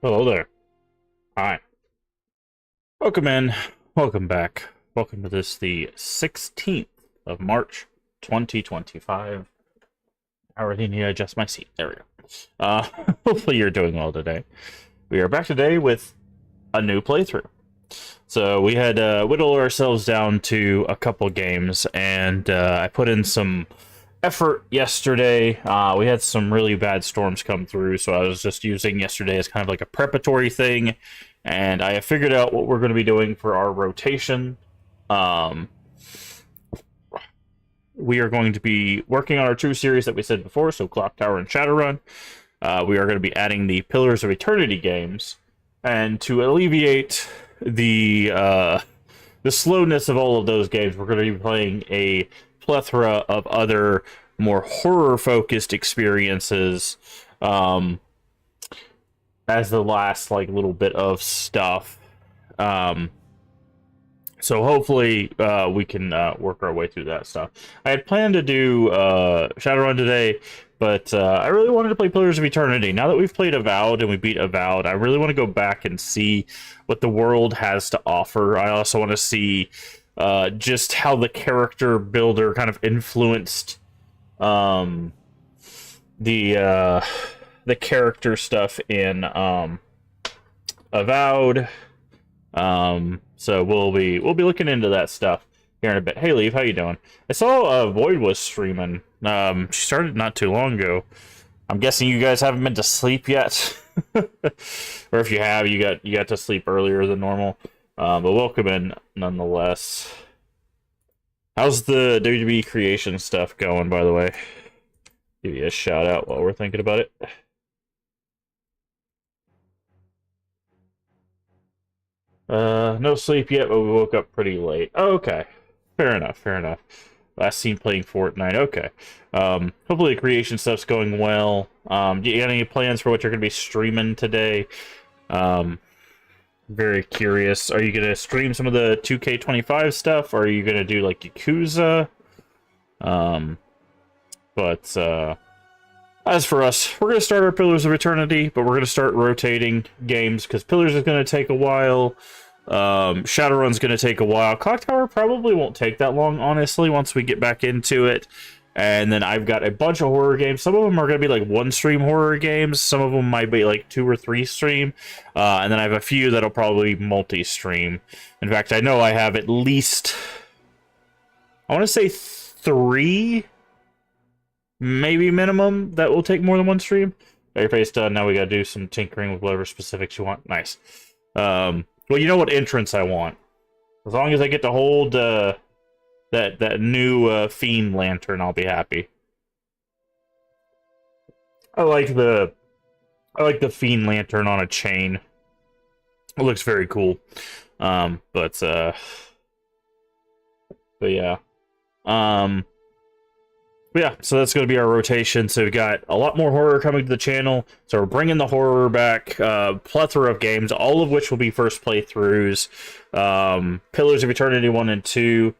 Hello there. Hi. Welcome in. Welcome back. Welcome to this, the 16th of March, 2025. I already need to adjust my seat. There we go. Hopefully you're doing well today. We are back today with a new playthrough. So we had whittled ourselves down to a couple games, and I put in some effort yesterday. We had some really bad storms come through, so I was just using yesterday as kind of like a preparatory thing, and I have figured out what we're going to be doing for our rotation. Um, we are going to be working on our two series that we said before, so Clock Tower and Shadowrun. We are going to be adding the Pillars of Eternity games, and to alleviate the slowness of all of those games, we're going to be playing a plethora of other more horror-focused experiences as the last little bit of stuff. So hopefully we can work our way through that stuff. I had planned to do Shadowrun today, but I really wanted to play Pillars of Eternity. Now that we've played Avowed and we beat Avowed, I really want to go back and see what the world has to offer. I also want to see just how the character builder kind of influenced the character stuff in Avowed. So we'll be looking into that stuff here in a bit. Hey, Leaf, how you doing? I saw Void was streaming. She started not too long ago. I'm guessing you guys haven't been to sleep yet, or if you have, you got to sleep earlier than normal. But welcome in nonetheless. How's the WWE creation stuff going, by the way? Give you a shout out while we're thinking about it. No sleep yet, but we woke up pretty late. Oh, okay. Fair enough, fair enough. Last seen playing Fortnite. Okay. Hopefully the creation stuff's going well. Do you got any plans for what you're going to be streaming today? Very curious. Are you going to stream some of the 2K25 stuff, or are you going to do, like, Yakuza? But as for us, we're going to start our Pillars of Eternity, but we're going to start rotating games, because Pillars is going to take a while. Shadowrun's going to take a while. Clock Tower probably won't take that long, honestly, once we get back into it. And then I've got a bunch of horror games. Some of them are going to be like one-stream horror games. Some of them might be like 2 or 3 stream. And then I have a few that'll probably multi-stream. In fact, I know I have at least, I want to say 3, maybe minimum, that will take more than one stream. Got your face done. Now we got to do some tinkering with whatever specifics you want. Nice. Well, you know what entrance I want. As long as I get to hold that new Fiend Lantern, I'll be happy. I like the Fiend Lantern on a chain. It looks very cool. But yeah. But yeah, so that's going to be our rotation. So we've got a lot more horror coming to the channel. So we're bringing the horror back. Plethora of games, all of which will be first playthroughs. Pillars of Eternity 1 and 2.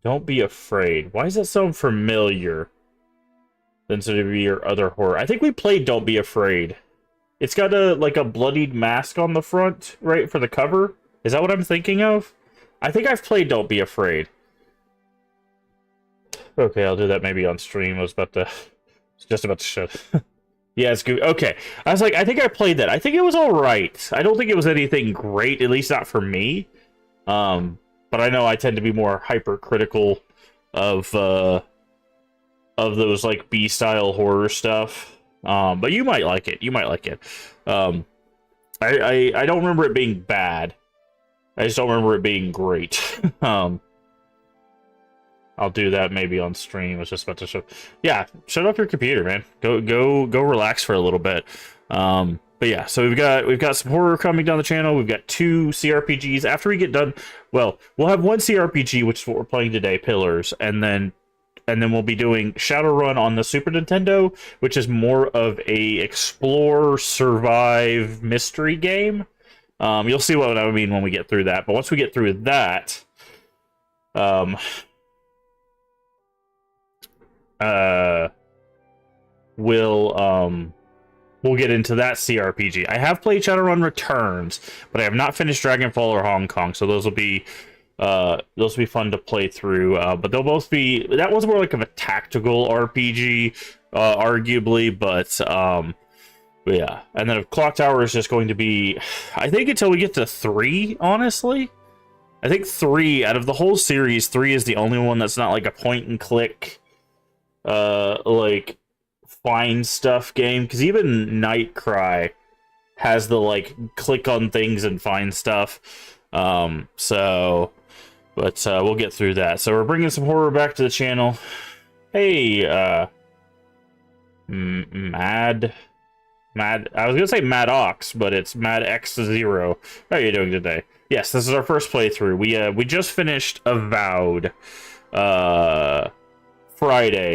Don't Be Afraid. Why does that sound familiar? Than to be your other horror. I think we played Don't Be Afraid. It's got a bloodied mask on the front, right, for the cover. Is that what I'm thinking of? I think I've played Don't Be Afraid. Okay, I'll do that maybe on stream. I was just about to show. Yeah, it's good. Okay, I was like, I think I played that. I think it was all right. I don't think it was anything great, at least not for me. But I know I tend to be more hypercritical of those like B-style horror stuff. But you might like it. You might like it. I don't remember it being bad. I just don't remember it being great. I'll do that maybe on stream. I was just about to show. Yeah, shut off your computer, man. Go relax for a little bit. But yeah, so we've got some horror coming down the channel. We've got 2 CRPGs. After we get done, well, we'll have 1 CRPG, which is what we're playing today, Pillars, and then we'll be doing Shadowrun on the Super Nintendo, which is more of a explore, survive, mystery game. You'll see what I mean when we get through that. But once we get through that, we'll we'll get into that CRPG. I have played Shadowrun Returns, but I have not finished Dragonfall or Hong Kong, so those will be fun to play through. But they'll both be, that was more like of a tactical RPG, arguably, but yeah. And then Clock Tower is just going to be, I think until we get to 3, honestly. I think 3 out of the whole series, 3 is the only one that's not like a point and click, like find stuff game. Because even Nightcry has the like click on things and find stuff. But we'll get through that. So we're bringing some horror back to the channel. Hey, Mad. I was gonna say Mad Ox, but it's Mad X0. How are you doing today? Yes, this is our first playthrough. We just finished Avowed Friday,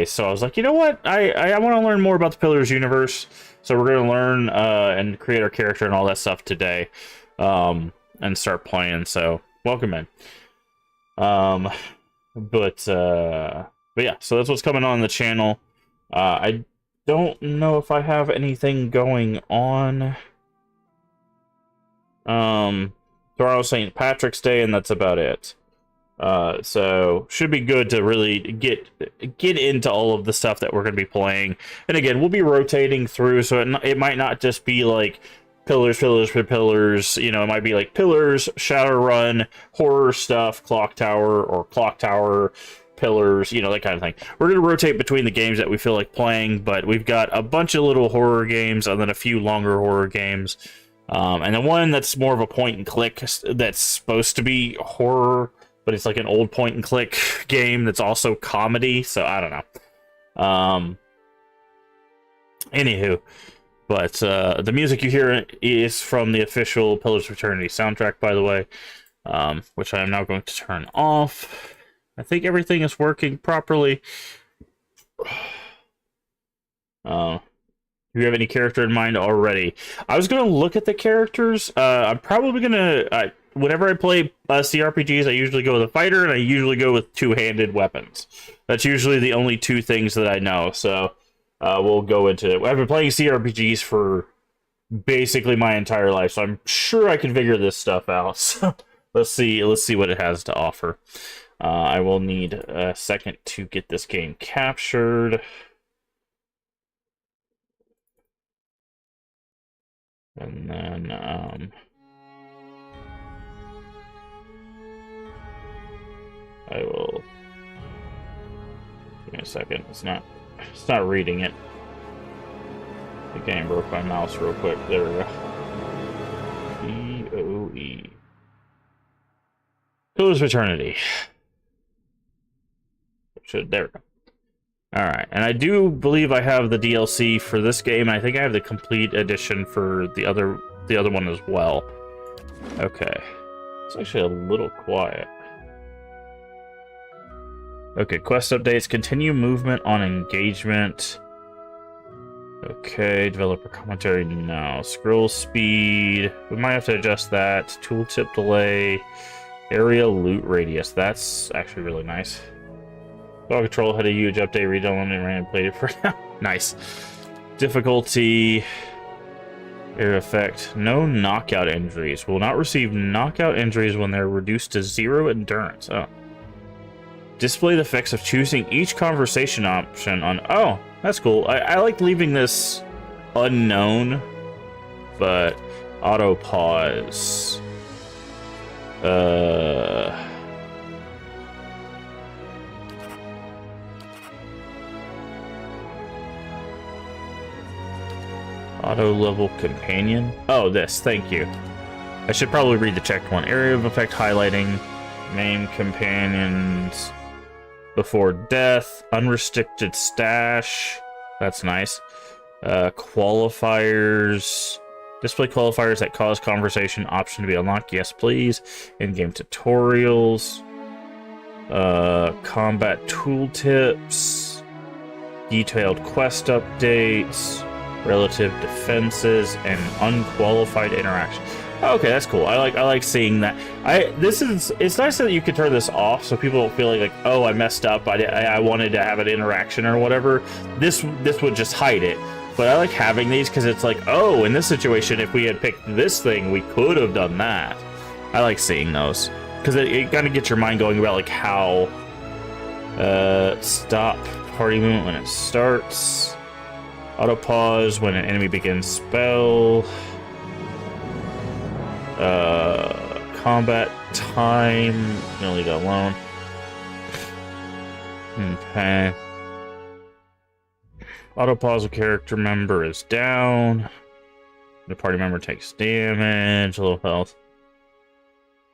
so I was like, you know what? I want to learn more about the Pillars universe, so we're gonna learn and create our character and all that stuff today, and start playing. So welcome in. But yeah, so that's what's coming on the channel. I don't know if I have anything going on. Tomorrow's St. Patrick's Day, and that's about it. So should be good to really get into all of the stuff that we're going to be playing. And again, we'll be rotating through, so it might not just be like Pillars for Pillars. You know, it might be like Pillars, Shadowrun, horror stuff, Clock Tower, or Clock Tower, Pillars, you know, that kind of thing. We're going to rotate between the games that we feel like playing, but we've got a bunch of little horror games and then a few longer horror games. And the one that's more of a point and click that's supposed to be horror, but it's like an old point and click game that's also comedy, so I don't know. Anywho, but the music you hear is from the official Pillars of Eternity soundtrack, by the way, which I am now going to turn off. I think everything is working properly. Do you have any character in mind already? I was going to look at the characters. I'm probably going to... whenever I play CRPGs, I usually go with a fighter, and I usually go with two-handed weapons. That's usually the only two things that I know, so we'll go into it. I've been playing CRPGs for basically my entire life, so I'm sure I can figure this stuff out. So let's see what it has to offer. I will need a second to get this game captured. And then, I will... Give me a second. It's not reading it. The game broke my mouse real quick. There we go. POE. Pillars of Eternity. There we go. Alright, and I do believe I have the DLC for this game. I think I have the complete edition for the other one as well. Okay. It's actually a little quiet. Okay, quest updates. Continue movement on engagement. Okay, developer commentary, no. Scroll speed. We might have to adjust that. Tooltip delay. Area loot radius. That's actually really nice. Ball Control had a huge update, redownloaded and ran and played it for now. Nice. Difficulty. Air effect. No knockout injuries. Will not receive knockout injuries when they're reduced to 0 endurance. Oh. Display the effects of choosing each conversation option on... Oh, that's cool. I like leaving this unknown, but auto pause. Auto level companion. Oh, this. Thank you. I should probably read the checked one. Area of effect highlighting. Name companions. Before death. Unrestricted stash. That's nice. Qualifiers. Display qualifiers that cause conversation option to be unlocked. Yes, please. In-game tutorials. Combat tooltips. Detailed quest updates. Relative defenses and unqualified interaction. Okay, that's cool. I like seeing that. It's nice that you can turn this off so people don't feel like oh, I messed up. I wanted to have an interaction or whatever. This would just hide it. But I like having these because it's like, oh, in this situation, if we had picked this thing, we could have done that. I like seeing those because it kind of gets your mind going about like how stop party movement when it starts, auto pause when an enemy begins spell, combat time. I'm gonna leave that alone. Okay. Auto pause a character member is down. The party member takes damage, a little health.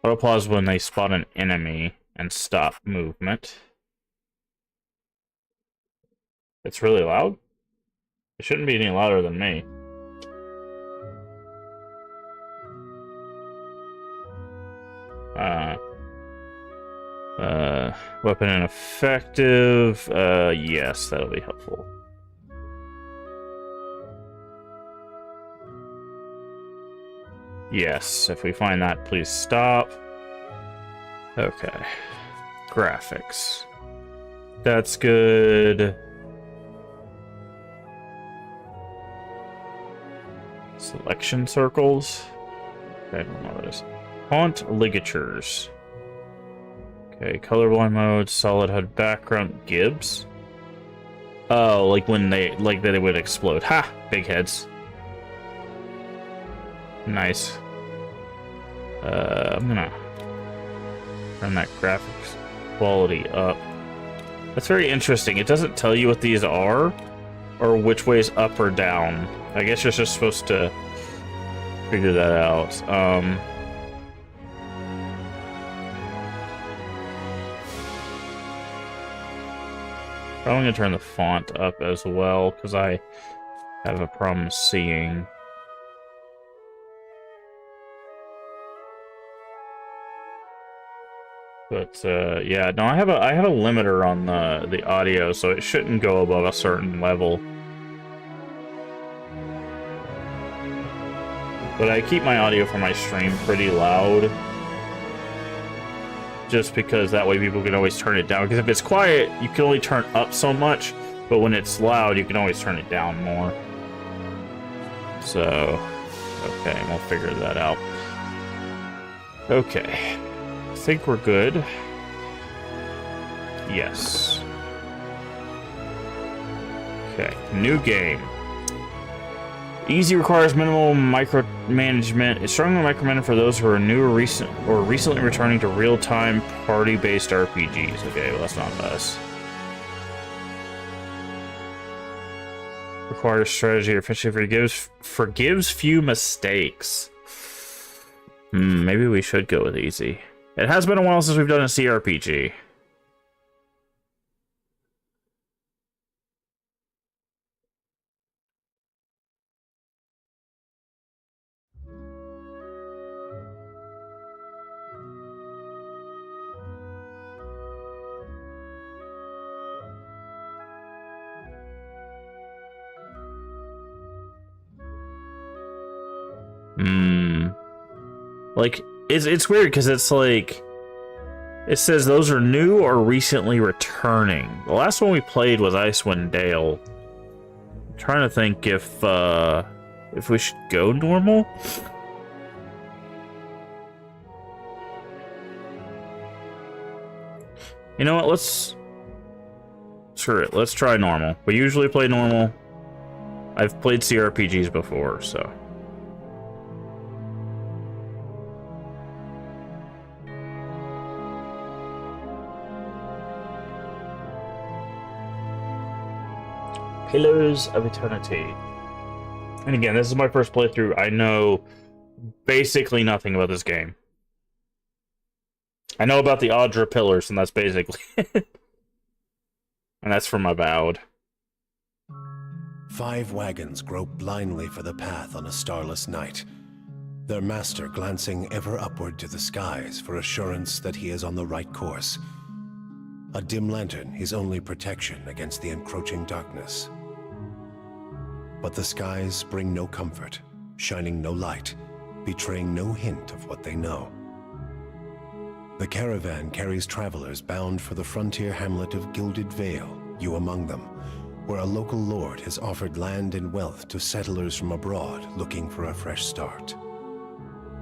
Auto pause when they spot an enemy and stop movement. It's really loud? It shouldn't be any louder than me. Weapon ineffective. Yes, that'll be helpful. Yes, if we find that, please stop. Okay. Graphics. That's good. Selection circles. Okay, I don't know what that is. Haunt ligatures. Okay, colorblind mode, solid HUD background, Gibbs. Oh, like when they would explode. Ha! Big heads. Nice. I'm gonna turn that graphics quality up. That's very interesting. It doesn't tell you what these are, or which way is up or down. I guess you're just supposed to figure that out. Probably gonna turn the font up as well, because I have a problem seeing. But yeah, no, I have a limiter on the audio, so it shouldn't go above a certain level. But I keep my audio for my stream pretty loud, just because that way people can always turn it down. Because if it's quiet, you can only turn up so much, but when it's loud, you can always turn it down more. So, okay, we'll figure that out. Okay. I think we're good. Yes. Okay, new game. Easy requires minimal micromanagement. It's strongly micromanaged for those who are new or recently returning to real-time party-based RPGs. Okay, well, that's not us. Requires strategy or efficiency, forgives few mistakes. Maybe we should go with easy. It has been a while since we've done a CRPG. Like, it's weird because it's like, it says those are new or recently returning. The last one we played was Icewind Dale. I'm trying to think if we should go normal. You know what? Screw it. Let's try normal. We usually play normal. I've played CRPGs before, so. Pillars of Eternity. And again, this is my first playthrough. I know basically nothing about this game. I know about the Audra pillars, and that's basically it. And that's from Avowed. 5 wagons grope blindly for the path on a starless night, their master glancing ever upward to the skies for assurance that he is on the right course. A dim lantern his only protection against the encroaching darkness. But the skies bring no comfort, shining no light, betraying no hint of what they know. The caravan carries travelers bound for the frontier hamlet of Gilded Vale, you among them, where a local lord has offered land and wealth to settlers from abroad looking for a fresh start.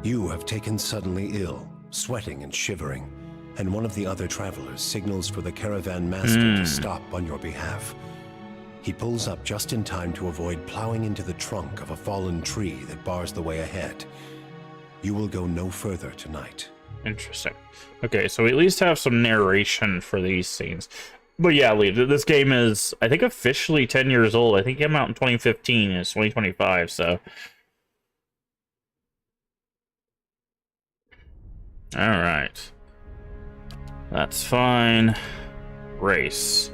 You have taken suddenly ill, sweating and shivering, and one of the other travelers signals for the caravan master to stop on your behalf. He pulls up just in time to avoid plowing into the trunk of a fallen tree that bars the way ahead. You will go no further tonight. Interesting. Okay, so we at least have some narration for these scenes. But yeah, Lee, this game is, I think, officially 10 years old. I think it came out in 2015. It's 2025, so... Alright. That's fine. Race.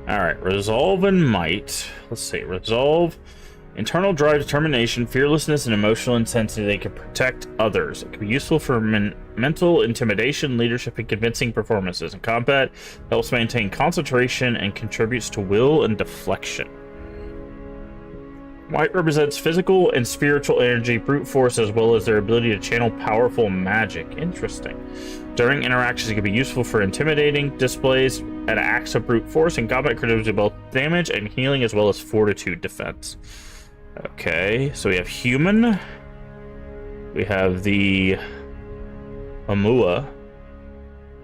Alright, resolve and might. Let's see, resolve... Internal drive, determination, fearlessness, and emotional intensity. They can protect others. It can be useful for mental intimidation, leadership, and convincing performances. In combat, helps maintain concentration and contributes to will and deflection. Might represents physical and spiritual energy, brute force, as well as their ability to channel powerful magic. Interesting. During interactions, it can be useful for intimidating displays and acts of brute force. In combat, contributes to both damage and healing, as well as fortitude defense. Okay, so we have human. We have the Amua.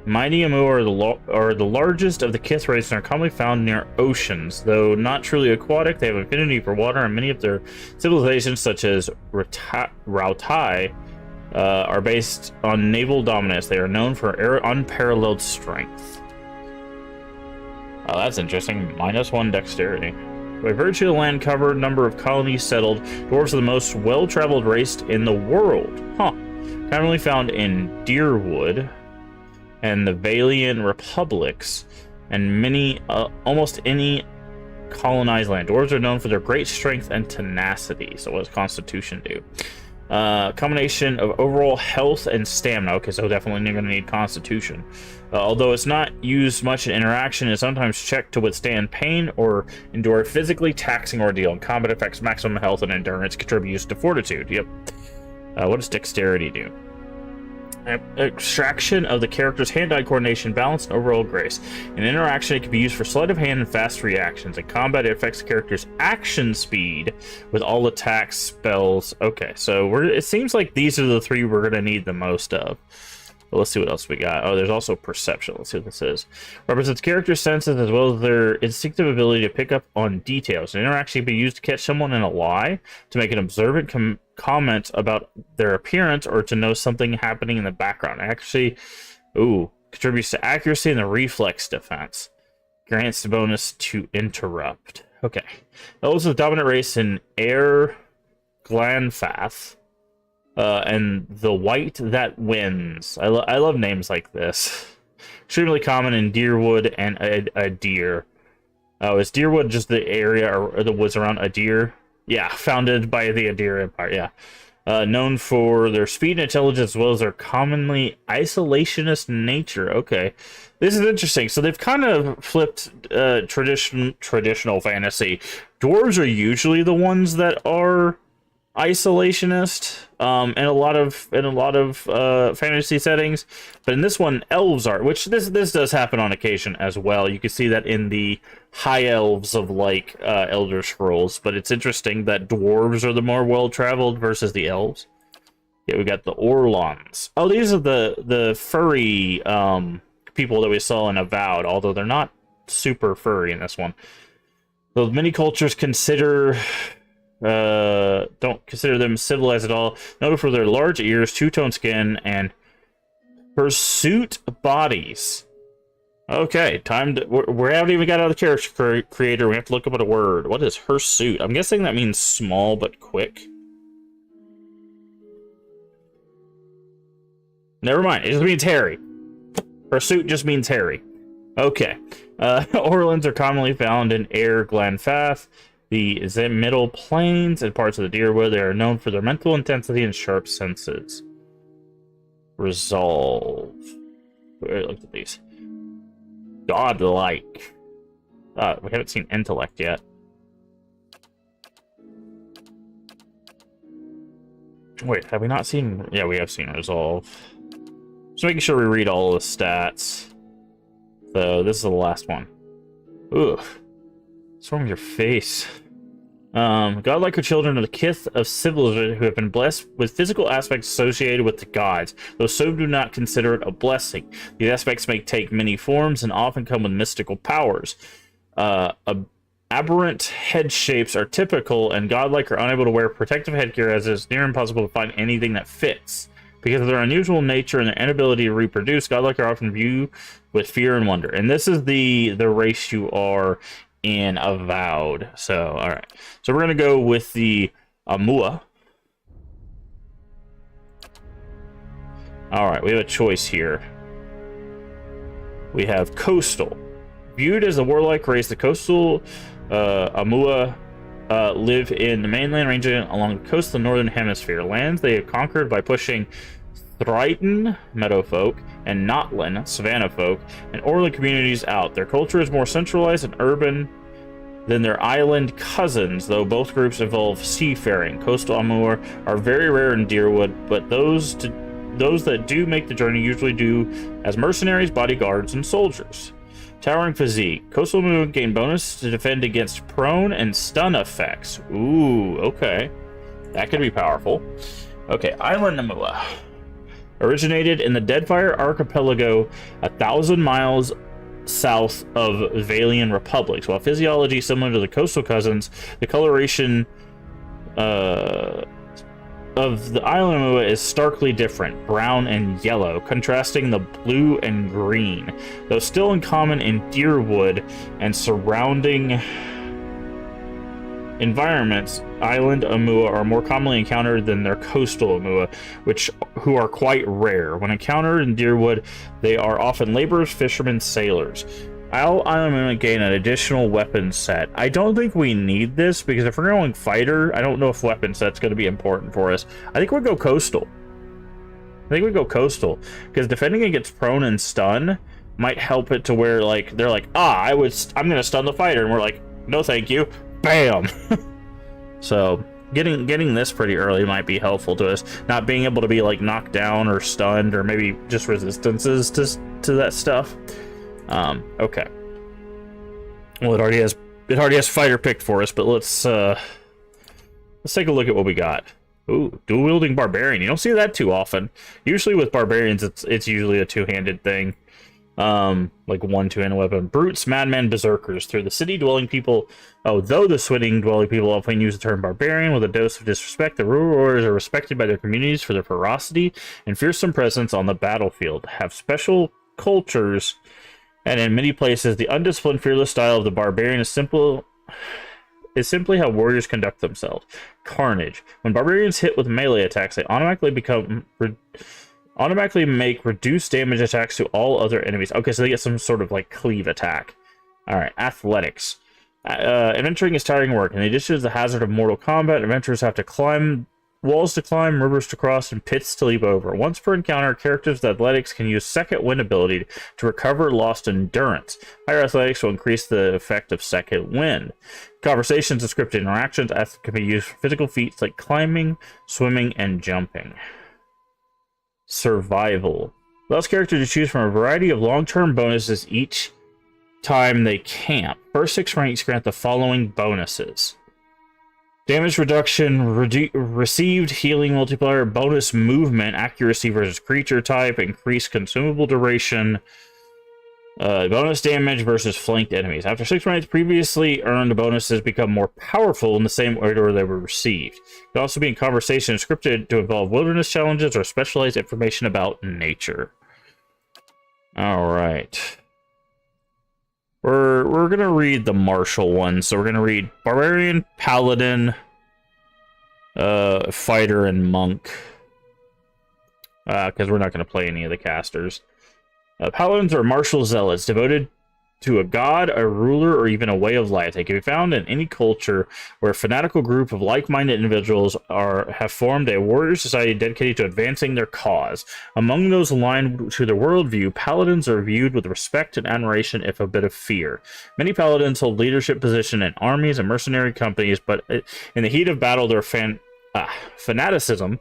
Mighty Amua are the largest of the Kith race and are commonly found near oceans. Though not truly aquatic, they have affinity for water, and many of their civilizations, such as Rautai, are based on naval dominance. They are known for unparalleled strength. Oh, that's interesting. -1 dexterity. By virtue of the land covered, number of colonies settled, dwarves are the most well-traveled race in the world. Huh. Commonly found in Deerwood and the Valian republics, and almost any colonized land. Dwarves are known for their great strength and tenacity. So what does Constitution do? Combination of overall health and stamina. Okay, so definitely going to need Constitution. Although it's not used much in interaction, it's sometimes checked to withstand pain or endure a physically taxing ordeal. In combat effects, maximum health and endurance contributes to fortitude. Yep. What does dexterity do? Extraction of the character's hand-eye coordination, balance, and overall grace. In interaction, it can be used for sleight of hand and fast reactions. In combat, it affects the character's action speed with all attacks, spells. Okay, so it seems like these are the three we're going to need the most of. But let's see what else we got. Oh, there's also perception. Let's see what this is. Represents character senses as well as their instinctive ability to pick up on details. An interaction can be used to catch someone in a lie, to make an observant comment about their appearance, or to know something happening in the background. Actually, contributes to accuracy and the reflex defense. Grants the bonus to interrupt. Okay. Those are the dominant race in Air Glanfath. And the white that wins. I love names like this. Extremely common in Deerwood and Adir. Oh, is Deerwood just the area or the woods around Adir? Yeah, founded by the Adir Empire, yeah. Known for their speed and intelligence as well as their commonly isolationist nature. Okay, this is interesting. So they've kind of flipped traditional fantasy. Dwarves are usually the ones that are isolationist in a lot of fantasy settings, but in this one elves are, which this does happen on occasion as well. You can see that in the high elves of like Elder Scrolls, but it's interesting that dwarves are the more well-traveled versus the elves. Yeah, we got the Orlons. Oh, these are the furry people that we saw in Avowed, although they're not super furry in this one. So many cultures don't consider them civilized at all. Noted for their large ears, two-tone skin, and hirsute bodies. Okay, we haven't even got out of the character creator. We have to look up at a word. What is hirsute? I'm guessing that means small but quick. Never mind. It just means hairy. Hirsute just means hairy. Okay. Orlons are commonly found in Air Glanfath, the Middle Plains, and parts of the Deerwood. They are known for their mental intensity and sharp senses. Resolve. Look at these. Godlike. We haven't seen intellect yet. Wait, have we not seen... Yeah, we have seen resolve. Just making sure we read all the stats. So, this is the last one. Ooh. What's wrong with your face? Godlike are children of the kith of civilization who have been blessed with physical aspects associated with the gods, though some do not consider it a blessing. These aspects may take many forms and often come with mystical powers. Aberrant head shapes are typical, and godlike are unable to wear protective headgear as it is near impossible to find anything that fits. Because of their unusual nature and their inability to reproduce, godlike are often viewed with fear and wonder. And this is the race you are in Avowed. So, alright. So we're going to go with the Amua. Alright, we have a choice here. We have Coastal. Viewed as a warlike race, the Coastal Amua live in the mainland region along the coast of the northern hemisphere. Lands they have conquered by pushing Thryton, meadowfolk, and Notland, savannah folk, and Orland communities out. Their culture is more centralized and urban than their island cousins, though both groups involve seafaring. Coastal Amur are very rare in Deerwood, but those that do make the journey usually do as mercenaries, bodyguards, and soldiers. Towering physique. Coastal Amur gain bonus to defend against prone and stun effects. Ooh, okay. That could be powerful. Okay, Island Amua. Originated in the Deadfire Archipelago 1,000 miles south of Valian Republics. While physiology similar to the coastal cousins, the coloration of the island Amua is starkly different, brown and yellow, contrasting the blue and green. Though still uncommon in Deerwood and surrounding environments, island Amua are more commonly encountered than their coastal Amua, who are quite rare. When encountered in Deerwood, they are often laborers, fishermen, sailors. Island Amua gain an additional weapon set. I don't think we need this, because if we're going fighter, I don't know if weapon set's going to be important for us. I think we'll go coastal. Because defending against prone and stun might help it to where, like, they're like, I'm going to stun the fighter, and we're like, no thank you. Bam! So, getting this pretty early might be helpful to us. Not being able to be, like, knocked down or stunned, or maybe just resistances to that stuff. Okay. Well, it already has fighter picked for us, but let's take a look at what we got. Ooh, dual-wielding barbarian. You don't see that too often. Usually with barbarians, it's usually a two-handed thing. Like one two-handed weapon. Brutes, madmen, berserkers. Through the city-dwelling people... though the city-dwelling people often use the term barbarian with a dose of disrespect, the rural warriors are respected by their communities for their ferocity and fearsome presence on the battlefield. Have special cultures... And in many places, the undisciplined, fearless style of the barbarian is simply how warriors conduct themselves. Carnage. When barbarians hit with melee attacks, they automatically make reduced damage attacks to all other enemies. Okay, so they get some sort of like cleave attack. Alright, athletics. Adventuring is tiring work. In addition to the hazard of mortal combat, adventurers have to climb walls to climb, rivers to cross, and pits to leap over. Once per encounter, characters with athletics can use second wind ability to recover lost endurance. Higher athletics will increase the effect of second wind. Conversations and scripted interactions can be used for physical feats like climbing, swimming, and jumping. Survival. Allows characters to choose from a variety of long-term bonuses each time they camp. First 6 ranks grant the following bonuses. Damage reduction, received healing multiplier, bonus movement, accuracy versus creature type, increased consumable duration, bonus damage versus flanked enemies. After 6 ranks, previously earned bonuses become more powerful in the same order they were received. It can also be in conversation scripted to involve wilderness challenges or specialized information about nature. Alright. We're going to read the martial ones. So we're going to read Barbarian, Paladin, Fighter, and Monk. Because we're not going to play any of the casters. Paladins are martial zealots, devoted to a god, a ruler, or even a way of life. They can be found in any culture where a fanatical group of like-minded individuals have formed a warrior society dedicated to advancing their cause. Among those aligned to their worldview, paladins are viewed with respect and admiration, if a bit of fear. Many paladins hold leadership positions in armies and mercenary companies, but in the heat of battle, their fanaticism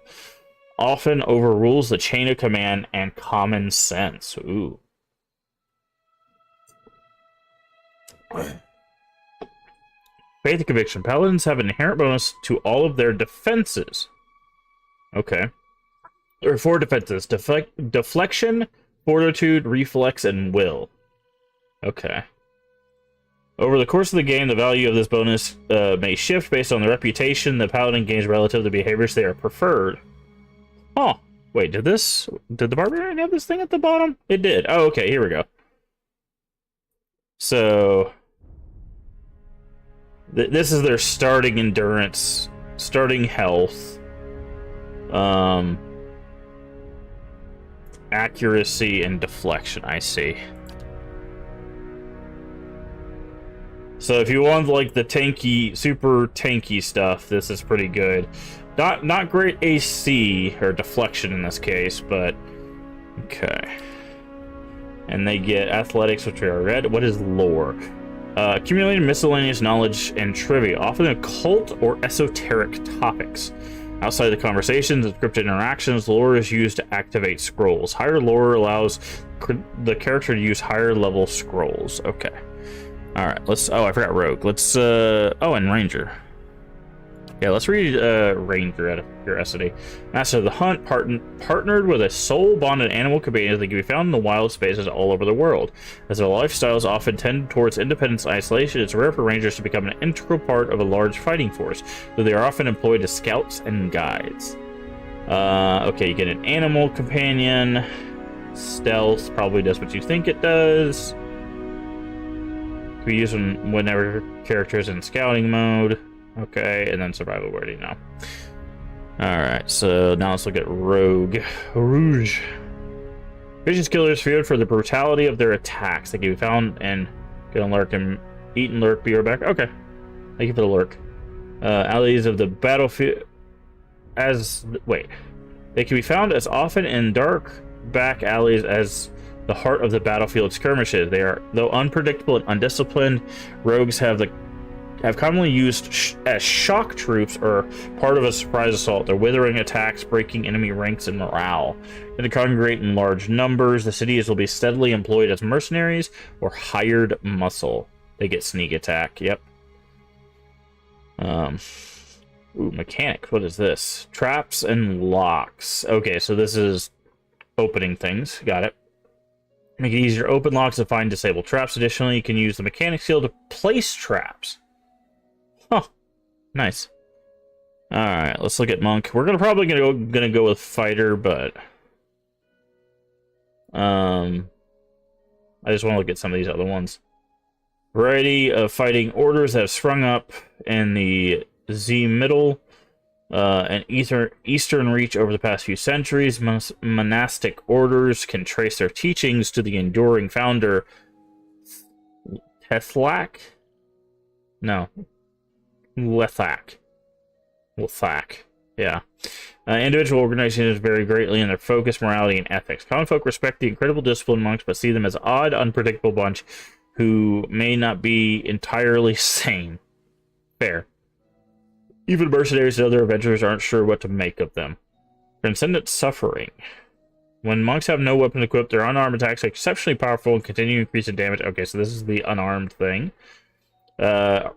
often overrules the chain of command and common sense. Ooh. Faith and conviction. Paladins have an inherent bonus to all of their defenses. Okay. There are 4 defenses. Deflection, fortitude, reflex, and will. Okay. Over the course of the game, the value of this bonus may shift based on the reputation the paladin gains relative to behaviors they are preferred. Huh. Wait, did the barbarian have this thing at the bottom? It did. Oh, okay, here we go. So this is their starting endurance, starting health, accuracy, and deflection. I see. So if you want like the tanky, super tanky stuff, this is pretty good. Not great AC or deflection in this case, but okay. And they get athletics, which we already read. What is lore? Accumulating miscellaneous knowledge and trivia, often occult or esoteric topics. Outside the conversations and scripted interactions, lore is used to activate scrolls. Higher lore allows the character to use higher level scrolls. Okay. Alright, oh, I forgot Rogue. Let's, oh, and Ranger. Yeah, let's read Ranger out of curiosity. Master of the Hunt, partnered with a soul-bonded animal companion that can be found in the wild spaces all over the world. As their lifestyles often tend towards independence and isolation, it's rare for Rangers to become an integral part of a large fighting force, though they are often employed as scouts and guides. Okay, you get an animal companion. Stealth probably does what you think it does. Can be used whenever character is in scouting mode. Okay, and then survival, we already know. Alright, so now let's look at Rogue. Rouge. Vision killers feared for the brutality of their attacks. They can be found and get on lurk and eat and lurk, be right back. Okay. Thank you for the lurk. Allies of the battlefield. They can be found as often in dark back alleys as the heart of the battlefield skirmishes. They are, though unpredictable and undisciplined, rogues have commonly used as shock troops or part of a surprise assault. Their withering attacks, breaking enemy ranks and morale. If they congregate in large numbers, the cities will be steadily employed as mercenaries or hired muscle. They get sneak attack. Yep. Ooh, mechanics. What is this? Traps and locks. Okay, so this is opening things. Got it. Make it easier to open locks and find disabled traps. Additionally, you can use the mechanic skill to place traps. Huh. Nice. Alright, let's look at Monk. We're probably gonna go with Fighter, but I just want to look at some of these other ones. Variety of fighting orders that have sprung up in the Z-Middle and Eastern Reach over the past few centuries. Monastic orders can trace their teachings to the enduring founder Lethak. Yeah. Individual organizations vary greatly in their focus, morality, and ethics. Common folk respect the incredible disciplined monks, but see them as odd, unpredictable bunch who may not be entirely sane. Fair. Even mercenaries and other adventurers aren't sure what to make of them. Transcendent suffering. When monks have no weapon equipped, their unarmed attacks are exceptionally powerful and continue to increase in damage. Okay, so this is the unarmed thing.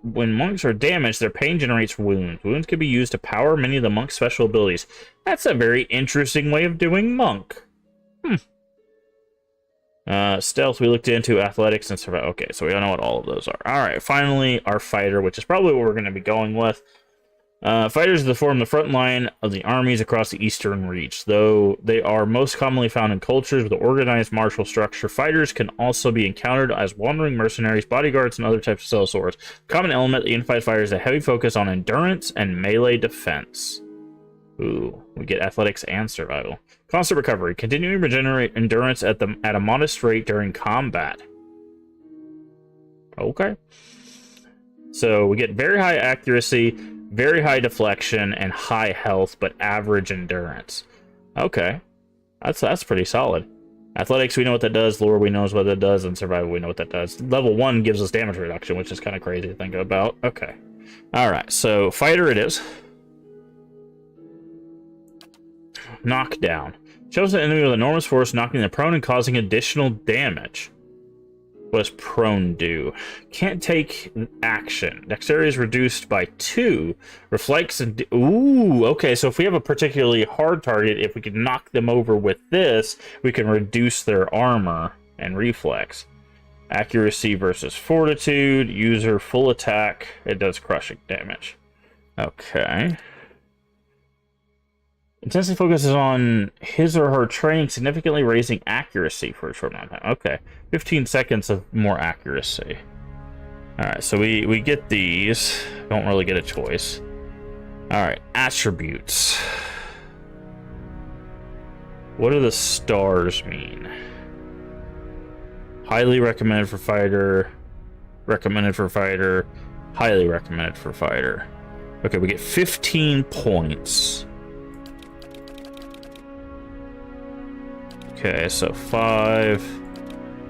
When monks are damaged, their pain generates wounds. Wounds can be used to power many of the monk's special abilities. That's a very interesting way of doing monk. Stealth, we looked into athletics and survival. Okay, so we all know what all of those are. Alright, finally, our fighter, which is probably what we're going to be going with. Fighters that form the front line of the armies across the Eastern Reach. Though they are most commonly found in cultures with an organized martial structure, fighters can also be encountered as wandering mercenaries, bodyguards, and other types of sellswords. Common element of the unified fighters is a heavy focus on endurance and melee defense. Ooh, we get athletics and survival. Constant recovery. Continuing to regenerate endurance at a modest rate during combat. Okay. So we get very high accuracy, very high deflection, and high health, but average endurance. Okay. That's pretty solid. Athletics, we know what that does. Lore, we know what that does. And survival, we know what that does. Level 1 gives us damage reduction, which is kind of crazy to think about. Okay. Alright, so fighter it is. Knockdown. Shows an enemy with enormous force, knocking them prone and causing additional damage. What does prone do? Can't take action. Dexterity is reduced by 2. Reflex and... Ooh, okay. So if we have a particularly hard target, if we can knock them over with this, we can reduce their armor and reflex. Accuracy versus fortitude. User full attack. It does crushing damage. Okay. Intensely focuses on his or her training, significantly raising accuracy for a short amount of time. Okay. 15 seconds of more accuracy. Alright, so we get these. Don't really get a choice. Alright, attributes. What do the stars mean? Highly recommended for fighter. Recommended for fighter. Highly recommended for fighter. Okay, we get 15 points. Okay, so 5,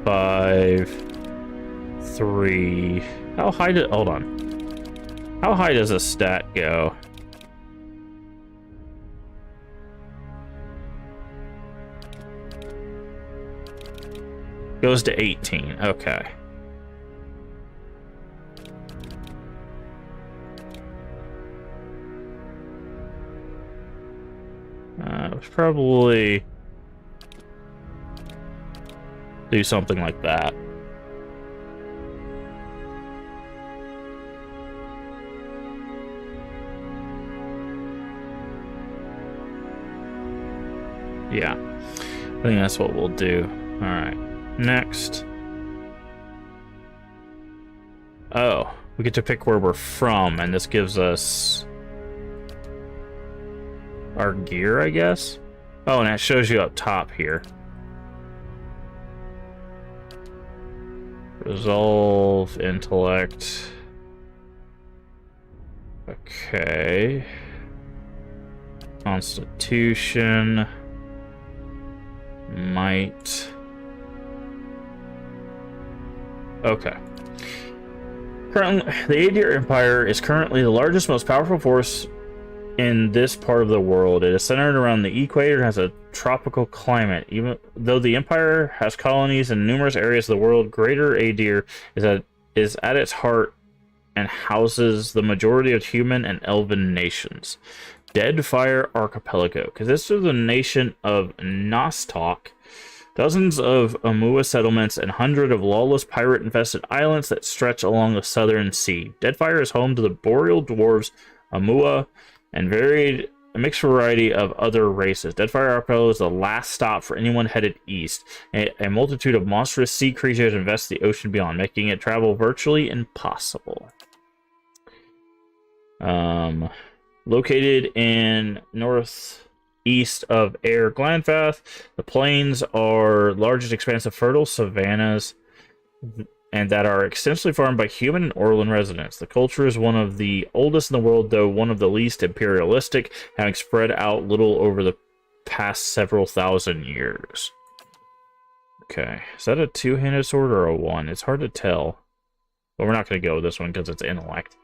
5, 3. How high did... Hold on. How high does a stat go? Goes to 18. Okay. It's probably... do something like that. Yeah, I think that's what we'll do. All right, next. Oh, we get to pick where we're from, and this gives us our gear, I guess. Oh, and it shows you up top here. Resolve, intellect. Okay. Constitution. Might. Okay. Currently, the Aedir Empire is currently the largest, most powerful force in this part of the world. It is centered around the equator and has a tropical climate. Even though the Empire has colonies in numerous areas of the world, Greater Aedir is at its heart and houses the majority of human and elven nations. Deadfire Archipelago consists of the nation of Nostok, dozens of Amua settlements, and hundreds of lawless pirate-infested islands that stretch along the southern sea. Deadfire is home to the boreal dwarves, Amua, and a mixed variety of other races. Deadfire Archipelago is the last stop for anyone headed east. A multitude of monstrous sea creatures infest the ocean beyond, making it travel virtually impossible. Located in northeast of Air Glanfath, the plains are largest expanse of fertile savannas and that are extensively farmed by human and Orlan residents. The culture is one of the oldest in the world, though one of the least imperialistic, having spread out little over the past several thousand years. Okay, is that a two-handed sword or a one? It's hard to tell. But we're not going to go with this one because it's intellect.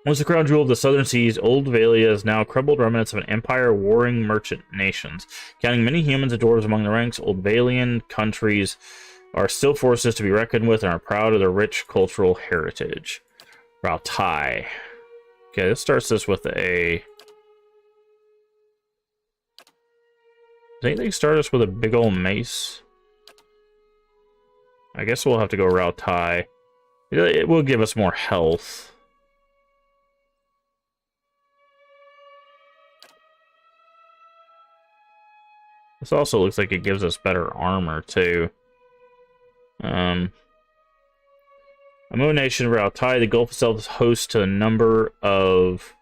Once the crown jewel of the southern seas, Old Valia is now crumbled remnants of an empire warring merchant nations. Counting many humans and dwarves among the ranks, Old Valian countries are still forces to be reckoned with and are proud of their rich cultural heritage. Rautai. Okay, this starts this with a... Does anything start us with a big old mace? I guess we'll have to go Rautai. It will give us more health. This also looks like it gives us better armor, too. Amua Nation, Rautai, the Gulf itself is host to a number of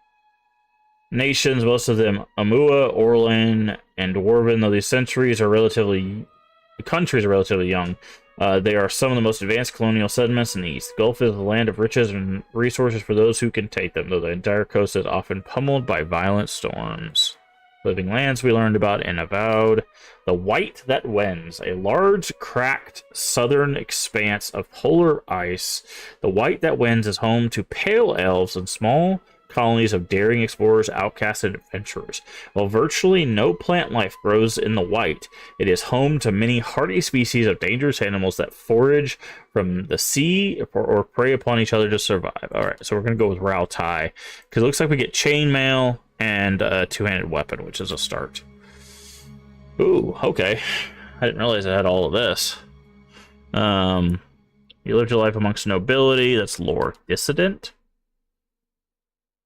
nations, most of them Amua, Orlan, and Dwarven, though these countries are relatively young. They are some of the most advanced colonial settlements in the east. The Gulf is a land of riches and resources for those who can take them, though the entire coast is often pummeled by violent storms. Living lands we learned about in Avowed. The White That Wends, a large, cracked southern expanse of polar ice. The White That Wends is home to pale elves and small colonies of daring explorers, outcasts, and adventurers. While virtually no plant life grows in the White, it is home to many hardy species of dangerous animals that forage from the sea or prey upon each other to survive. All right, so we're going to go with Rautai, because it looks like we get chainmail and a two-handed weapon, which is a start. Ooh, okay. I didn't realize I had all of this. You lived your life amongst nobility. That's lore. Dissident.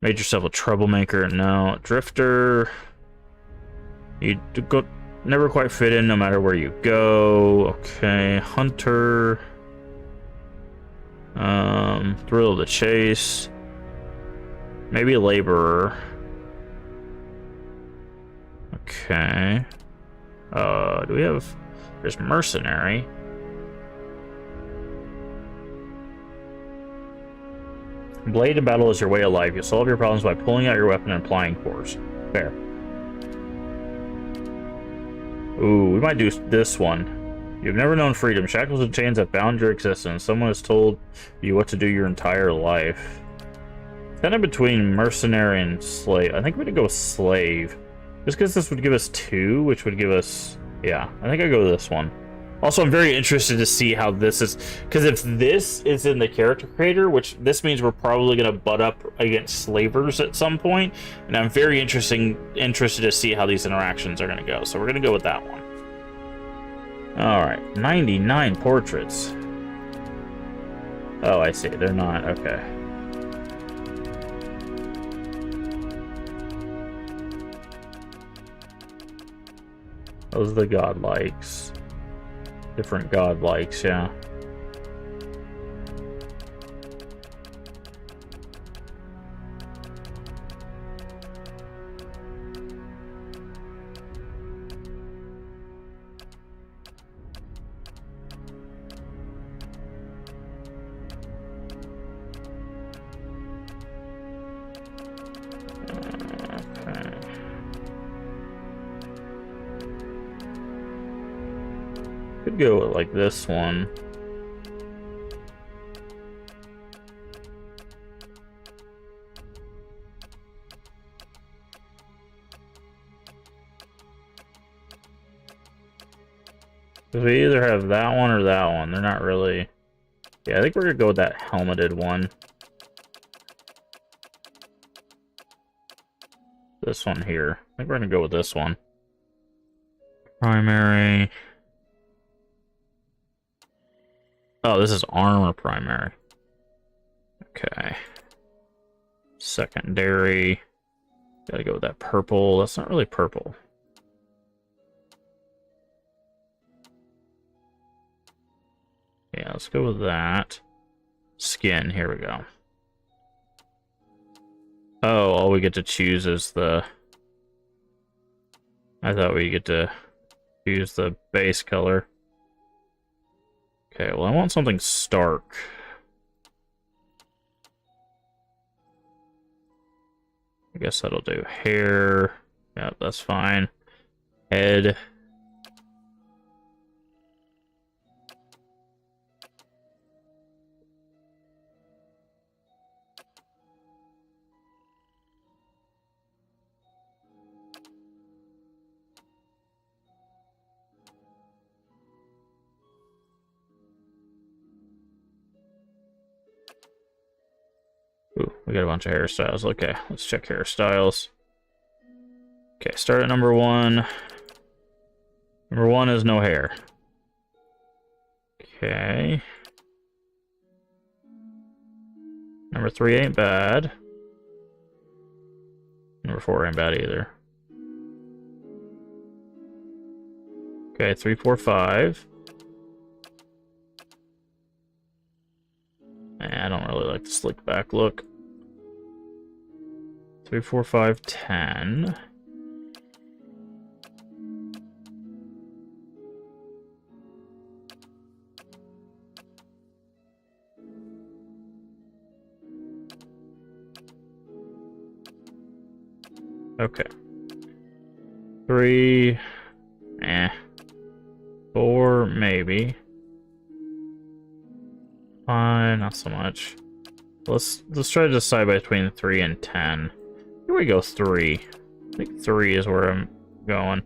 Made yourself a troublemaker. No. Drifter. You never quite fit in no matter where you go. Okay. Hunter. Thrill of the chase. Maybe a laborer. Okay. Do we have... There's mercenary. Blade in battle is your way of life. You solve your problems by pulling out your weapon and applying force. Fair. Ooh, we might do this one. You've never known freedom. Shackles and chains have bound your existence. Someone has told you what to do your entire life. It's kind of between mercenary and slave. I think we're going to go with slave. Just because this would give us 2, which would give us... Yeah, I think I'll go with this one. Also, I'm very interested to see how this is... Because if this is in the character creator, which this means we're probably going to butt up against slavers at some point, and I'm very interested to see how these interactions are going to go. So we're going to go with that one. Alright, 99 portraits. Oh, I see. They're not... Okay. Those are the godlikes. Different godlikes, yeah. Could go with like this one. We either have that one or that one. They're not really... Yeah, I think we're gonna go with that helmeted one. This one here. I think we're gonna go with this one. Primary... Oh, this is armor primary. Okay. Secondary. Gotta go with that purple. That's not really purple. Yeah, let's go with that. Skin, here we go. Oh, all we get to choose is the... I thought we get to choose the base color. Okay, well, I want something stark. I guess that'll do. Hair. Yep, that's fine. Head. Ooh, we got a bunch of hairstyles. Okay, let's check hairstyles. Okay, start at number 1. Number 1 is no hair. Okay. Number 3 ain't bad. Number 4 ain't bad either. Okay, 3, 4, 5. I don't really like the slick back look. 3, 4, 5, 10. Okay. 3. 4, maybe. 5, not so much. Let's try to decide between 3 and 10. Here we go, 3. I think 3 is where I'm going.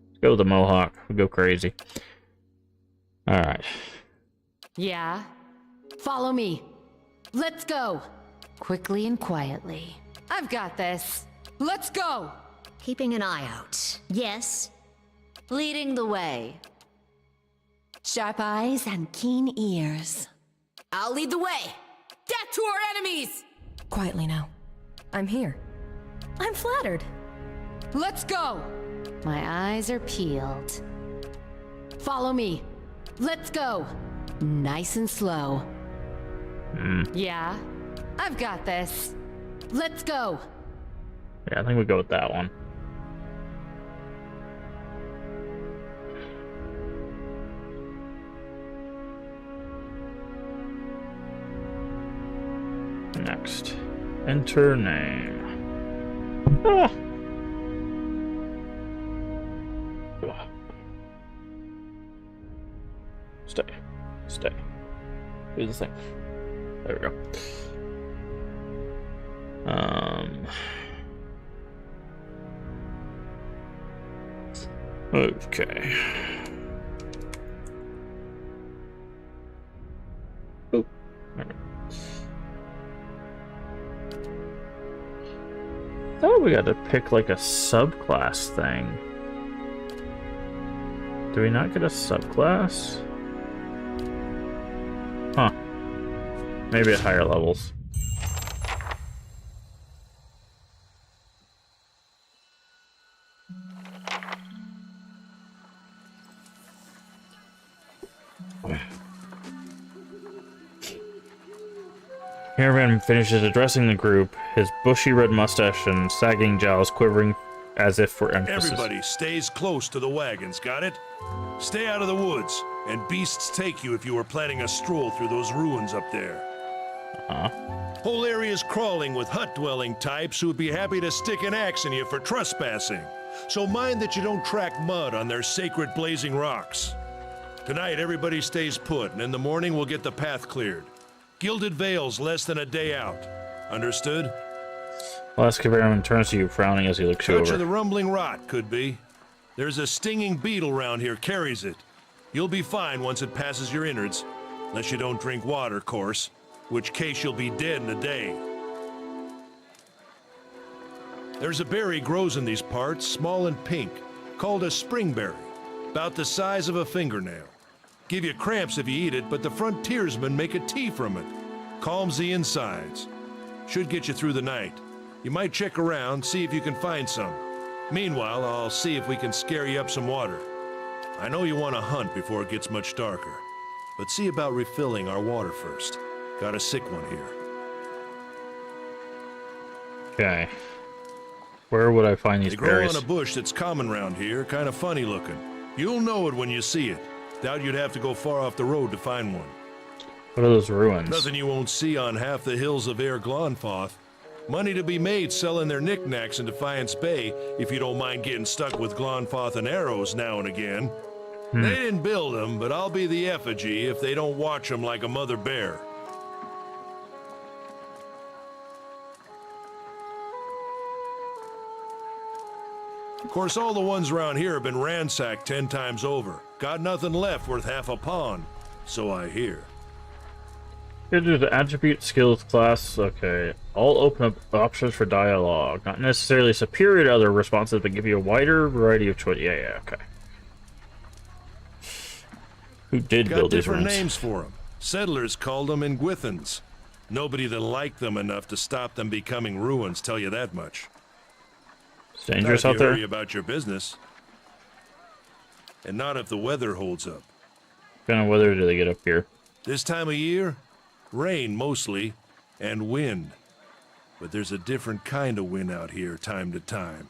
Let's go with the Mohawk. We'll go crazy. Alright. Yeah? Follow me. Let's go. Quickly and quietly. I've got this. Let's go! Keeping an eye out. Yes. Leading the way. Sharp eyes and keen ears. I'll lead the way! Death to our enemies! Quietly now. I'm here. I'm flattered. Let's go! My eyes are peeled. Follow me. Let's go. Nice and slow. Yeah? I've got this. Let's go. Yeah, I think we go with that one. Next. Enter name. Ah. Stay. Stay. Do the thing. There we go. Okay. Oop. There we go. Oh, we got to pick like a subclass thing. Do we not get a subclass? Huh. Maybe at higher levels. Caravan finishes addressing the group, his bushy red mustache and sagging jowls quivering as if for emphasis. Everybody stays close to the wagons, got it? Stay out of the woods, and beasts take you if you are planning a stroll through those ruins up there. Whole area's crawling with hut-dwelling types who would be happy to stick an axe in you for trespassing. So mind that you don't track mud on their sacred blazing rocks. Tonight, everybody stays put, and in the morning we'll get the path cleared. Gilded Vale's less than a day out. Understood? Last Caravan turns to you, frowning as he looks you Touch of over. the rumbling rot, could be. There's a stinging beetle round here, carries it. You'll be fine once it passes your innards. Unless you don't drink water, course. Which case you'll be dead in a day. There's a berry grows in these parts, small and pink, called a springberry. About the size of a fingernail. Give you cramps if you eat it, but the frontiersmen make a tea from it. Calms the insides. Should get you through the night. You might check around, see if you can find some. Meanwhile, I'll see if we can scare you up some water. I know you want to hunt before it gets much darker, but see about refilling our water first. Got a sick one here. Okay. Where would I find these They grow berries? on a bush that's common round here, kind of funny looking. You'll know it when you see it. Doubt you'd have to go far off the road to find one. What are those ruins? Nothing you won't see on half the hills of Air Glonfoth. Money to be made selling their knickknacks in Defiance Bay, if you don't mind getting stuck with Glonfoth and arrows now and again. They didn't build them, but I'll be the effigy if they don't watch them like a mother bear. Of course, all the ones around here have been ransacked 10 times over. Got nothing left worth half a pawn, so I hear. Here to the attribute skills class. Okay. All open up options for dialogue. Not necessarily superior to other responses, but give you a wider variety of choice. Yeah, okay. Who did Got build these different ruins? names for them. Settlers called them Ingwithans. Nobody that liked them enough to stop them becoming ruins, tell you that much. It's dangerous Not out if you there. hurry about your business. And not if the weather holds up. What kind of weather do they get up here? This time of year, rain mostly, and wind. But there's a different kind of wind out here time to time.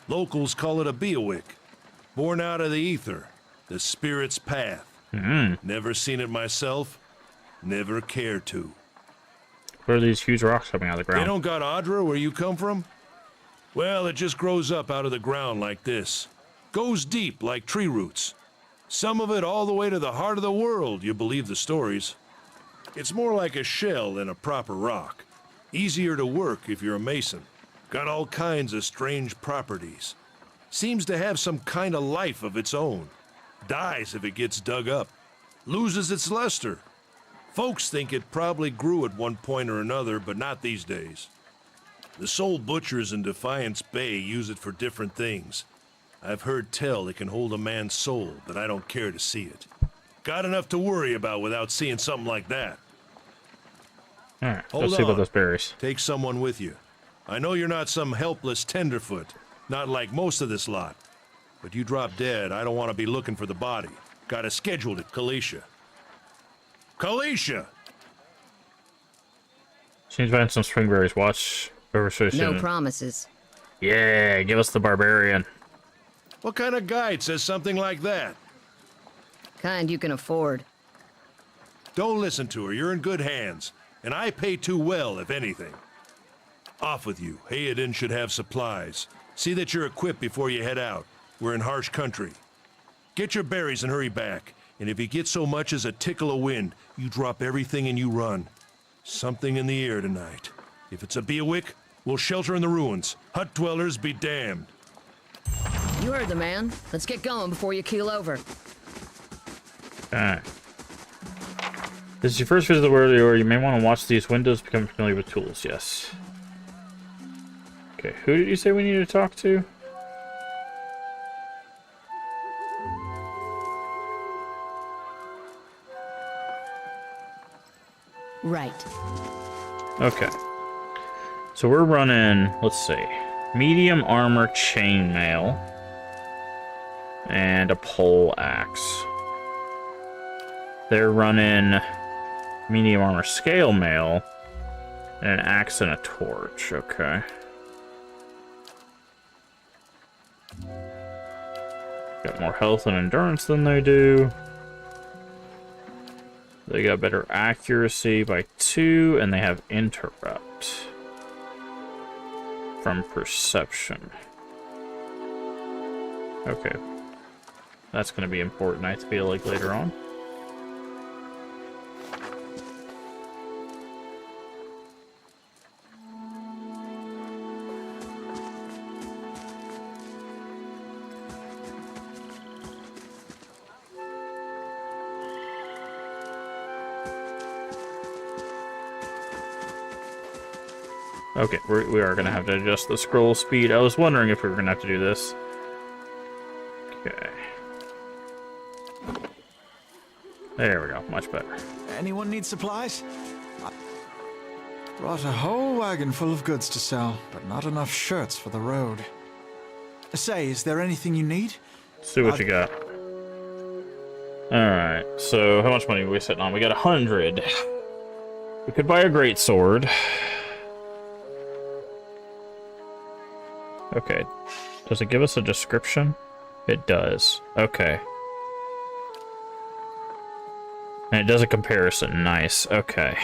Locals call it a Beowick, born out of the ether, the spirit's path. Never seen it myself, never care to. Where are these huge rocks coming out of the They ground? don't got Audra where you come from? Well, it just grows up out of the ground like this. Goes deep like tree roots. Some of it all the way to the heart of the world, you believe the stories. It's more like a shell than a proper rock. Easier to work if you're a mason. Got all kinds of strange properties. Seems to have some kind of life of its own. Dies if it gets dug up. Loses its luster. Folks think it probably grew at one point or another, but not these days. The soul butchers in Defiance Bay use it for different things. I've heard tell it can hold a man's soul, but I don't care to see it. Got enough to worry about without seeing something like that. Alright, Hold let's see about on. those berries. Take someone with you. I know you're not some helpless tenderfoot, not like most of this lot. But you drop dead, I don't want to be looking for the body. Got it scheduled at Kalisha. Kalisha! She's finding some spring berries. Watch over so soon. No promises. Yeah, give us the barbarian. What kind of guide says something like that? Kind you can afford. Don't listen to her, you're in good hands. And I pay too well, if anything. Off with you. Hayden should have supplies. See that you're equipped before you head out. We're in harsh country. Get your berries and hurry back. And if you get so much as a tickle of wind, you drop everything and you run. Something in the air tonight. If it's a Beawick, we'll shelter in the ruins. Hut dwellers be damned. You heard the man. Let's get going before you keel over. Alright. This is your first visit to the world, or you may want to watch these windows, become familiar with tools. Yes. Okay, who did you say we need to talk to? Right. Okay. So we're running, let's see, medium armor chainmail and a pole axe. They're running medium armor scale mail and an axe and a torch. Okay. Got more health and endurance than they do. They got better accuracy by 2, and they have interrupt from perception. Okay. That's going to be important, I feel like, later on. Okay, we are going to have to adjust the scroll speed. I was wondering if we were going to have to do this. Okay. There we go, much better. Anyone need supplies? I brought a whole wagon full of goods to sell, but not enough shirts for the road. Say, is there anything you need? See what you got. Alright, so how much money are we sitting on? We got 100. We could buy a great sword. Okay. Does it give us a description? It does. Okay. And it does a comparison. Nice. Okay.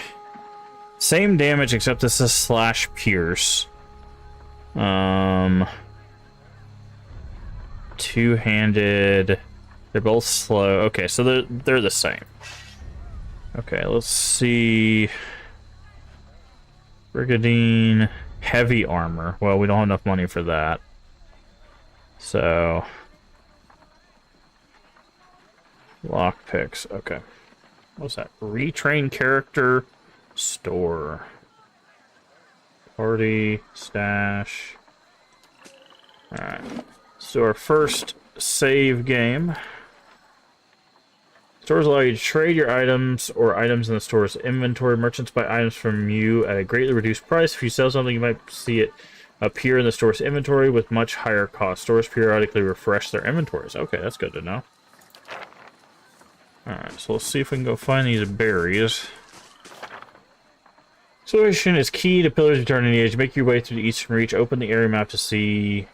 Same damage, except this is slash pierce. Two-handed. They're both slow. Okay, so they're the same. Okay, let's see. Brigandine. Heavy armor. Well, we don't have enough money for that. So. Lockpicks. Okay. What's that? Retrain character. Store. Party. Stash. Alright. So our first save game. Stores allow you to trade your items or items in the store's inventory. Merchants buy items from you at a greatly reduced price. If you sell something, you might see it appear in the store's inventory with much higher cost. Stores periodically refresh their inventories. Okay, that's good to know. Alright, so let's see if we can go find these berries. Exploration is key to Pillars of Eternity. As you make your way through the Eastern Reach, open the area map to see...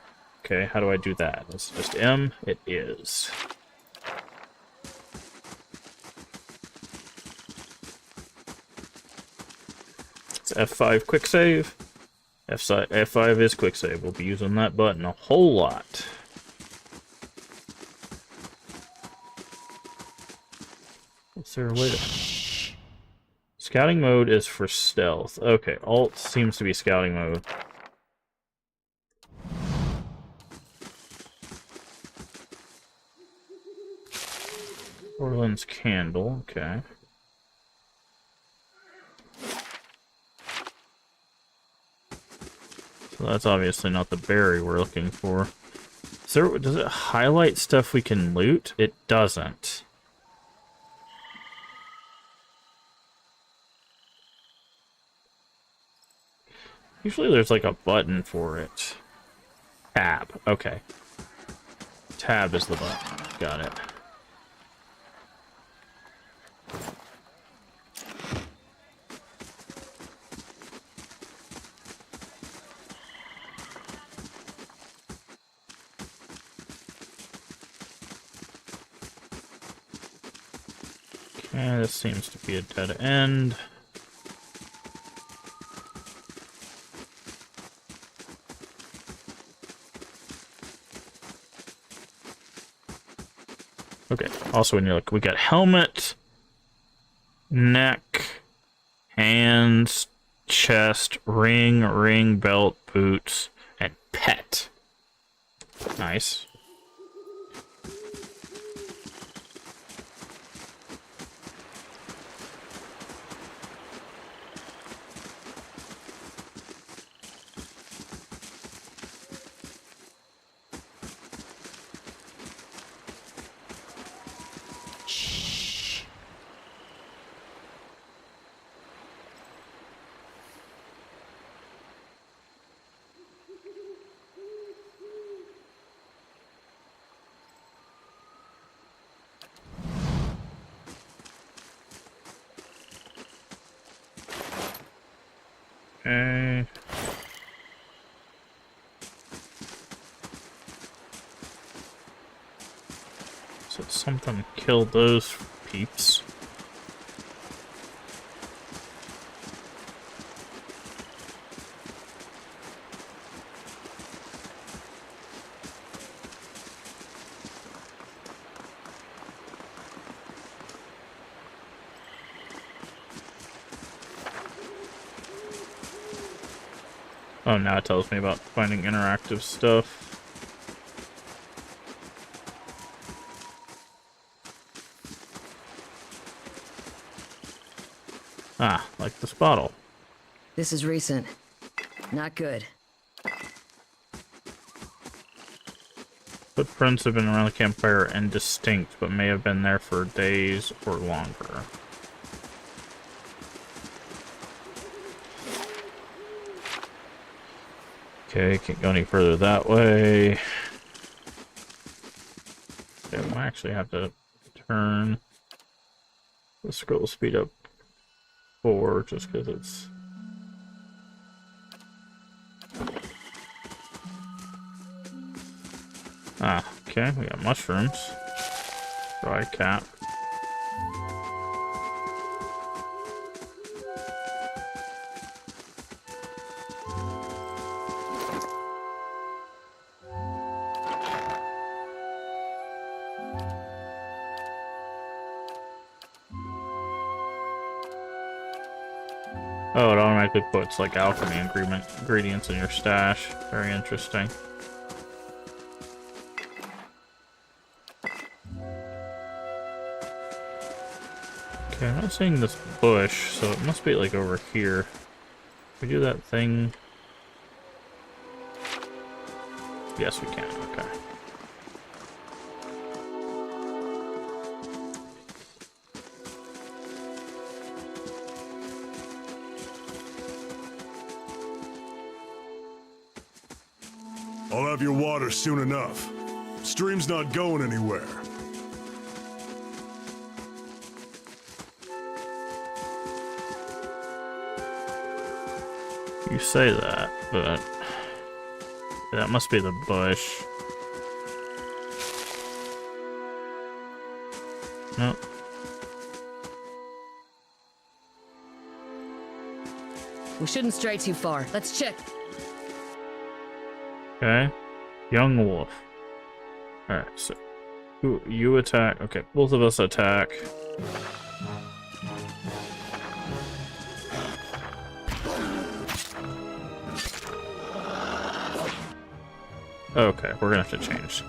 Okay, how do I do that? That's just M. It is. It's F5 quick save. F5 is quick save. We'll be using that button a whole lot. Is there a way to Scouting mode is for stealth. Okay, alt seems to be scouting mode. Orland's candle, okay. So that's obviously not the berry we're looking for. Does it highlight stuff we can loot? It doesn't. Usually there's like a button for it. Tab, okay. Tab is the button, got it. Okay, this seems to be a dead end. Okay, also when you look, we got helmet, neck, hands, chest, ring, belt, boots, and pet. Nice. Okay. So something killed those peeps. Oh, now it tells me about finding interactive stuff. Ah, like this bottle. This is recent. Not good. Footprints have been around the campfire and distinct, but may have been there for days or longer. Okay, can't go any further that way. Okay, I might actually have to turn the scroll speed up 4 just because it's... Ah, okay, we got mushrooms. Dry cap. Oh, it automatically puts like alchemy ingredients in your stash. Very interesting. Okay, I'm not seeing this bush, so it must be like over here. Can we do that thing? Yes, we can. Okay. I'll have your water soon enough. Stream's not going anywhere. You say that, but that must be the bush. Nope. We shouldn't stray too far. Let's check. Okay. Young wolf. Alright, so you attack. Okay, both of us attack. Okay, we're gonna have to change.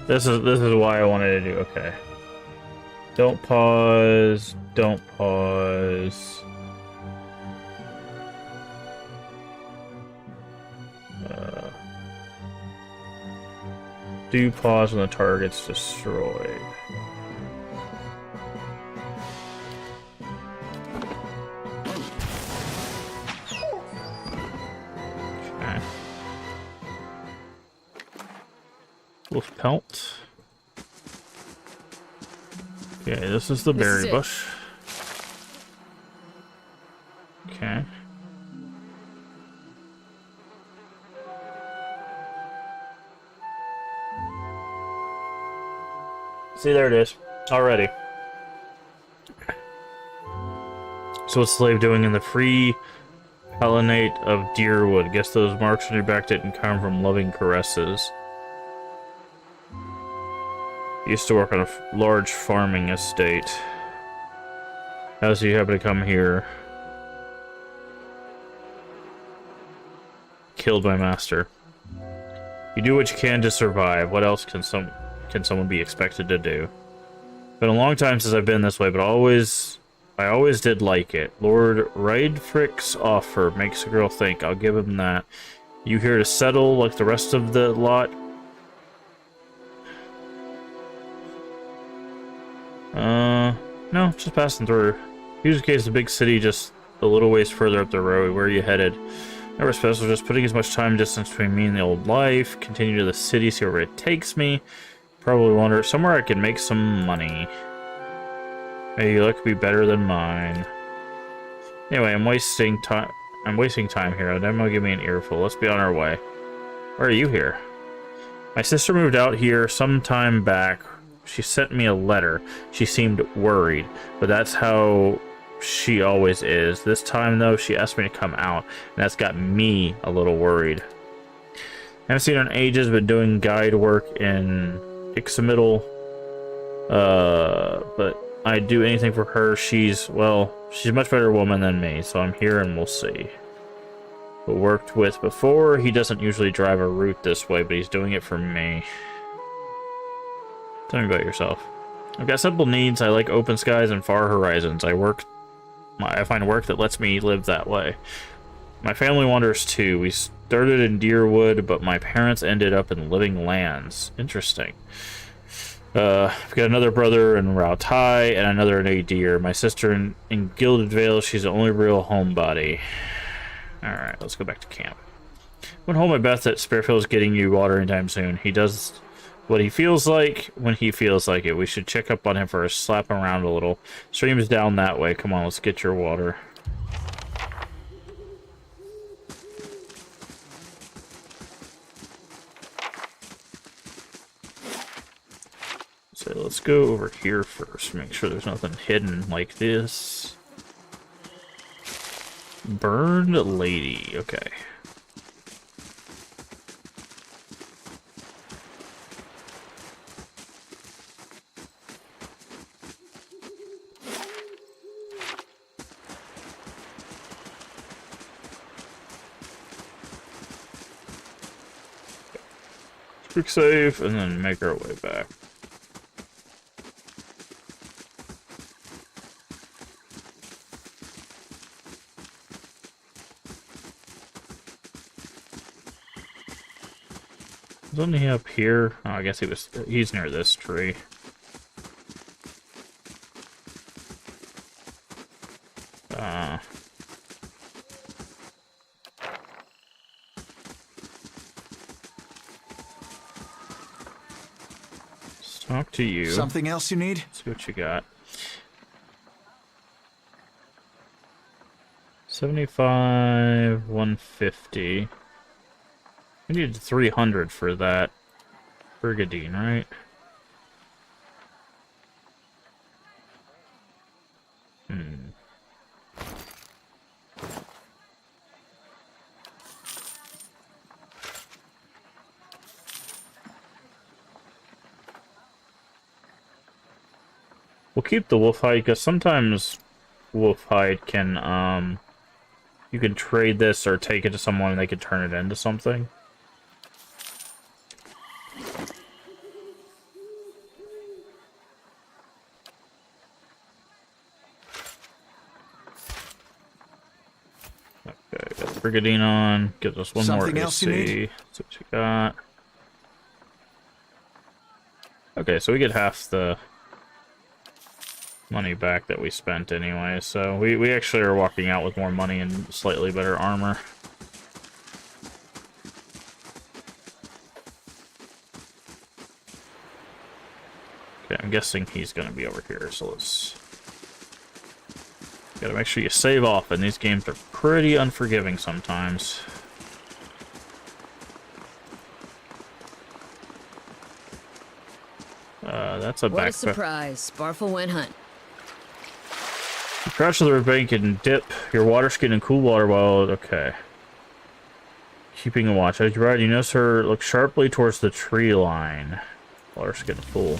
This is why I wanted to do. Okay. Don't pause. Don't pause. Do pause when the target's destroyed. Okay. Wolf pelt. Okay, this is the berry bush. Okay. See, there it is. Already. So what's Slave doing in the free Palinate of Deerwood? Guess those marks on your back didn't come from loving caresses. He used to work on a large farming estate. How does he happen to come here? Killed my master. You do what you can to survive. What else can someone be expected to do? Been a long time since I've been this way, but I always did like it. Lord Raedfric's offer makes a girl think. I'll give him that. You here to settle like the rest of the lot? No, just passing through. Usually case the big city just a little ways further up the road. Where are you headed? Never special, just putting as much time distance between me and the old life. Continue to the city, see where it takes me. Probably wonder somewhere I can make some money. Maybe your luck could be better than mine. Anyway, I'm wasting time here. Then will give me an earful. Let's be on our way. Why are you here? My sister moved out here some time back. She sent me a letter. She seemed worried, but that's how she always is. This time, though, she asked me to come out, and that's got me a little worried. I haven't seen her in ages, been doing guide work in Ixamiddle. But I'd do anything for her. She's a much better woman than me, so I'm here and we'll see. But worked with before, he doesn't usually drive a route this way, but he's doing it for me. Tell me about yourself. I've got simple needs. I like open skies and far horizons. I find work that lets me live that way. My family wanders too. We started in Deerwood, but my parents ended up in Living Lands. Interesting. I've got another brother in Rautai and another in Adir. My sister in Gilded Vale. She's the only real homebody. Alright, let's go back to camp. Wouldn't hold my breath that Sparefield's getting you water anytime soon. He does what he feels like when he feels like it. We should check up on him first, slap him around a little. Stream's down that way. Come on, let's get your water. So let's go over here first. Make sure there's nothing hidden like this. Burned lady. Okay. Quick save, and then make our way back. Wasn't he up here? Oh, I guess he's near this tree. Let's talk to you. Something else you need? See what you got. 75, 150. We needed 300 for that Brigadine, right? We'll keep the wolf hide, because sometimes wolf hide can, you can trade this or take it to someone and they can turn it into something. Brigandine on. Gives us one Something more else you need? AC. That's what you got. Okay, so we get half the money back that we spent anyway. So we actually are walking out with more money and slightly better armor. Okay, I'm guessing he's going to be over here, so let's... Gotta make sure you save often. These games are pretty unforgiving sometimes. That's a What a backpack. surprise. Sparfle went hunt. You crouch to the riverbank and dip your water skin in cool water while... Okay. Keeping a watch. As you ride, you notice her look sharply towards the tree line. Water skin full.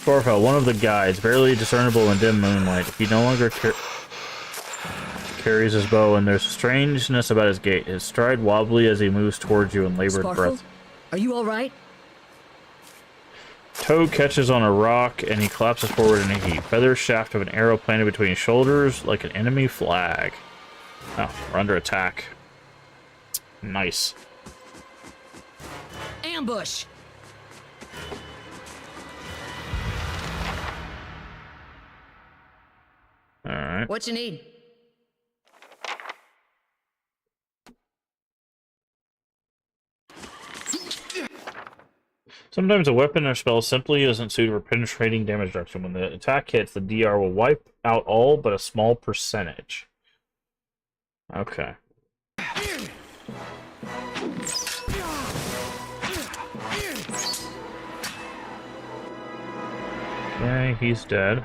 Sparfell, one of the guides, barely discernible in dim moonlight. He no longer carries his bow, and there's strangeness about his gait. His stride wobbly as he moves towards you in labored Sparfle? breath. Are you alright? Toe catches on a rock, and he collapses forward in a heap. Feather shaft of an arrow planted between his shoulders like an enemy flag. Oh, we're under attack. Nice. Ambush! Alright. What you need? Sometimes a weapon or spell simply isn't suited for penetrating damage reduction. When the attack hits, the DR will wipe out all but a small percentage. Okay. Okay, he's dead.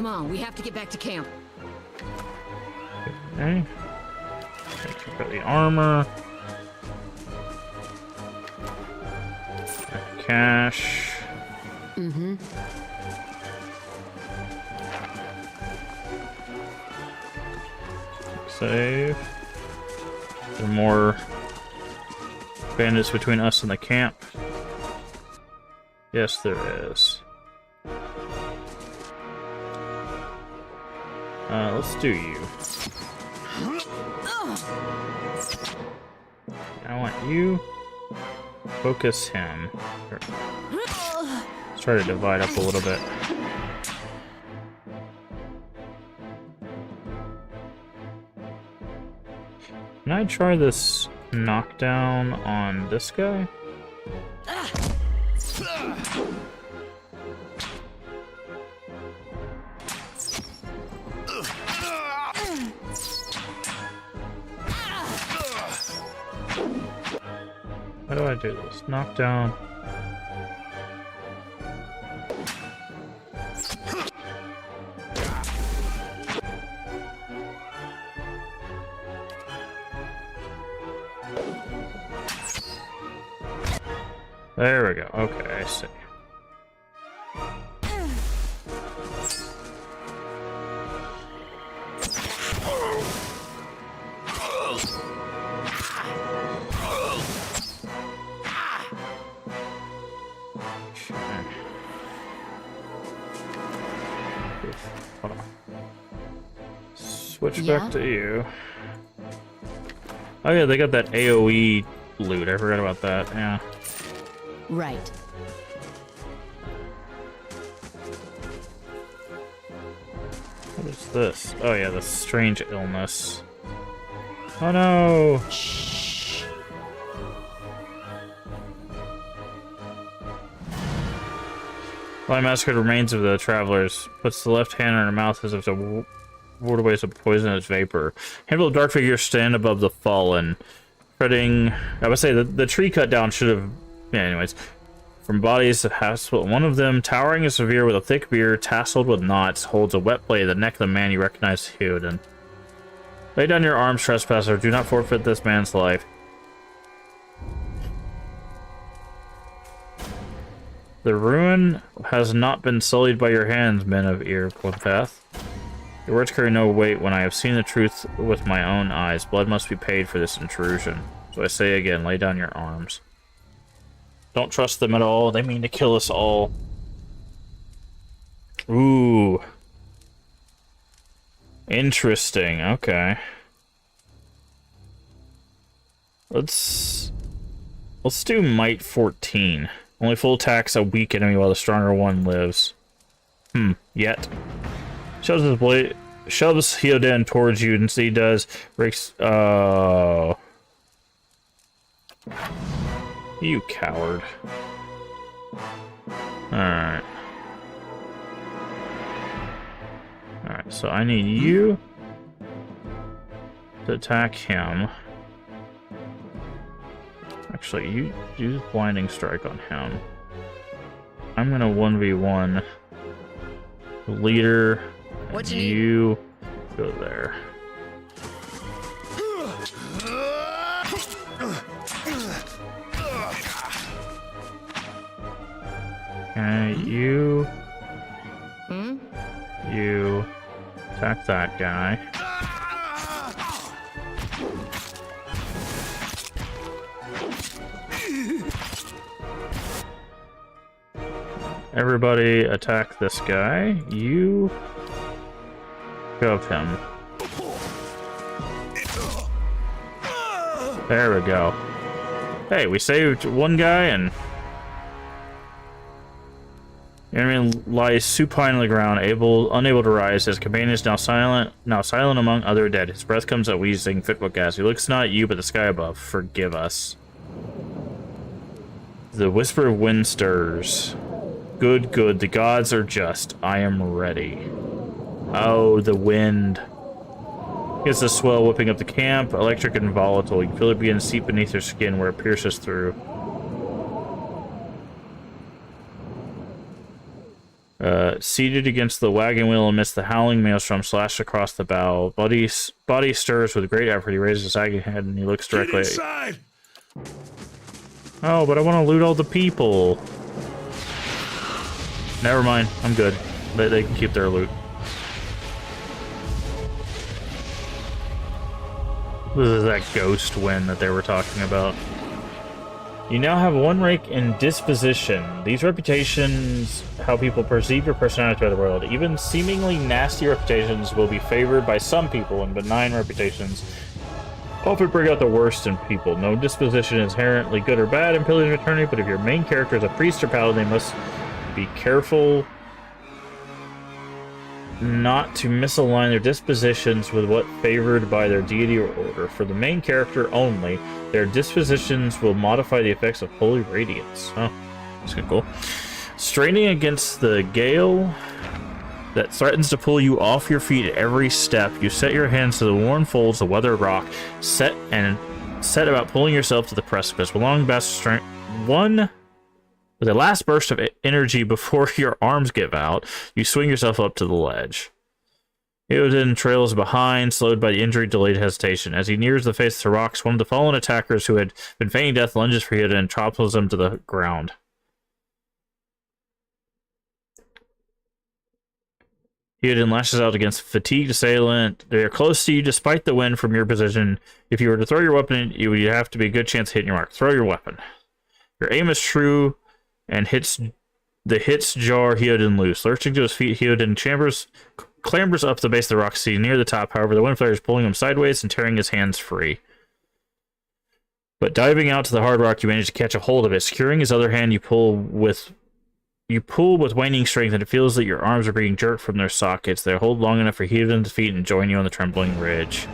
Come on, we have to get back to camp. Okay. Check out the armor. Cash. Mm-hmm. Save. There are more bandits between us and the camp. Yes, there is. Let's do you. I want you. Focus him. Here. Let's try to divide up a little bit. Can I try this knockdown on this guy? How do I do this? Knockdown. There we go. Okay, I see. Hold on. Switch Yeah? back to you. Oh yeah, they got that AoE loot. I forgot about that. Yeah. Right. What is this? Oh yeah, the strange illness. Oh no! Lion massacred remains of the travelers. Puts the left hand on her mouth as if to ward away some poisonous vapor. Handful of dark figures stand above the fallen. Treading... I would say the tree cut down should have... Yeah, anyways. From bodies that have split. One of them, towering and severe with a thick beard, tasseled with knots, holds a wet blade at the neck of the man you recognize as Theoden. Lay down your arms, trespasser. Do not forfeit this man's life. The ruin has not been sullied by your hands, men of Ir Quinpath. Your words carry no weight when I have seen the truth with my own eyes. Blood must be paid for this intrusion. So I say again, lay down your arms. Don't trust them at all. They mean to kill us all. Ooh. Interesting. Okay. Let's do Might 14. Only full attacks a weak enemy while the stronger one lives. Yet. Shoves his blade, shoves Hyoden towards you, and he does. Breaks. Oh. You coward. Alright. Alright, so I need you to attack him. Actually, you use Blinding Strike on him. I'm gonna 1v1 the leader. What You go there. Okay, you attack that guy. Everybody attack this guy. You shove him. There we go. Hey, we saved one guy and the enemy lies supine on the ground, unable to rise. His companion is now silent among other dead. His breath comes out wheezing, fitful gas. He looks not at you, but the sky above. Forgive us. The whisper of wind stirs. Good, good. The gods are just. I am ready. Oh, the wind. It's the swell whipping up the camp, electric and volatile. You can feel it begin to seep beneath your skin where it pierces through. Seated against the wagon wheel amidst the howling maelstrom slashed across the bow. Body stirs with great effort. He raises his agony head and he looks directly at you. Oh, but I want to loot all the people. Never mind. I'm good. They can keep their loot. This is that ghost win that they were talking about. You now have one rank in disposition. These reputations, how people perceive your personality by the world. Even seemingly nasty reputations will be favored by some people, and benign reputations often bring out the worst in people. No disposition is inherently good or bad in Pillars of Eternity, but if your main character is a priest or paladin, they must be careful not to misalign their dispositions with what favored by their deity or order. For the main character only, their dispositions will modify the effects of holy radiance. Oh, that's kind of cool. Straining against the gale that threatens to pull you off your feet at every step, you set your hands to the worn folds of weathered rock, set about pulling yourself to the precipice. With a last burst of energy before your arms give out, you swing yourself up to the ledge. Hyoden trails behind, slowed by the injury, delayed hesitation. As he nears the face of the rocks, one of the fallen attackers who had been feigning death lunges for Hyoden and topples him to the ground. Hyoden lashes out against a fatigued assailant. They are close to you despite the wind from your position. If you were to throw your weapon, you would have to be a good chance of hitting your mark. Throw your weapon. Your aim is true and hits jar Hyoden loose. Lurching to his feet, Hyoden clambers up the base of the rock, sea near the top. However, the wind flare is pulling him sideways and tearing his hands free. But diving out to the hard rock, you manage to catch a hold of it. Securing his other hand, you pull with waning strength, and it feels that your arms are being jerked from their sockets. They hold long enough for Hyoden's feet and join you on the trembling ridge.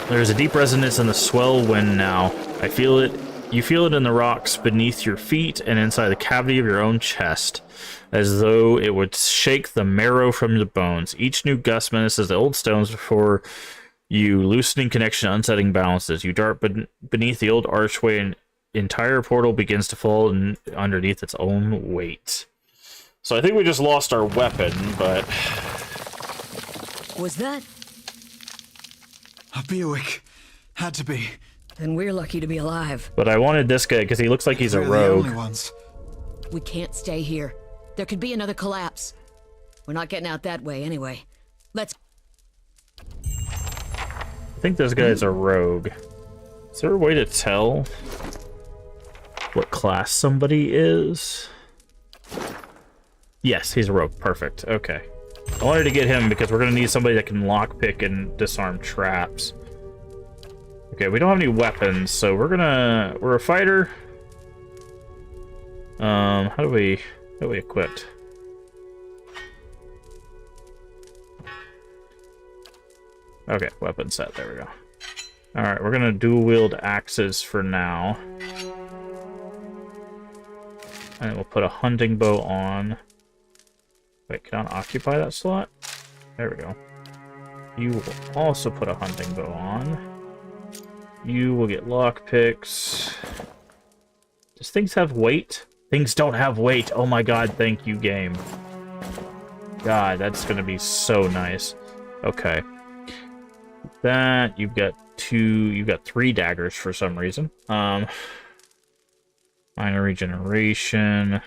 There is a deep resonance in the swell wind now. I feel it. You feel it in the rocks beneath your feet and inside the cavity of your own chest, as though it would shake the marrow from the bones. Each new gust menaces the old stones before you, loosening connection, unsetting balances. You dart beneath the old archway, and entire portal begins to fall underneath its own weight. So I think we just lost our weapon, but... Was that? A Bewick. Had to be. Then we're lucky to be alive. But I wanted this guy because he looks like he's a We're the rogue. only ones. We can't stay here. There could be another collapse. We're not getting out that way anyway. Let's... I think this guy's a rogue. Is there a way to tell what class somebody is? Yes, he's a rogue. Perfect. Okay. I wanted to get him because we're going to need somebody that can lockpick and disarm traps. Okay, we don't have any weapons, so we're a fighter. How do we equip? Okay, weapon set, there we go. Alright, we're gonna dual wield axes for now. And we'll put a hunting bow on. Wait, can I occupy that slot? There we go. You will also put a hunting bow on. You will get lockpicks. Does things have weight? Things don't have weight. Oh my god, thank you, game. God, that's gonna be so nice. Okay. That, you've got 3 daggers for some reason. Minor regeneration.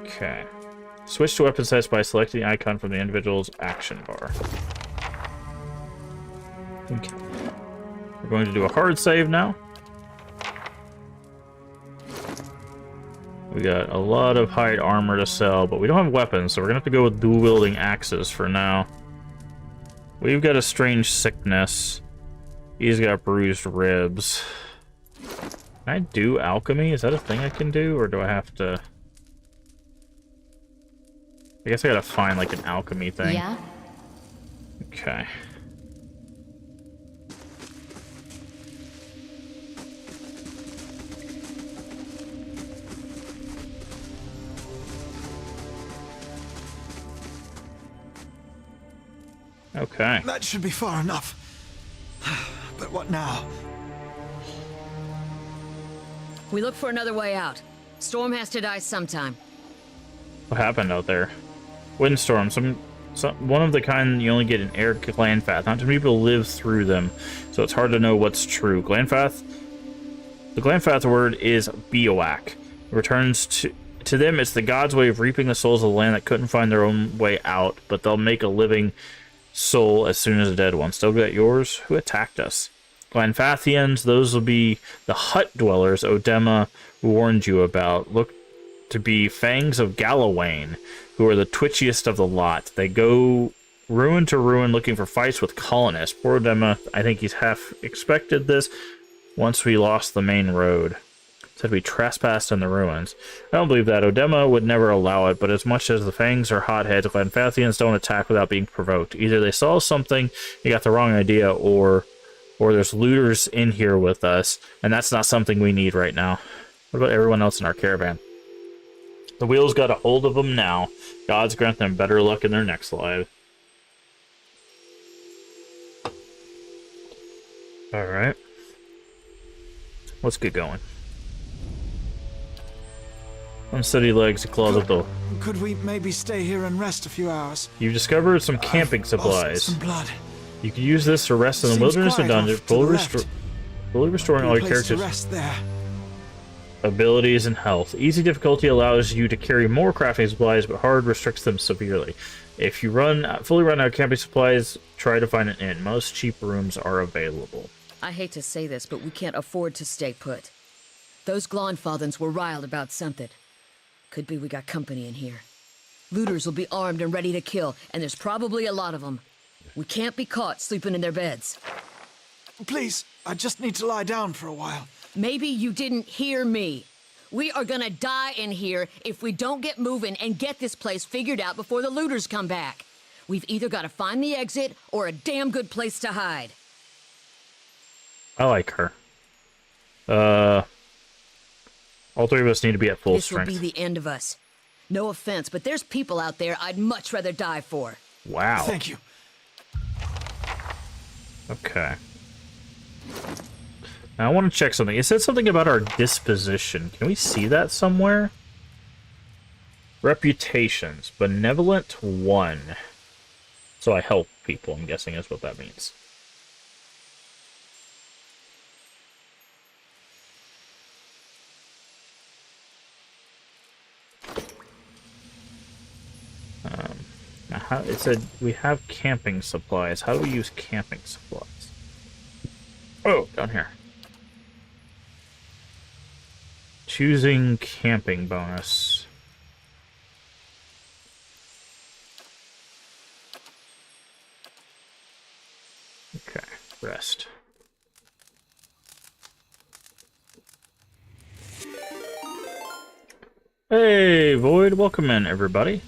Okay. Switch to weapon size by selecting the icon from the individual's action bar. Okay. We're going to do a hard save now. We got a lot of hide armor to sell, but we don't have weapons, so we're gonna have to go with dual-wielding axes for now. We've got a strange sickness. He's got bruised ribs. Can I do alchemy? Is that a thing I can do, or do I have to... I guess I gotta find, like, an alchemy thing. Yeah? Okay. Okay. That should be far enough. But what now? We look for another way out. Storm has to die sometime. What happened out there? Windstorm. Some one of the kind you only get in air Glanfath. Not too many people live through them, so it's hard to know what's true. Glanfath. The Glanfath word is bioak. It returns to them. It's the gods' way of reaping the souls of the land that couldn't find their own way out, but they'll make a living soul as soon as a dead one. Still got yours? Who attacked us? Glanfathians, those will be the hut dwellers Odema warned you about. Look to be Fangs of Galawain, who are the twitchiest of the lot. They go ruin to ruin looking for fights with colonists. Poor Odema, I think he's half expected this once we lost the main road. Said we trespassed in the ruins. I don't believe that. Odema would never allow it, but as much as the Fangs are hotheads, Glanfathians don't attack without being provoked. Either they saw something, you got the wrong idea, or there's looters in here with us, and that's not something we need right now. What about everyone else in our caravan? The wheels got a hold of them now. Gods grant them better luck in their next life. Alright. Let's get going. Unsteady legs, claws of the... Could we maybe stay here and rest a few hours? You've discovered some camping supplies. Some blood. You can use this to rest in the wilderness and dungeon, fully restoring all your characters' rest there. abilities and health. Easy difficulty allows you to carry more crafting supplies, but hard restricts them severely. If you fully run out of camping supplies, try to find an inn. Most cheap rooms are available. I hate to say this, but we can't afford to stay put. Those Glonfathans were riled about something. Could be we got company in here. Looters will be armed and ready to kill, and there's probably a lot of them. We can't be caught sleeping in their beds. Please, I just need to lie down for a while. Maybe you didn't hear me. We are gonna die in here if we don't get moving and get this place figured out before the looters come back. We've either got to find the exit or a damn good place to hide. I like her. All three of us need to be at full strength. This will be the end of us. No offense, but there's people out there I'd much rather die for. Wow. Thank you. Okay. Now I want to check something. It said something about our disposition. Can we see that somewhere? Reputations. Benevolent 1. So I help people, I'm guessing is what that means. how it said we have camping supplies. How do we use camping supplies? Oh, down here. Choosing camping bonus. Okay, rest. Hey, Void, welcome in, everybody.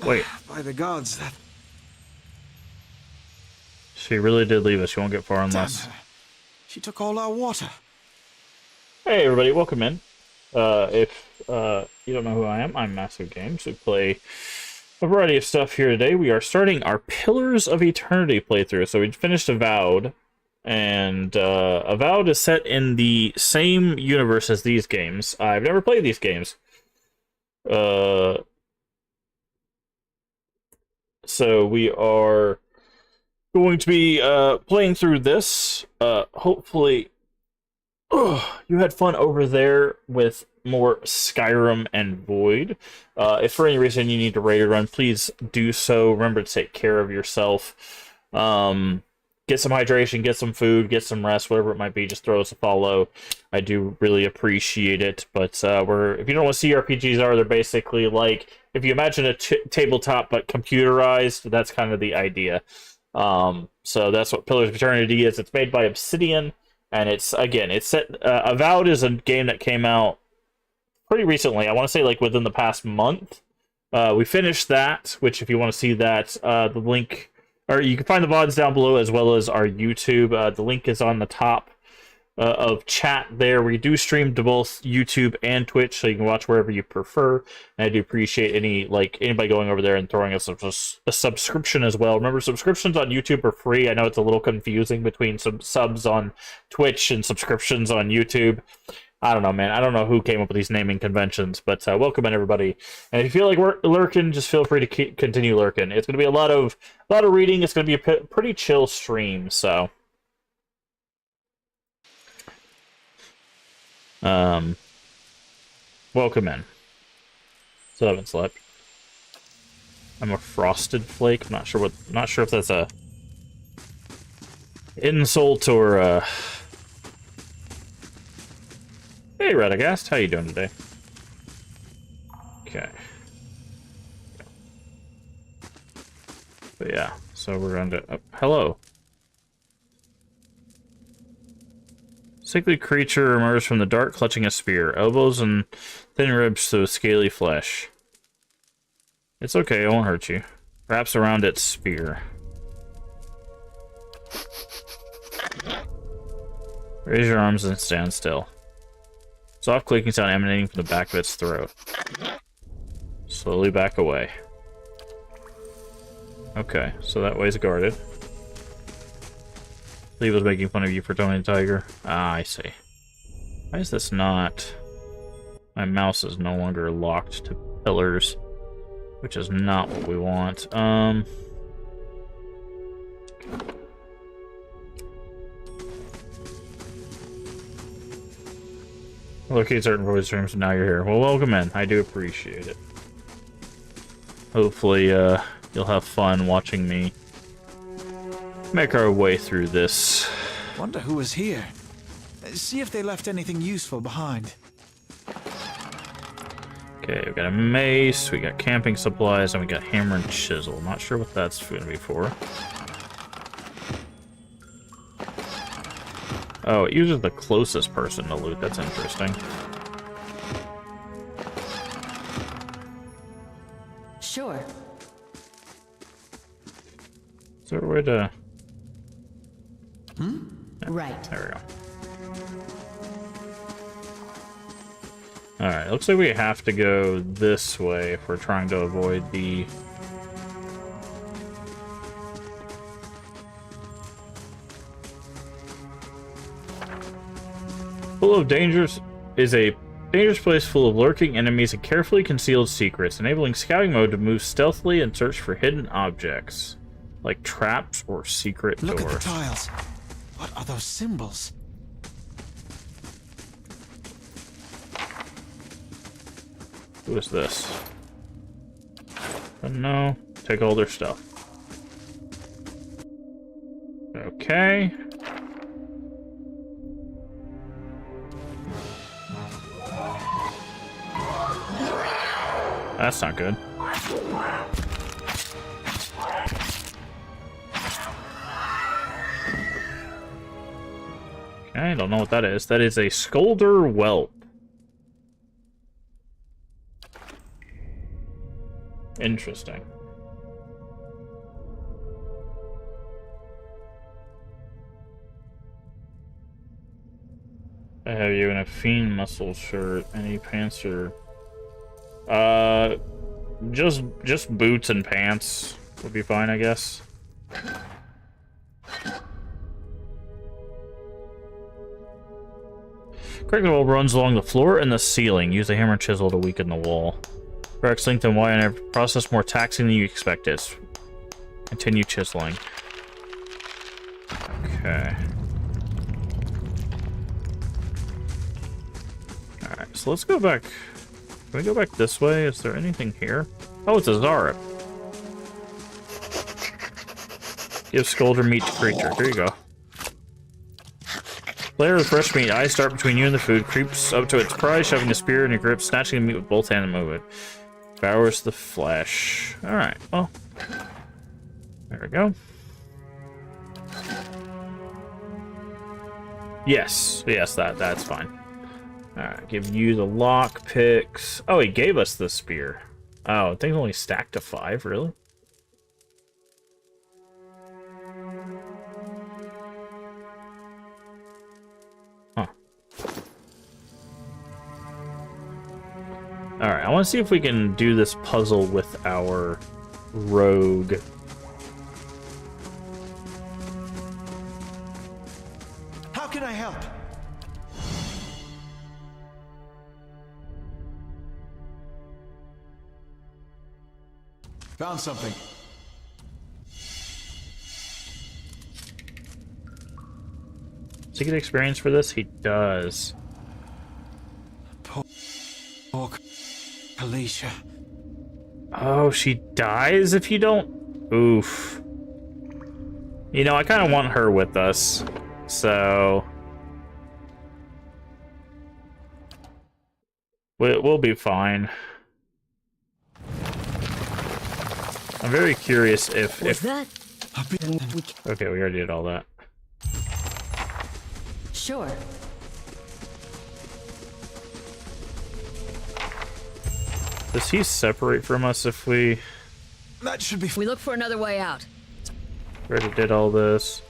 Wait. By the gods, that... She really did leave us. She won't get far Damn unless... her. She took all our water. Hey, everybody, welcome in. If you don't know who I am, I'm Massive Games. We play a variety of stuff here today. We are starting our Pillars of Eternity playthrough. So we finished Avowed, and Avowed is set in the same universe as these games. I've never played these games. So we are going to be playing through this. Hopefully, you had fun over there with more Skyrim and Void. If for any reason you need to raid or run, please do so. Remember to take care of yourself. Get some hydration, get some food, get some rest, whatever it might be. Just throw us a follow. I do really appreciate it. But if you don't know what CRPGs are, they're basically like, if you imagine a tabletop but computerized, that's kind of the idea. So that's what Pillars of Eternity is. It's made by Obsidian, and it's set. Avowed is a game that came out pretty recently. I want to say like within the past month. We finished that, which if you want to see that, the link, or you can find the VODs down below as well as our YouTube. The link is on the top of chat there. We do stream to both YouTube and Twitch, so you can watch wherever you prefer. And I do appreciate anybody going over there and throwing us a subscription as well. Remember, subscriptions on YouTube are free. I know it's a little confusing between some subs on Twitch and subscriptions on YouTube. I don't know, man. I don't know who came up with these naming conventions, but welcome in, everybody. And if you feel like we're lurking, just feel free to continue lurking. It's going to be a lot of reading. It's going to be a pretty chill stream, so. Welcome in. Still haven't slept. I'm a frosted flake. I'm not sure if that's a insult or Hey, Radagast, how you doing today? Okay. But yeah, so we're going to... Oh, hello. Sickly creature emerged from the dark, clutching a spear. Elbows and thin ribs to scaly flesh. It's okay, it won't hurt you. Wraps around its spear. Raise your arms and stand still. Soft clicking sound emanating from the back of its throat. Slowly back away. Okay, so that way's guarded. Lee was making fun of you for Tony the Tiger. Ah, I see. Why is this not... My mouse is no longer locked to pillars, which is not what we want. Locate certain voice streams, and now you're here. Well, welcome in. I do appreciate it. Hopefully, you'll have fun watching me make our way through this. Wonder who was here. See if they left anything useful behind. Okay, we got a mace, we got camping supplies, and we got hammer and chisel. Not sure what that's going to be for. Oh, it uses the closest person to loot. That's interesting. Sure. Is there a way to... Right. There we go. Alright, looks like we have to go this way if we're trying to avoid the... Full of dangers is a dangerous place full of lurking enemies and carefully concealed secrets, enabling scouting mode to move stealthily and search for hidden objects, like traps or secret doors. Look at the tiles. What are those symbols? Who is this? No. Take all their stuff. Okay. That's not good. Okay, I don't know what that is. That is a Scolder Whelp. Interesting. I have you in a Fiend Muscle shirt. Any pants or... just boots and pants would be fine, I guess. Crack the wall runs along the floor and the ceiling. Use a hammer and chisel to weaken the wall. Rex length and wide and every process more taxing than you expected. Continue chiseling. Okay. Alright, so let's go back. Can we go back this way? Is there anything here? Oh, it's a Zarep. Give Scolder meat to creature. Here you go. Layer of fresh meat. Eyes start between you and the food. Creeps up to its prize, shoving the spear in your grip, snatching the meat with both hands and move it. Devours the flesh. Alright, well. There we go. Yes, that's fine. Alright, give you the lock picks. Oh, he gave us the spear. Oh, things only stacked to 5, really? Huh. Alright, I want to see if we can do this puzzle with our rogue. How can I help? Found something. Does he get experience for this? He does. Poor Alicia. Oh, she dies if you don't... Oof. You know, I kind of want her with us, so... We'll be fine. I'm very curious if... What's that? Okay, we already did all that. Sure. Does he separate from us if we That should be. We look for another way out. already did all this?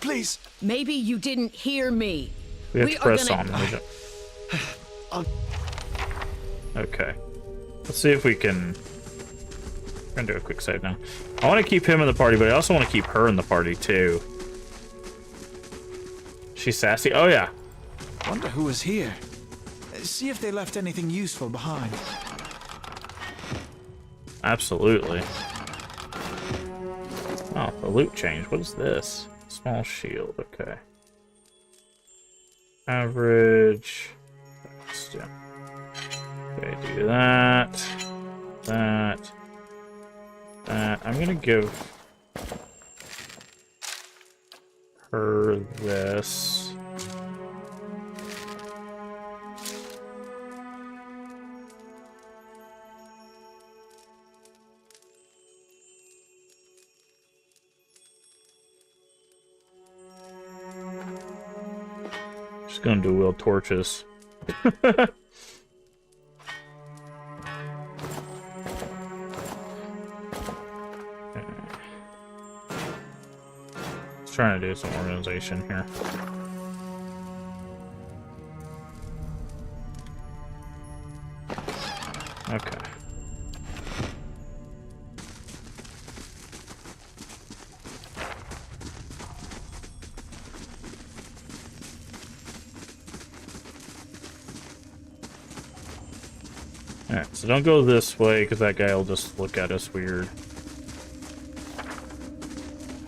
Please. Maybe you didn't hear me. We have We to are press gonna- on. We don't- Okay. Let's see if we can... We're gonna do a quick save now. I want to keep him in the party, but I also want to keep her in the party, too. She's sassy? Oh, yeah. Wonder who was here. See if they left anything useful behind. Absolutely. Oh, the loot change. What is this? Small shield. Okay. Average. Yeah. Okay, do that. That. That. I'm gonna give her this. Just gonna do wheel torches. Trying to do some organization here. Okay. Alright, so don't go this way, because that guy will just look at us weird.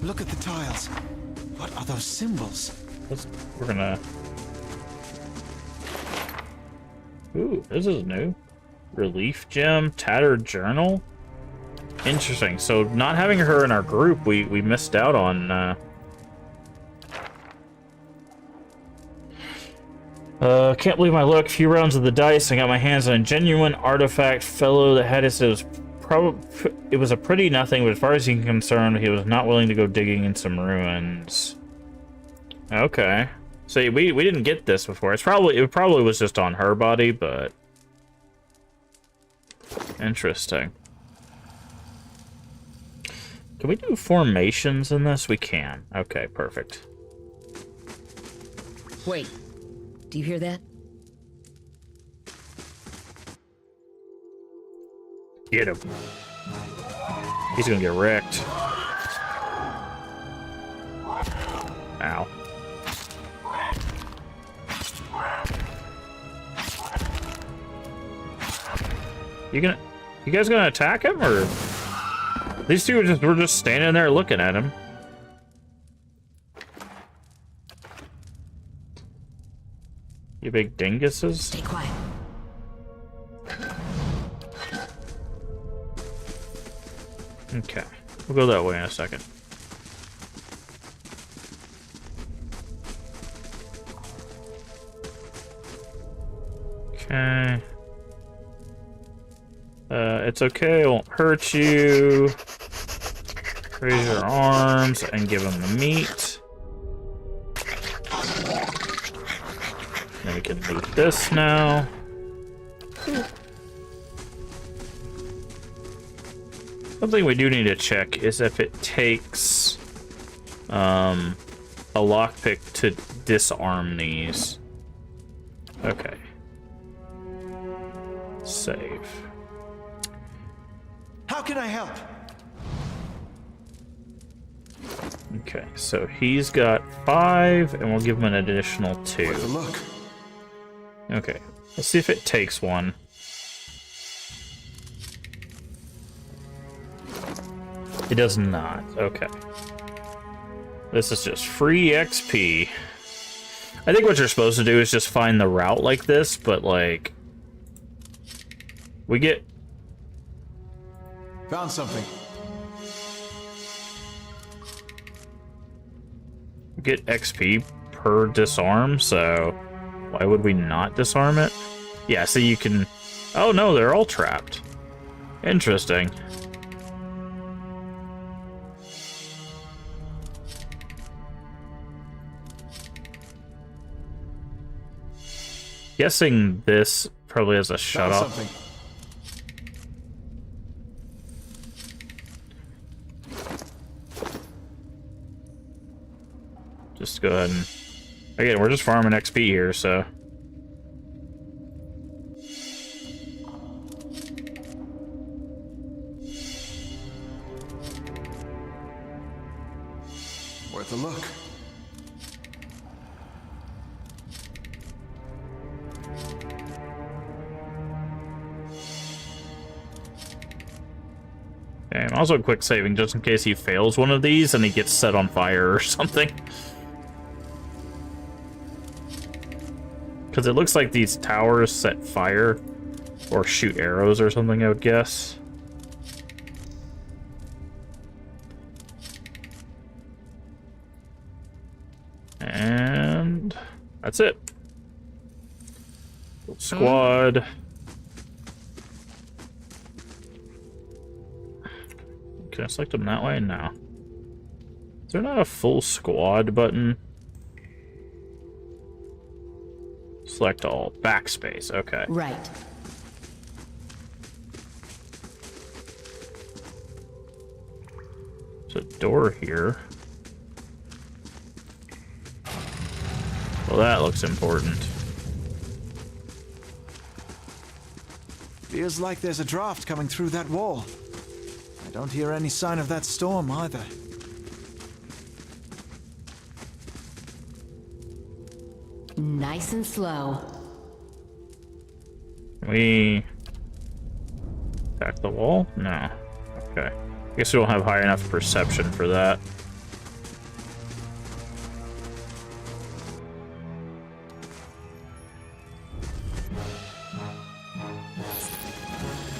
Look at the tiles. What are those symbols? We're gonna... Ooh, this is new. Relief gem, tattered journal. Interesting. So not having her in our group, we missed out on. Can't believe my luck. Few rounds of the dice, I got my hands on a genuine artifact. Fellow that had it was a pretty nothing, but as far as he's concerned, he was not willing to go digging in some ruins. Okay. So we didn't get this before. It probably was just on her body, but interesting. Can we do formations in this? We can. Okay, perfect. Wait. Do you hear that? Get him. He's gonna get wrecked. Ow. You guys gonna attack him, or these two were just standing there looking at him? You big dinguses. Stay quiet. Okay, we'll go that way in a second. Okay. It's okay, it won't hurt you. Raise your arms and give him the meat. Then we can loot this now. Something we do need to check is if it takes a lockpick to disarm these. Okay. Save. How can I help? Okay, so he's got 5, and we'll give him an additional 2. Worth a look. Okay, let's see if it takes one. It does not. Okay. This is just free XP. I think what you're supposed to do is just find the route like this, but like... We get... Found something. We get XP per disarm, so... Why would we not disarm it? Yeah, so you can... Oh no, they're all trapped. Interesting. Guessing this probably has a shut Found off. something. Just go ahead and... Again, we're just farming XP here, so... Worth a look. Okay, I'm also quick saving just in case he fails one of these and he gets set on fire or something. Because it looks like these towers set fire or shoot arrows or something, I would guess. And that's it. Squad. Can I select them that way? No. Is there not a full squad button? Select all. Backspace. Okay. Right. There's a door here. Well, that looks important. Feels like there's a draft coming through that wall. I don't hear any sign of that storm either. Nice and slow. Can we attack the wall? No. Okay. I guess we don't have high enough perception for that.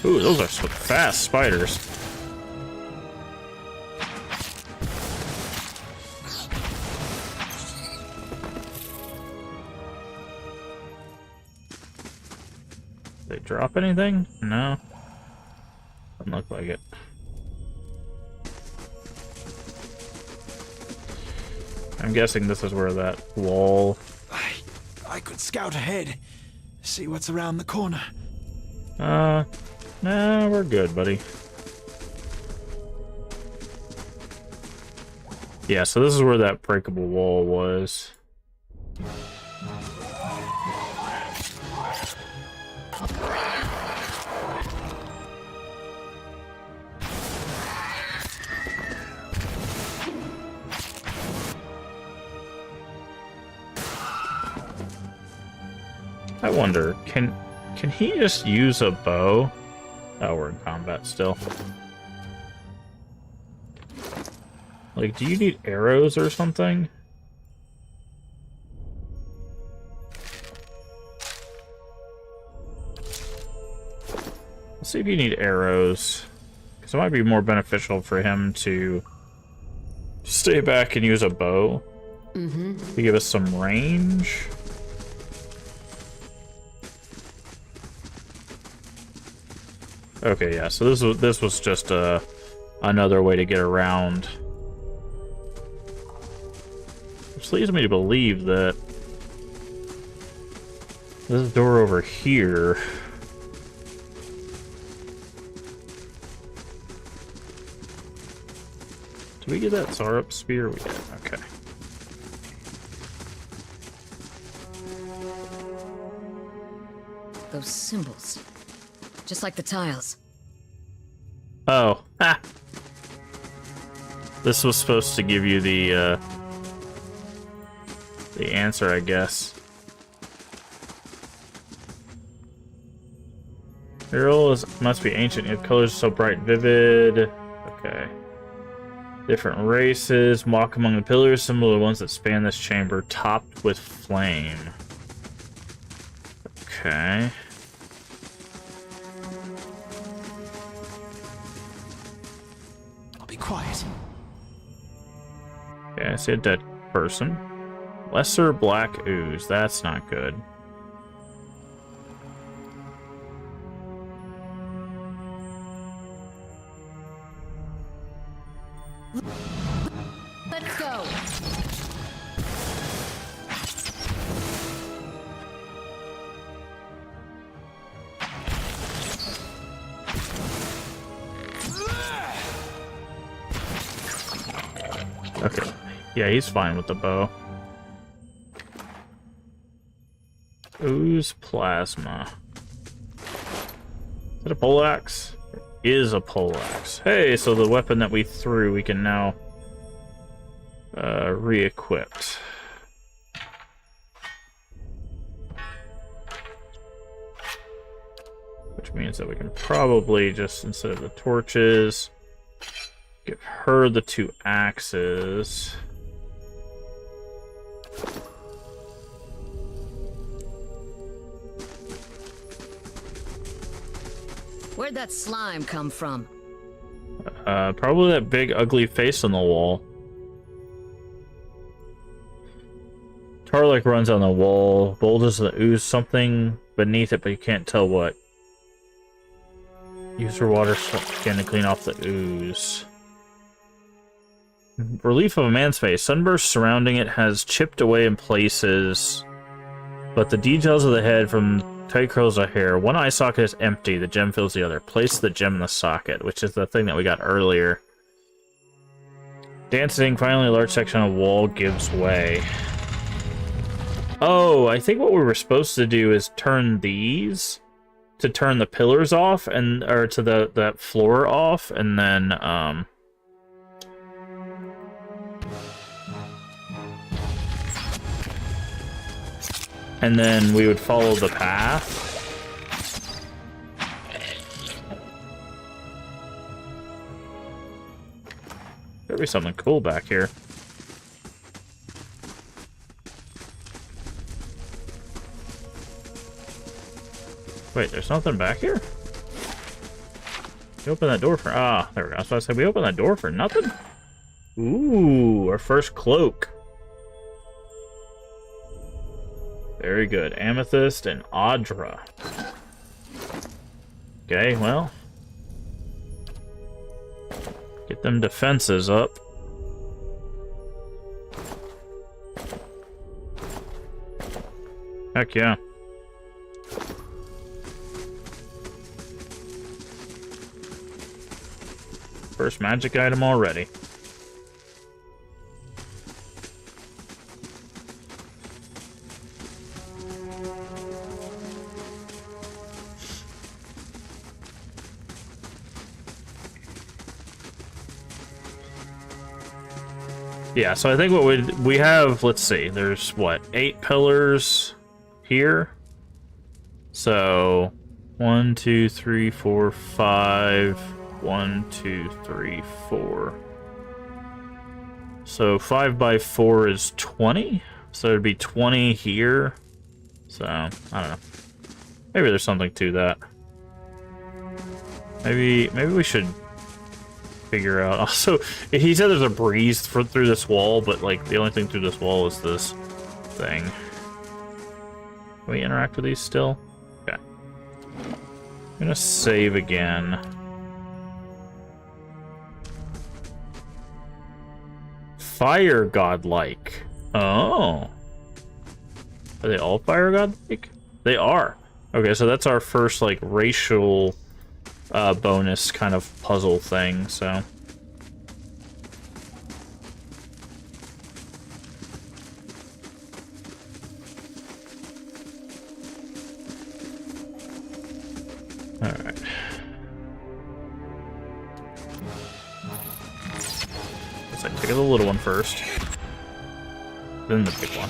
Ooh, those are some fast spiders. They drop anything? No. Doesn't look like it. I'm guessing this is where that wall... I could scout ahead, see what's around the corner. Nah, we're good, buddy. Yeah, so this is where that breakable wall was. I wonder, can he just use a bow? Oh, we're in combat still. Like, do you need arrows or something? Let's see if you need arrows. Because it might be more beneficial for him to stay back and use a bow. To give us some range. Okay, yeah, so this was just another way to get around. Which leads me to believe that this door over here... Did we get that Sarup spear? We did, okay. Those symbols. Just like the tiles. Oh, ha! This was supposed to give you the answer, I guess. Murals must be ancient, yet colors so bright and vivid. Okay. Different races. Walk among the pillars, similar to the ones that span this chamber, topped with flame. Okay. Be quiet. Okay, I see a dead person. Lesser black ooze. That's not good. Let's go. Okay. Yeah, he's fine with the bow. Ooze plasma. Is it a poleaxe? It is a poleaxe. Hey, so the weapon that we threw, we can now re-equip. Which means that we can probably just, instead of the torches, give her the 2 axes. Where'd that slime come from? Probably that big ugly face on the wall. Tarlik runs on the wall, bulges the ooze something beneath it, but you can't tell what. Use her water skin to clean off the ooze. Relief of a man's face. Sunburst surrounding it has chipped away in places, but the details of the head from tight curls of hair. One eye socket is empty. The gem fills the other. Place the gem in the socket, which is the thing that we got earlier. Dancing. Finally, a large section of wall gives way. Oh, I think what we were supposed to do is turn these to turn the pillars off, and or to that floor off, and then we would follow the path. There'd be something cool back here. Wait, there's nothing back here? We open that door for... Ah, there we go. I was about to say, we opened that door for nothing? Ooh, our first cloak. Very good. Amethyst and Audra. Okay, well. Get them defenses up. Heck yeah. First magic item already. Yeah, so I think what we have, let's see, there's what, 8 pillars here? So 1, 2, 3, 4, 5. 1, 2, 3, 4. So 5 by 4 is 20. So it'd be 20 here. So I don't know. Maybe there's something to that. Maybe we should figure out. Also, he said there's a breeze through this wall, but like the only thing through this wall is this thing. Can we interact with these still? Okay. I'm gonna save again. Fire godlike. Oh. Are they all fire godlike? They are. Okay, so that's our first, like, racial bonus kind of puzzle thing, so. Alright. Let's take the little one first. Then the big one.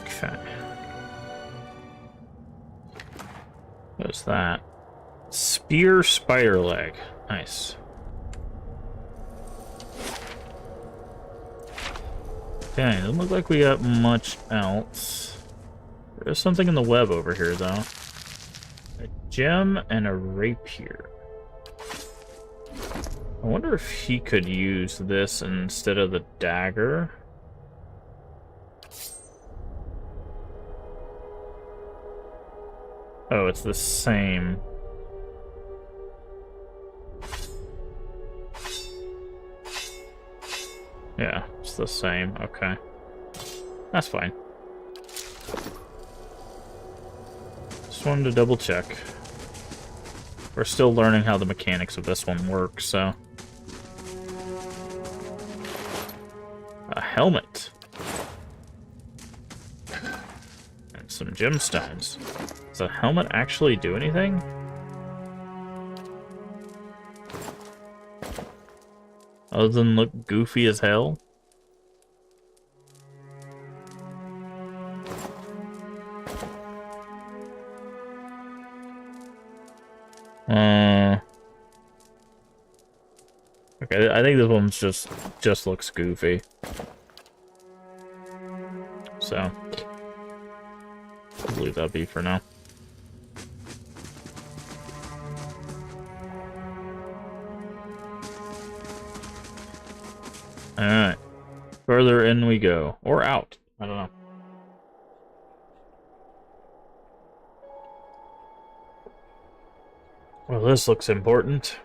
Okay. What's that? Spear spider leg. Nice. Okay, doesn't look like we got much else. There's something in the web over here, though. A gem and a rapier. I wonder if he could use this instead of the dagger. Oh, it's the same. Yeah, it's the same. Okay. That's fine. Just wanted to double check. We're still learning how the mechanics of this one work, so. A helmet. And some gemstones. Does a helmet actually do anything? Other than look goofy as hell? Okay, I think this one's just looks goofy. So, I'll leave that be for now. Alright. Further in we go. Or out. I don't know. Well, this looks important.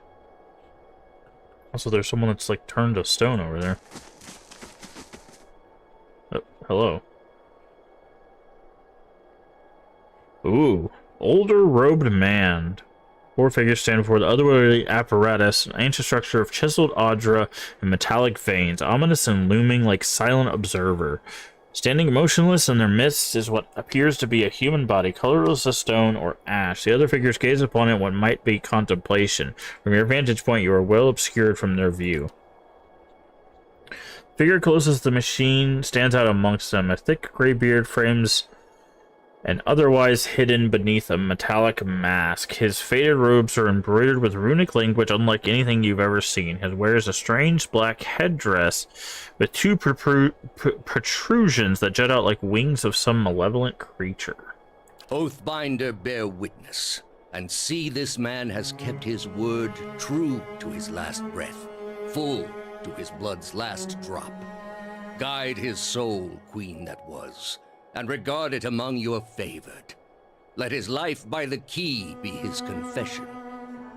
Also, there's someone that's, like, turned to stone over there. Oh, hello. Ooh. Older robed man. 4 figures stand before the otherworldly apparatus, an ancient structure of chiseled Audra and metallic veins, ominous and looming like silent observer. Standing motionless in their midst is what appears to be a human body, colorless as stone or ash. The other figures gaze upon it what might be contemplation. From your vantage point, you are well obscured from their view. The figure closest to the machine stands out amongst them. A thick gray beard frames and otherwise hidden beneath a metallic mask. His faded robes are embroidered with runic language unlike anything you've ever seen. He wears a strange black headdress with two protrusions that jut out like wings of some malevolent creature. Oathbinder, bear witness, and see this man has kept his word true to his last breath, full to his blood's last drop. Guide his soul, queen that was, and regard it among your favored. Let his life by the key be his confession.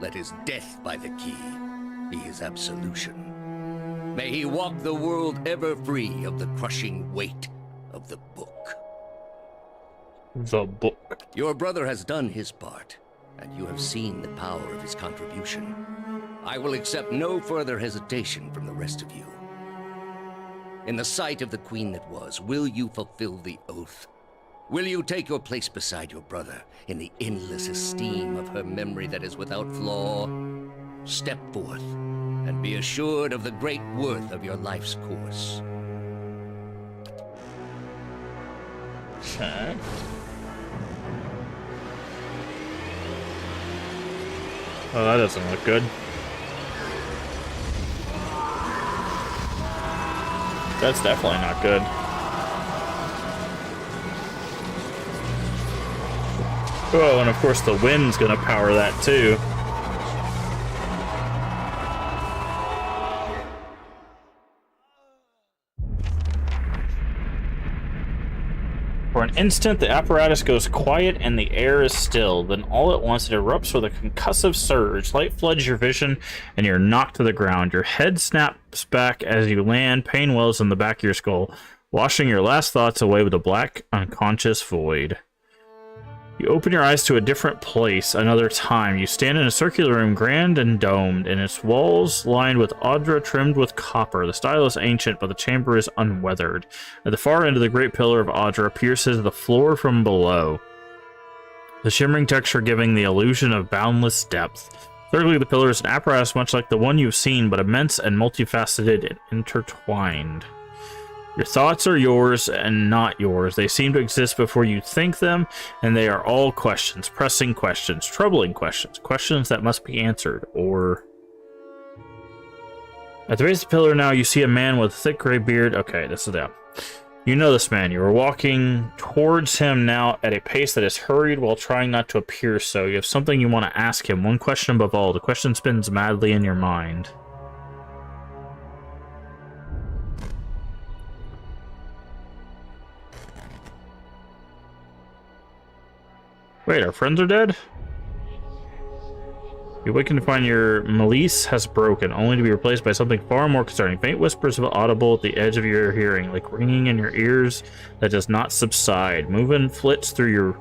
Let his death by the key be his absolution. May he walk the world ever free of the crushing weight of the book. The book. Your brother has done his part, and you have seen the power of his contribution. I will accept no further hesitation from the rest of you. In the sight of the queen that was, will you fulfill the oath? Will you take your place beside your brother in the endless esteem of her memory that is without flaw? Step forth, and be assured of the great worth of your life's course. Okay. Oh, that doesn't look good. That's definitely not good. Oh, and of course the wind's gonna power that too. For an instant, the apparatus goes quiet and the air is still. Then all at once, it erupts with a concussive surge. Light floods your vision, and you're knocked to the ground. Your head snaps back as you land. Pain wells in the back of your skull, washing your last thoughts away with a black, unconscious void. You open your eyes to a different place, another time. You stand in a circular room, grand and domed, and its walls lined with Audra trimmed with copper. The style is ancient, but the chamber is unweathered. At the far end of the great pillar of Audra pierces the floor from below, the shimmering texture giving the illusion of boundless depth. Thirdly, the pillar is an apparatus much like the one you've seen, but immense and multifaceted and intertwined. Your thoughts are yours and not yours. They seem to exist before you think them, and they are all questions, pressing questions, troubling questions, questions that must be answered, or... At the base of the pillar now, you see a man with a thick gray beard. Okay, this is them. You know this man. You are walking towards him now at a pace that is hurried while trying not to appear so. You have something you want to ask him. One question above all. The question spins madly in your mind. Wait, our friends are dead? You awaken to find your Melisse has broken, only to be replaced by something far more concerning. Faint whispers of audible at the edge of your hearing, like ringing in your ears that does not subside. Movement flits through your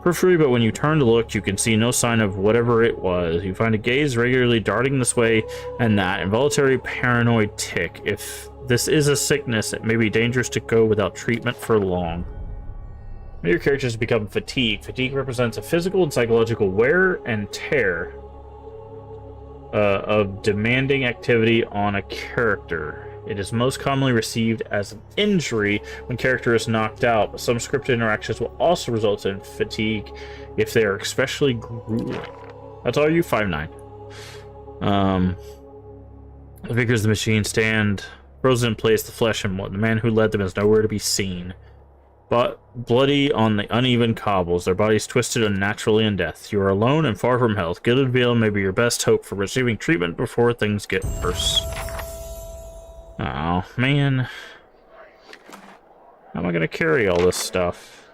periphery, but when you turn to look, you can see no sign of whatever it was. You find a gaze regularly darting this way and that, involuntary paranoid tick. If this is a sickness, it may be dangerous to go without treatment for long. Your characters become fatigued. Fatigue represents a physical and psychological wear and tear of demanding activity on a character. It is most commonly received as an injury when character is knocked out, but some scripted interactions will also result in fatigue if they are especially grueling. That's all you, 5'9". The figures of the machine stand frozen in place, the flesh and blood. The man who led them is nowhere to be seen. But bloody on the uneven cobbles, their bodies twisted unnaturally in death. You are alone and far from health. Gilded Veil may be your best hope for receiving treatment before things get worse. Oh, man. How am I gonna carry all this stuff?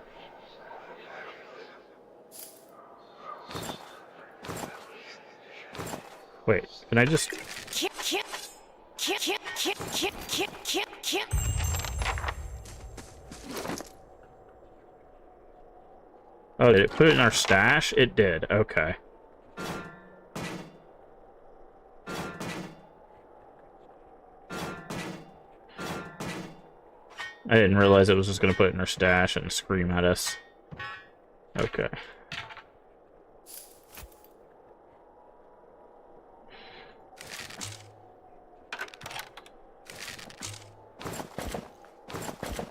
Wait, can I just... Oh, did it put it in our stash? It did. Okay. I didn't realize it was just going to put it in our stash and scream at us. Okay.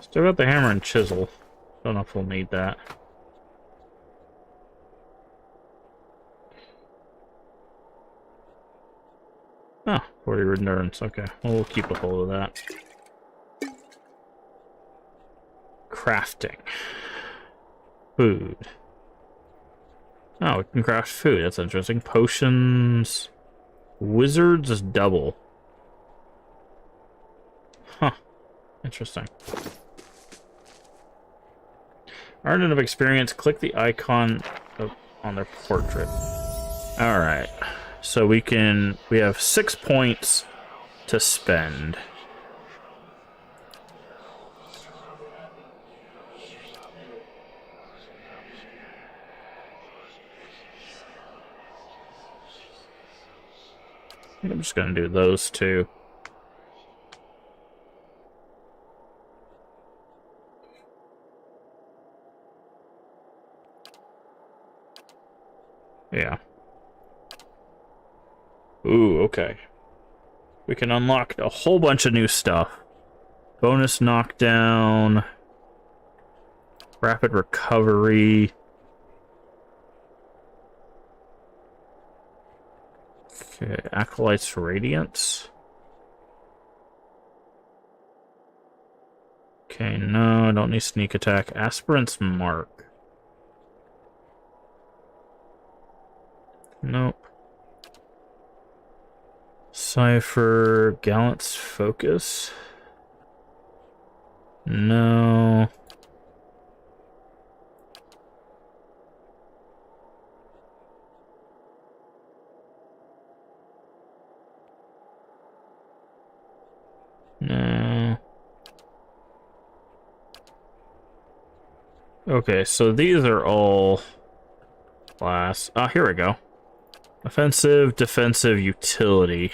Still got the hammer and chisel. Don't know if we'll need that. Oh, 40 endurance. Okay, well, we'll keep a hold of that. Crafting. Food. Oh, we can craft food. That's interesting. Potions. Wizards is double. Huh. Interesting. Earned of experience. Click the icon on their portrait. Alright. So we have 6 points to spend. I'm just gonna do those two. Yeah. Ooh, okay. We can unlock a whole bunch of new stuff. Bonus knockdown. Rapid recovery. Okay, Acolyte's Radiance. Okay, no, I don't need sneak attack. Aspirant's Mark. Nope. Cypher, Gallant's Focus. No. No. Okay, so these are all class. Ah, here we go. Offensive, defensive, utility.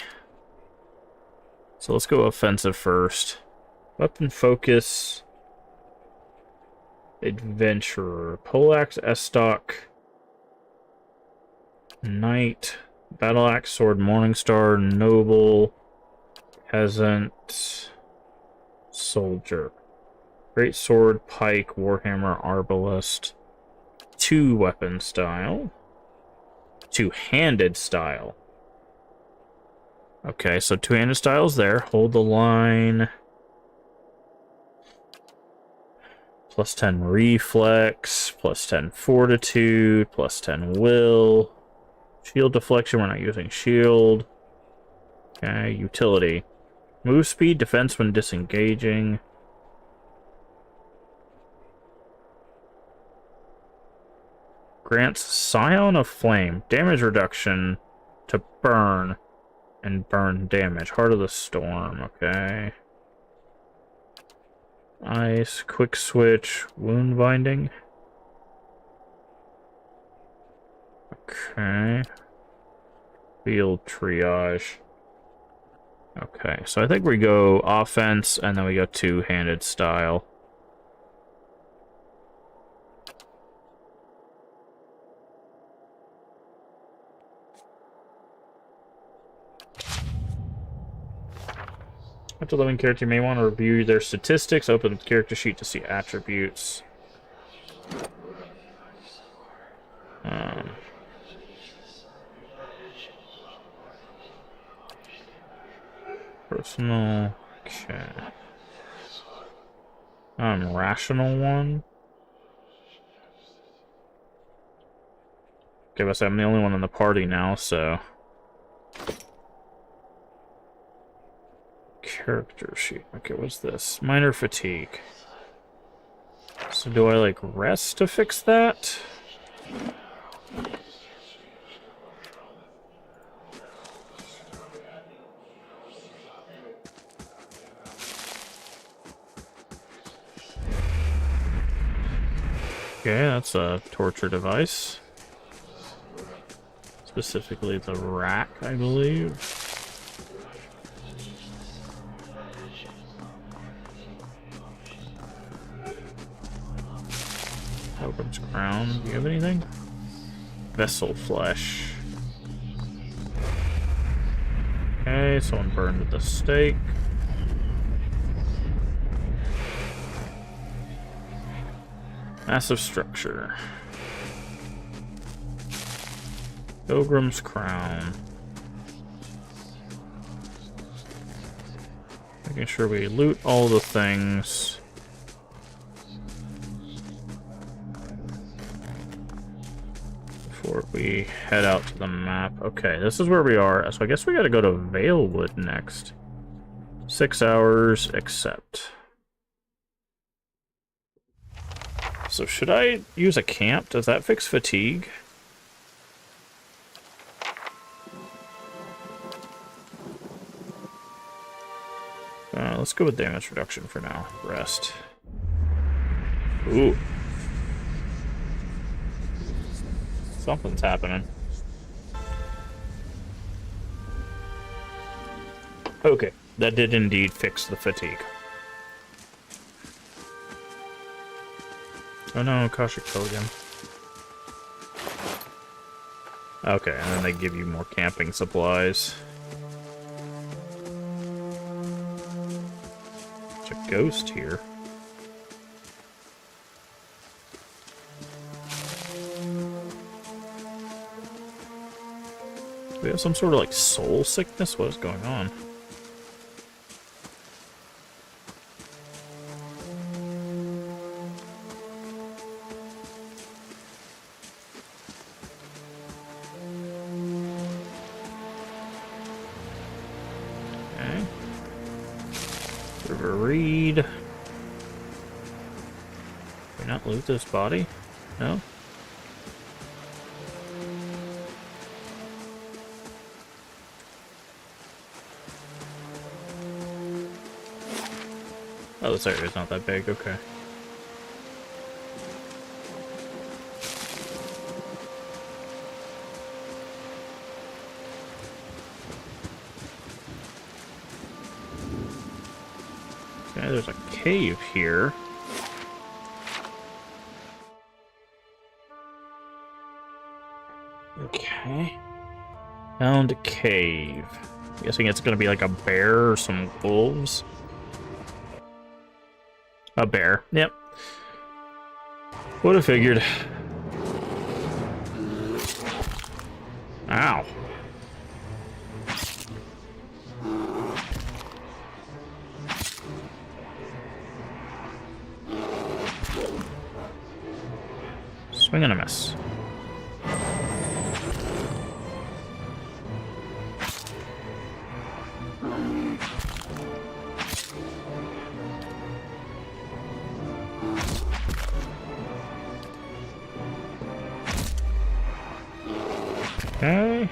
So let's go offensive first. Weapon focus. Adventurer. Poleaxe, Estoc. Knight. Battle axe, sword, Morningstar, noble. Peasant. Soldier. Great sword, pike, warhammer, arbalest. Two-weapon style. Two-handed style. Okay, so two-handed style's there. Hold the line. Plus 10 reflex. Plus 10 fortitude. Plus 10 will. Shield deflection, we're not using shield. Okay, utility. Move speed, defense when disengaging. Grants Scion of Flame. Damage reduction to burn and burn damage. Heart of the Storm, okay. Ice, quick switch, wound binding. Okay. Field triage. Okay, so I think we go offense and then we go two-handed style. After living character, you may want to review their statistics. Open the character sheet to see attributes. Personal. Okay. Rational one. Okay, but I'm the only one in the party now, so. Character sheet. Okay, what's this? Minor fatigue. So do I, like, rest to fix that? Okay, that's a torture device. Specifically the rack, I believe. Pilgrim's Crown. Do you have anything? Vessel Flesh. Okay, someone burned at the stake. Massive Structure. Pilgrim's Crown. Making sure we loot all the things. Before we head out to the map. Okay, this is where we are. So I guess we gotta go to Valewood next. 6 hours, accept. So should I use a camp? Does that fix fatigue? Let's go with damage reduction for now. Rest. Ooh. Something's happening. Okay, that did indeed fix the fatigue. Oh no, Akashic Totem. Okay, and then they give you more camping supplies. There's a ghost here. Do we have some sort of like soul sickness? What is going on? Okay. River Reed. Did we not loot this body? No? Oh, this area's not that big, okay. Okay, there's a cave here. Okay. Found a cave. I'm guessing it's gonna be like a bear or some wolves. A bear. Yep. Would have figured. Ow. Swing and a miss. Okay.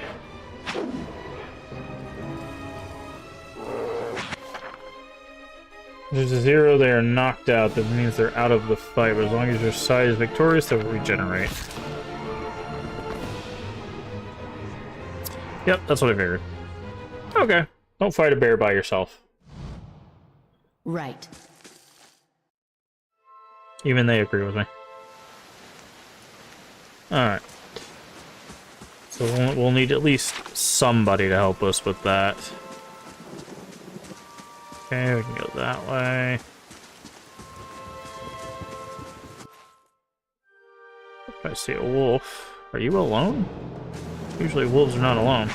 There's a 0, they are knocked out. That means they're out of the fight, but as long as your side is victorious, they'll regenerate. Yep, that's what I figured. Okay. Don't fight a bear by yourself. Right. Even they agree with me. Alright. So we'll need at least somebody to help us with that. Okay, we can go that way. If I see a wolf. Are you alone? Usually wolves are not alone.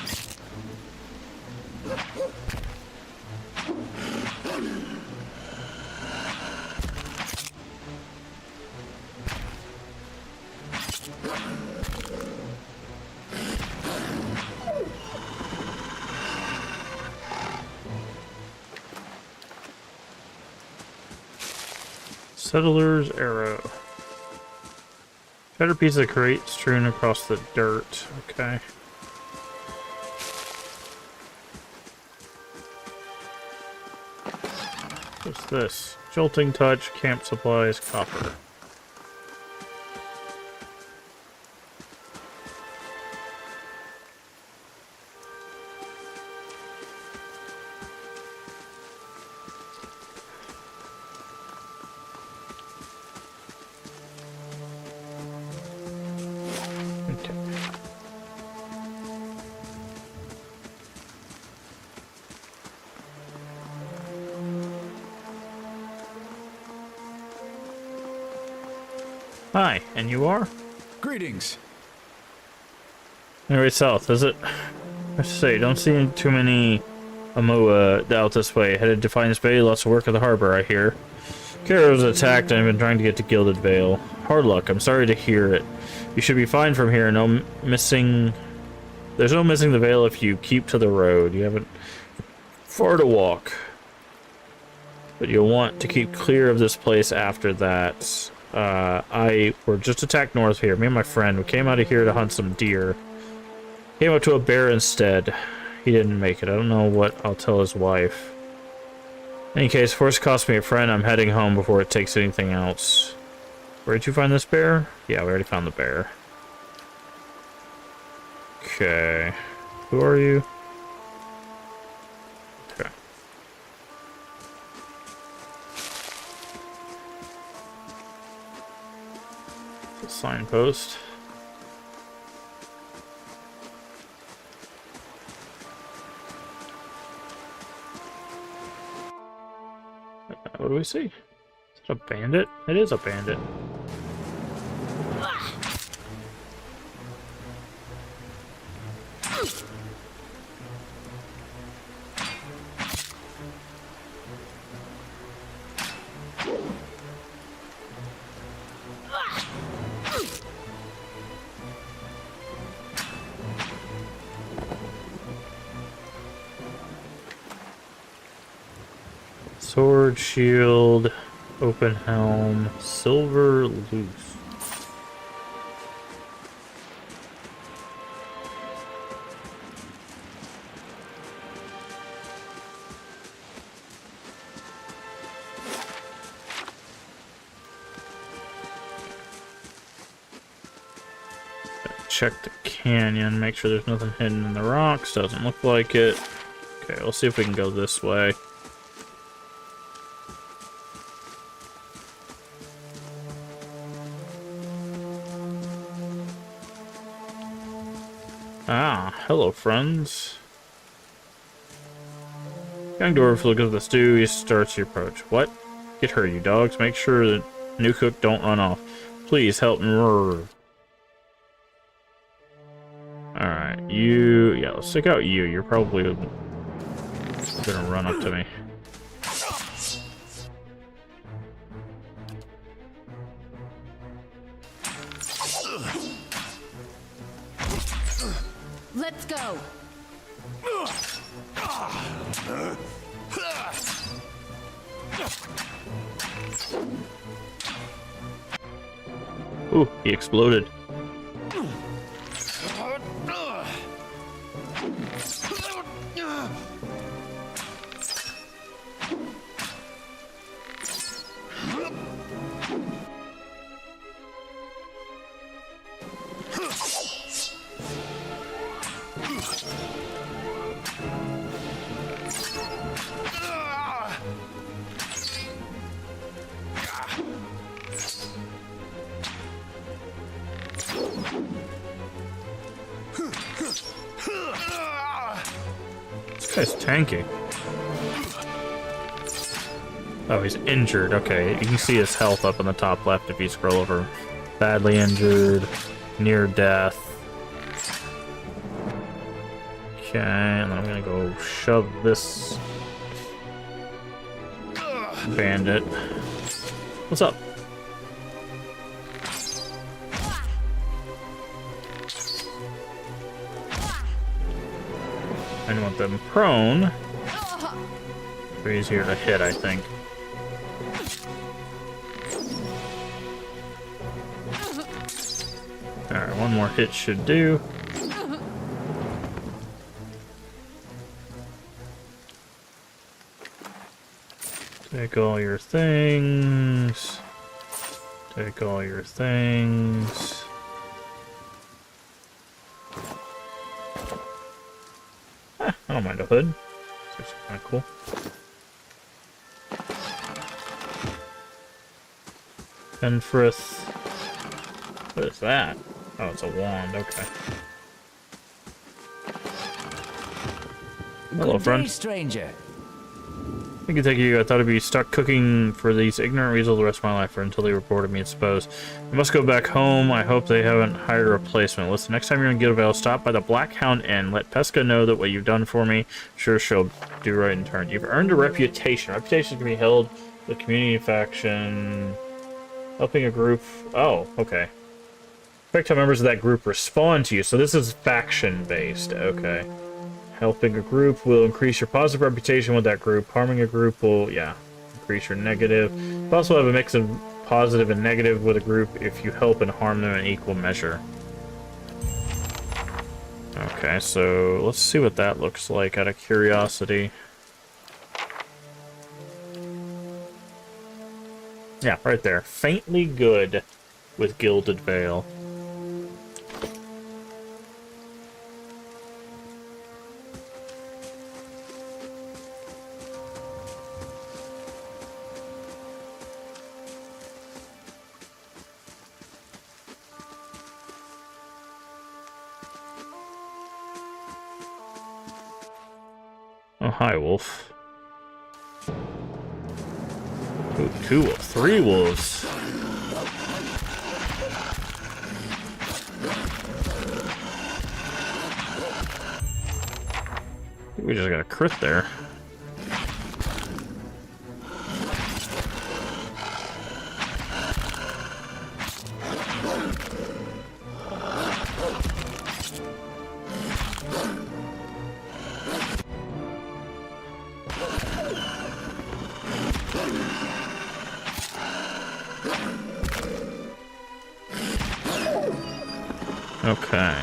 Settler's arrow. Better piece of crate strewn across the dirt. Okay. What's this? Jolting touch, camp supplies, copper. Hi, and you are? Greetings. Anyway, south, is it? I say, don't see too many Amua out this way. Headed to Finest Bay. Lots of work at the harbor, I hear. Kara was attacked and I've been trying to get to Gilded Vale. Hard luck. I'm sorry to hear it. You should be fine from here. No missing... There's no missing the Vale if you keep to the road. You haven't far to walk. But you'll want to keep clear of this place after that. We're just attacked north here. Me and my friend, we came out of here to hunt some deer. Came up to a bear instead. He didn't make it. I don't know what I'll tell his wife. In any case, force cost me a friend. I'm heading home before it takes anything else. Where did you find this bear? Yeah, we already found the bear. Okay. Who are you? Okay. The signpost. What do we see? Is it a bandit? It is a bandit. Sword, shield, open helm, silver loose. Check the canyon, make sure there's nothing hidden in the rocks. Doesn't look like it. Okay, we'll see if we can go this way. Ah, hello, friends. Young dwarf looks at the stew. He starts your approach. What? Get her, you dogs. Make sure that new cook don't run off. Please help me. Alright, you... Yeah, let's check out you. You're probably gonna run up to me. Let's go. Ooh, he exploded. This guy's tanky. Oh, he's injured. Okay, you can see his health up in the top left if you scroll over. Badly injured, near death. Okay, and then I'm gonna go shove this bandit. What's up? I want them prone. So he's here to hit, I think. Alright, one more hit should do. Take all your things. Take all your things. I don't mind a hood. It's kind of cool. Fenfrith. What is that? Oh, it's a wand. Okay. Hello, Good friend. day, stranger. I can take you. I thought I'd be stuck cooking for these ignorant weasels the rest of my life, or until they reported me, I suppose. I must go back home. I hope they haven't hired a replacement. Listen, next time you're in Guildvale, stop by the Black Hound Inn. Let Pesca know that what you've done for me. Sure, she'll do right in turn. You've earned a reputation. Reputation can be held with community faction. Helping a group. Oh, okay. Expect how members of that group respond to you. So this is faction-based. Okay. Helping a group will increase your positive reputation with that group. Harming a group will, yeah, increase your negative. You also have a mix of positive and negative with a group if you help and harm them in equal measure. Okay, so let's see what that looks like out of curiosity. Yeah, right there. Faintly good with Gilded Vale. Oh, hi, wolf. Ooh, 2 wolves. 3 wolves. We just got a crit there. Okay.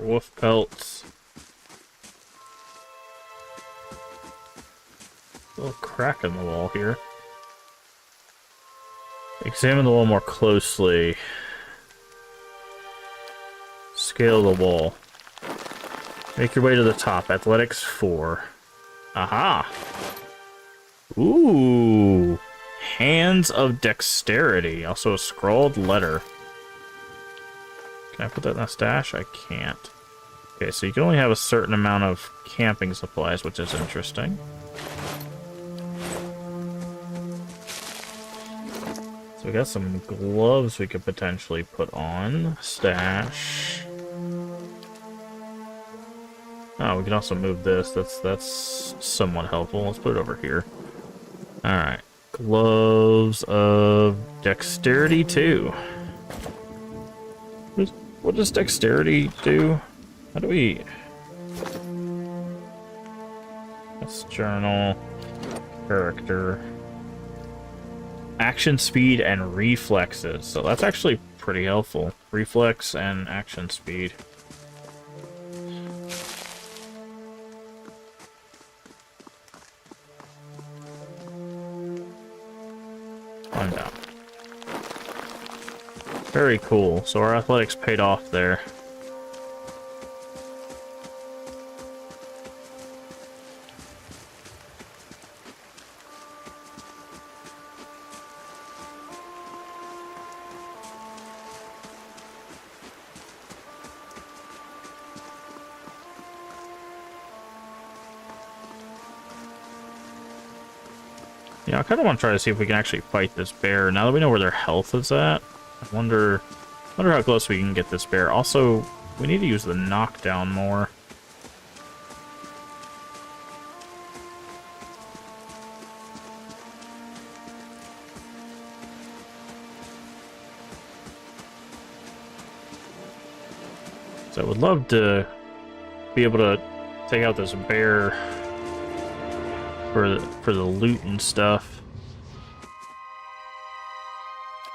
Wolf pelts. A little crack in the wall here. Examine the wall more closely. Scale the wall. Make your way to the top. Athletics 4. Aha! Ooh! Hands of Dexterity. Also a scrawled letter. Can I put that in a stash? I can't. Okay, so you can only have a certain amount of camping supplies, which is interesting. So we got some gloves we could potentially put on. Stash. Oh, we can also move this. That's somewhat helpful. Let's put it over here. Alright. Gloves of Dexterity 2. What does Dexterity do? How do we... That's journal. Character. Action speed and reflexes. So that's actually pretty helpful. Reflex and action speed. Climb down. Very cool. So our athletics paid off there. Yeah, I kind of want to try to see if we can actually fight this bear. Now that we know where their health is at, I wonder how close we can get this bear. Also, we need to use the knockdown more. So I would love to be able to take out this bear for the loot and stuff.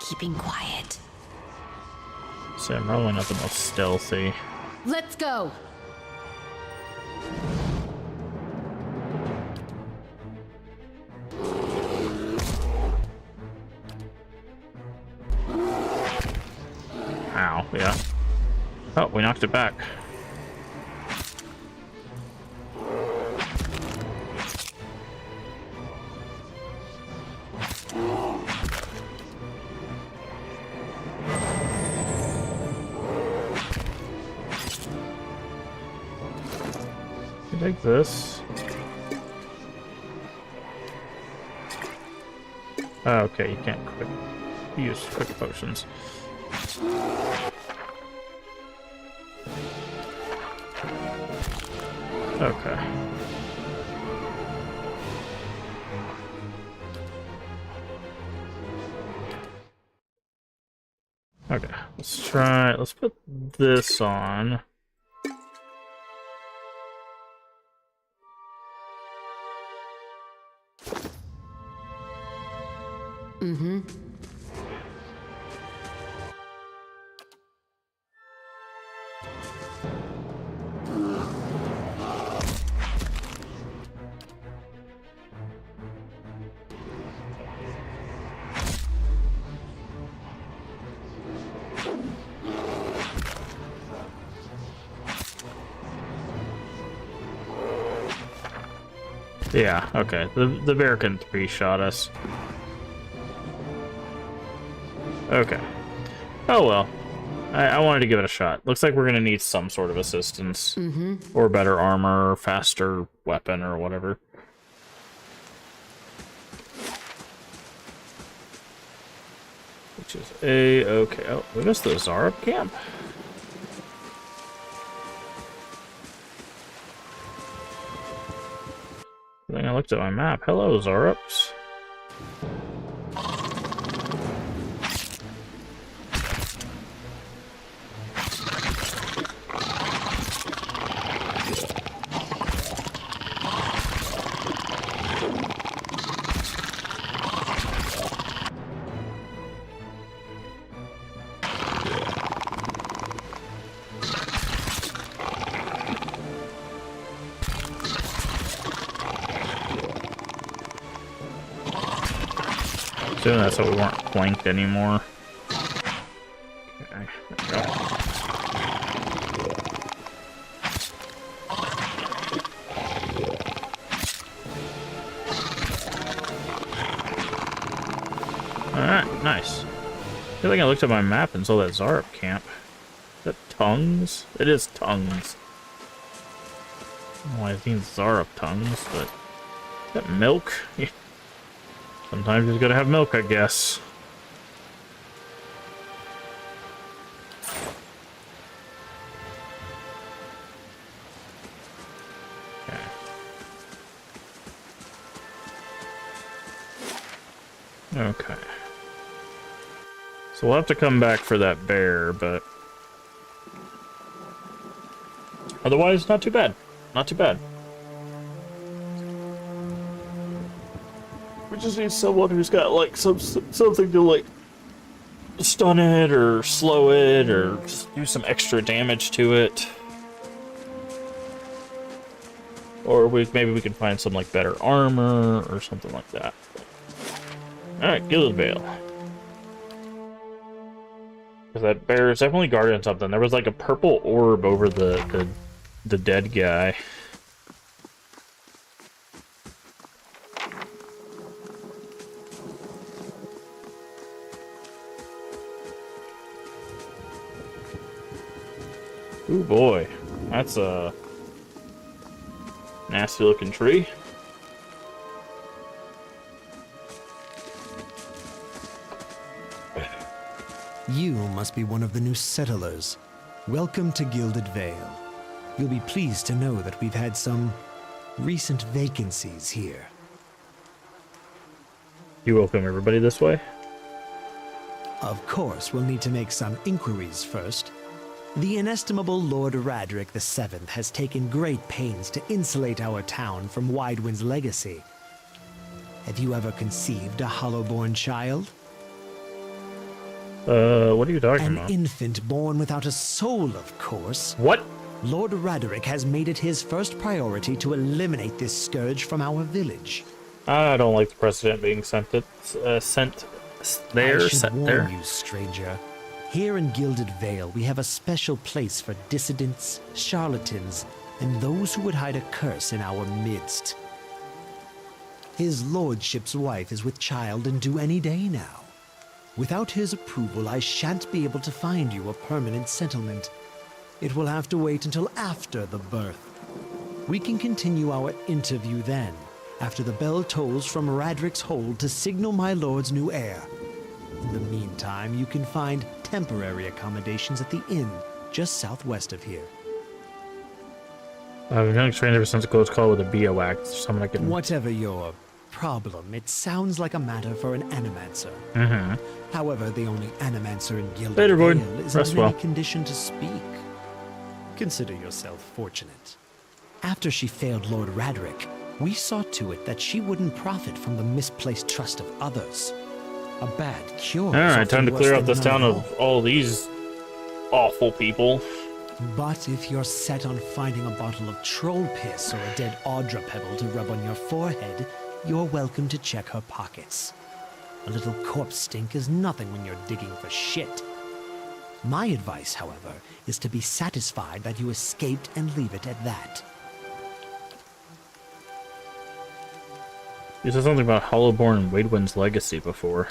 Keeping quiet. So I'm probably not the most stealthy. Let's go. Ow, yeah. Oh, we knocked it back. Take this. Okay, you can't use quick potions. Okay. Okay, let's put this on. Mm-hmm. Yeah, okay. The bear can 3-shot us. Okay. Oh well. I wanted to give it a shot. Looks like we're gonna need some sort of assistance. Mm-hmm. Or better armor, or faster weapon, or whatever. Which is okay. Oh, we missed the Zarup camp. I think I looked at my map. Hello, Zarups. Assuming that's so we weren't flanked anymore. Okay, there we go. Alright, nice. I feel like I looked at my map and saw that Zarup camp. Is that tongues? It is tongues. I don't know why I think Zarup tongues, but... Is that milk? Sometimes you gotta have milk, I guess. Okay. Okay. So we'll have to come back for that bear, but... Otherwise, not too bad. Not too bad. We just need someone who's got like something to like stun it or slow it or just do some extra damage to it. Or maybe we can find some like better armor or something like that. Alright, Gilded Vale. Because that bear is definitely guarding something. There was like a purple orb over the dead guy. Ooh boy, that's a nasty looking tree. You must be one of the new settlers. Welcome to Gilded Vale. You'll be pleased to know that we've had some recent vacancies here. You welcome everybody this way? Of course, we'll need to make some inquiries first. The inestimable Lord Radric VII has taken great pains to insulate our town from Widewind's legacy. Have you ever conceived a Hollowborn child? What are you talking An about? infant born without a soul, of course. What? Lord Radric has made it his first priority to eliminate this scourge from our village. I don't like the precedent being sent there, I should set warn there. you, stranger. Here in Gilded Vale, we have a special place for dissidents, charlatans, and those who would hide a curse in our midst. His lordship's wife is with child and due any day now. Without his approval, I shan't be able to find you a permanent settlement. It will have to wait until after the birth. We can continue our interview then, after the bell tolls from Radric's hold to signal my lord's new heir. In the meantime, you can find temporary accommodations at the inn just southwest of here. I've been trained ever since a close call with a Bioact. Someone I can... Whatever your problem, it sounds like a matter for an animancer. However, the only animancer in Gilded Later, Void. Vale is Rest in any well. condition to speak. Consider yourself fortunate. After she failed Lord Radric, we saw to it that she wouldn't profit from the misplaced trust of others. A bad cure. Alright, time to clear out this town of all these awful people. But if you're set on finding a bottle of troll piss or a dead Audra pebble to rub on your forehead, you're welcome to check her pockets. A little corpse stink is nothing when you're digging for shit. My advice, however, is to be satisfied that you escaped and leave it at that. You said something about Hollowborn and Wadewind's legacy before.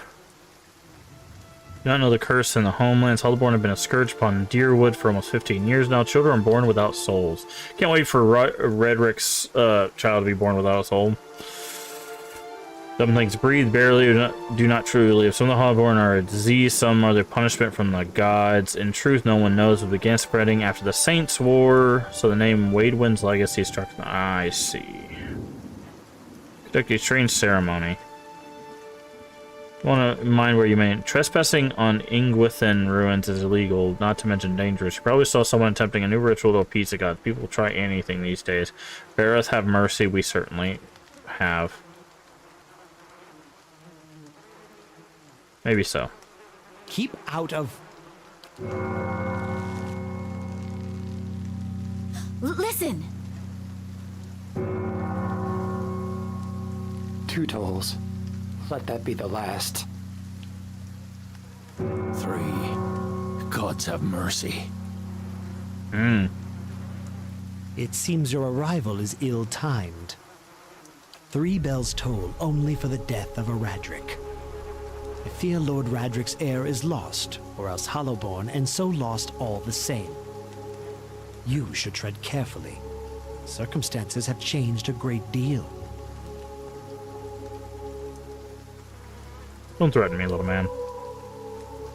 Do not know the curse in the homelands. Hollowborn have been a scourge upon Deerwood for almost 15 years now. Children are born without souls. Can't wait for Redric's child to be born without a soul. Some things breathe barely, do not truly live. Some of the Hollowborn are a disease, some are the punishment from the gods. In truth, no one knows. It began spreading after the Saints' War, so the name Wadewind's legacy struck. I see. Conduct a strange ceremony. Want to mind where you mean. Trespassing on Ingwithin ruins is illegal, not to mention dangerous. You probably saw someone attempting a new ritual to appease the gods. People try anything these days. Bareth, have mercy. We certainly have. Maybe so. Keep out of... Listen! 2 tolls. Let that be the last. 3. Gods have mercy. It seems your arrival is ill-timed. 3 bells toll only for the death of a Radric. I fear Lord Radric's heir is lost, or else Hollowborn, and so lost all the same. You should tread carefully. Circumstances have changed a great deal. Don't threaten me, little man.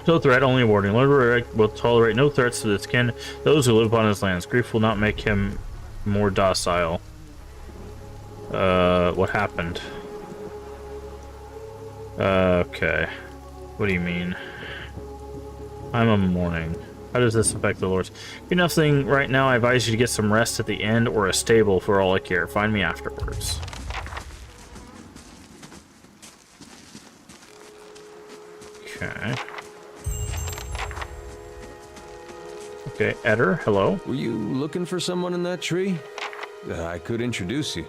No threat, only a warning. Lord Radric will tolerate no threats to his kin, those who live upon his lands. Grief will not make him more docile. What happened? Okay. What do you mean? I'm a mourning. How does this affect the lords? You're nothing right now. I advise you to get some rest at the inn or a stable for all I care. Find me afterwards. Okay. Okay, Eder, hello. Were you looking for someone in that tree? I could introduce you.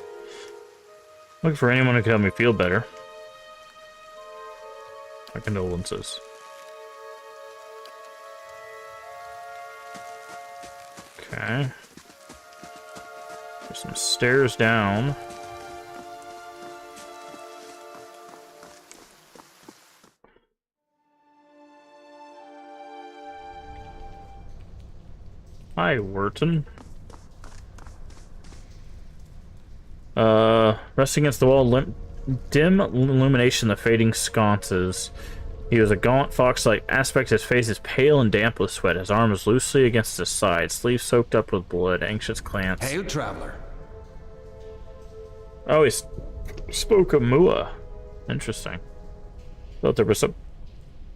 Looking for anyone who can help me feel better. My condolences. Okay. There's some stairs down. Hi, Wharton. Resting against the wall, dim illumination, the fading sconces. He was a gaunt, fox-like aspect. His face is pale and damp with sweat. His arm is loosely against his side, sleeves soaked up with blood, anxious glance. Hey, traveler. Oh, he spoke of Mua. Interesting. Thought there was some...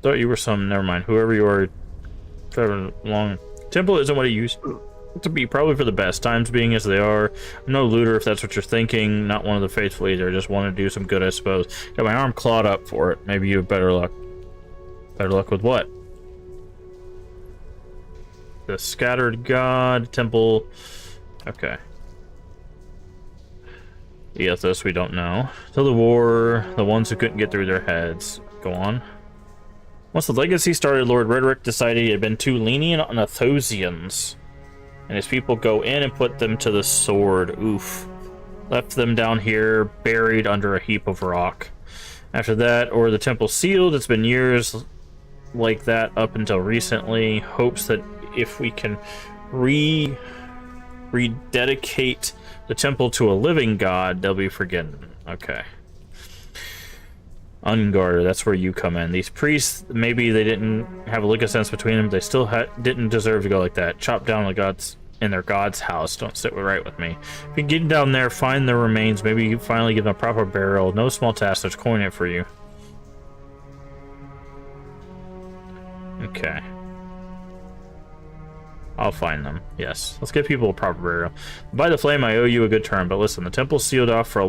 Thought you were some... Never mind. Whoever you are, traveling along... Temple isn't what he used to be, probably for the best. Times being as they are. I'm no looter if that's what you're thinking. Not one of the faithful either. Just want to do some good, I suppose. Got my arm clawed up for it. Maybe you have better luck. Better luck with what? The Scattered God, Temple... Okay. Ethos, we don't know. Till the war, the ones who couldn't get through their heads. Go on. Once the legacy started, Lord Redric decided he had been too lenient on Athosians. And his people go in and put them to the sword. Oof. Left them down here, buried under a heap of rock. After that, or the temple sealed. It's been years like that up until recently. Hopes that if we can rededicate the temple to a living god, they'll be forgiven. Okay. Unguarded, that's where you come in. These priests, maybe they didn't have a lick of sense between them. They still didn't deserve to go like that. Chop down the gods in their god's house. Don't sit right with me. If you get down there, find their remains. Maybe you finally give them a proper burial. No small task. There's coin it for you. Okay. I'll find them. Yes. Let's give people a proper burial. By the flame, I owe you a good turn. But listen, the temple's sealed off for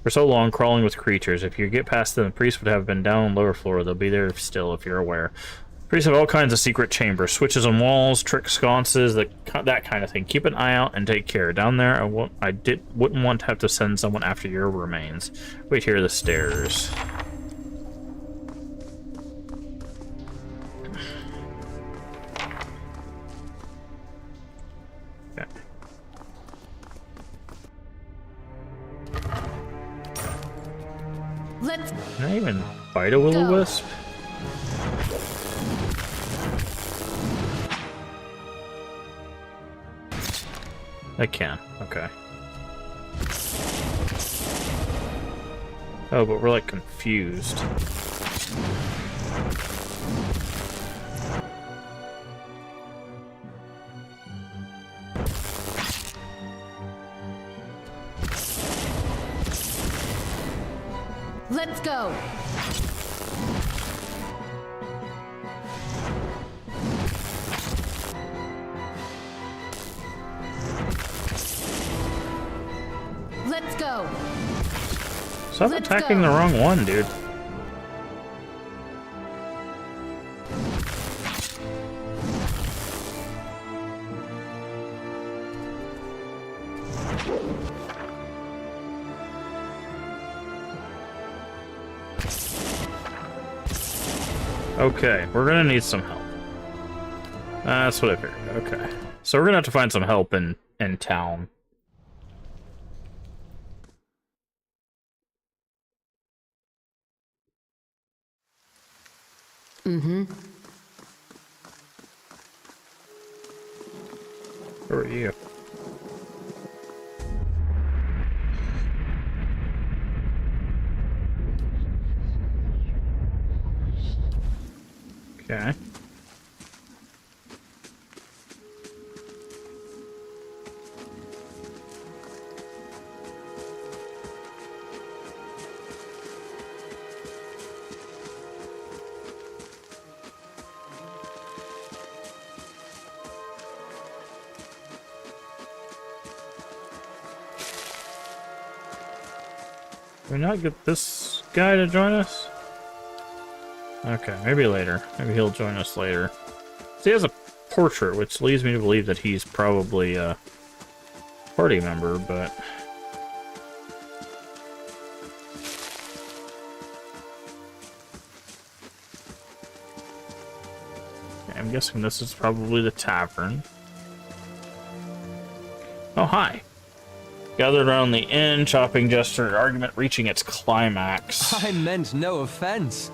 so long, crawling with creatures. If you get past them, the priests would have been down on the lower floor. They'll be there still if you're aware. Priests have all kinds of secret chambers, switches on walls, trick sconces, that kind of thing. Keep an eye out and take care. Down there, I wouldn't want to have to send someone after your remains. Wait here, the stairs. Okay. Can I even fight a will-o-wisp? I can. Okay. Oh, but we're like confused. Let's go. Let's go. Stop attacking the wrong one, dude. Okay, we're gonna need some help. That's what I figured. Okay. So we're gonna have to find some help in town. Mm-hmm. Who are you? Okay. Can we not get this guy to join us? Okay, maybe later. Maybe he'll join us later. So he has a portrait, which leads me to believe that he's probably a party member, but... Okay, I'm guessing this is probably the tavern. Oh, hi. Gathered around the inn, chopping gesture, argument reaching its climax. I meant no offense.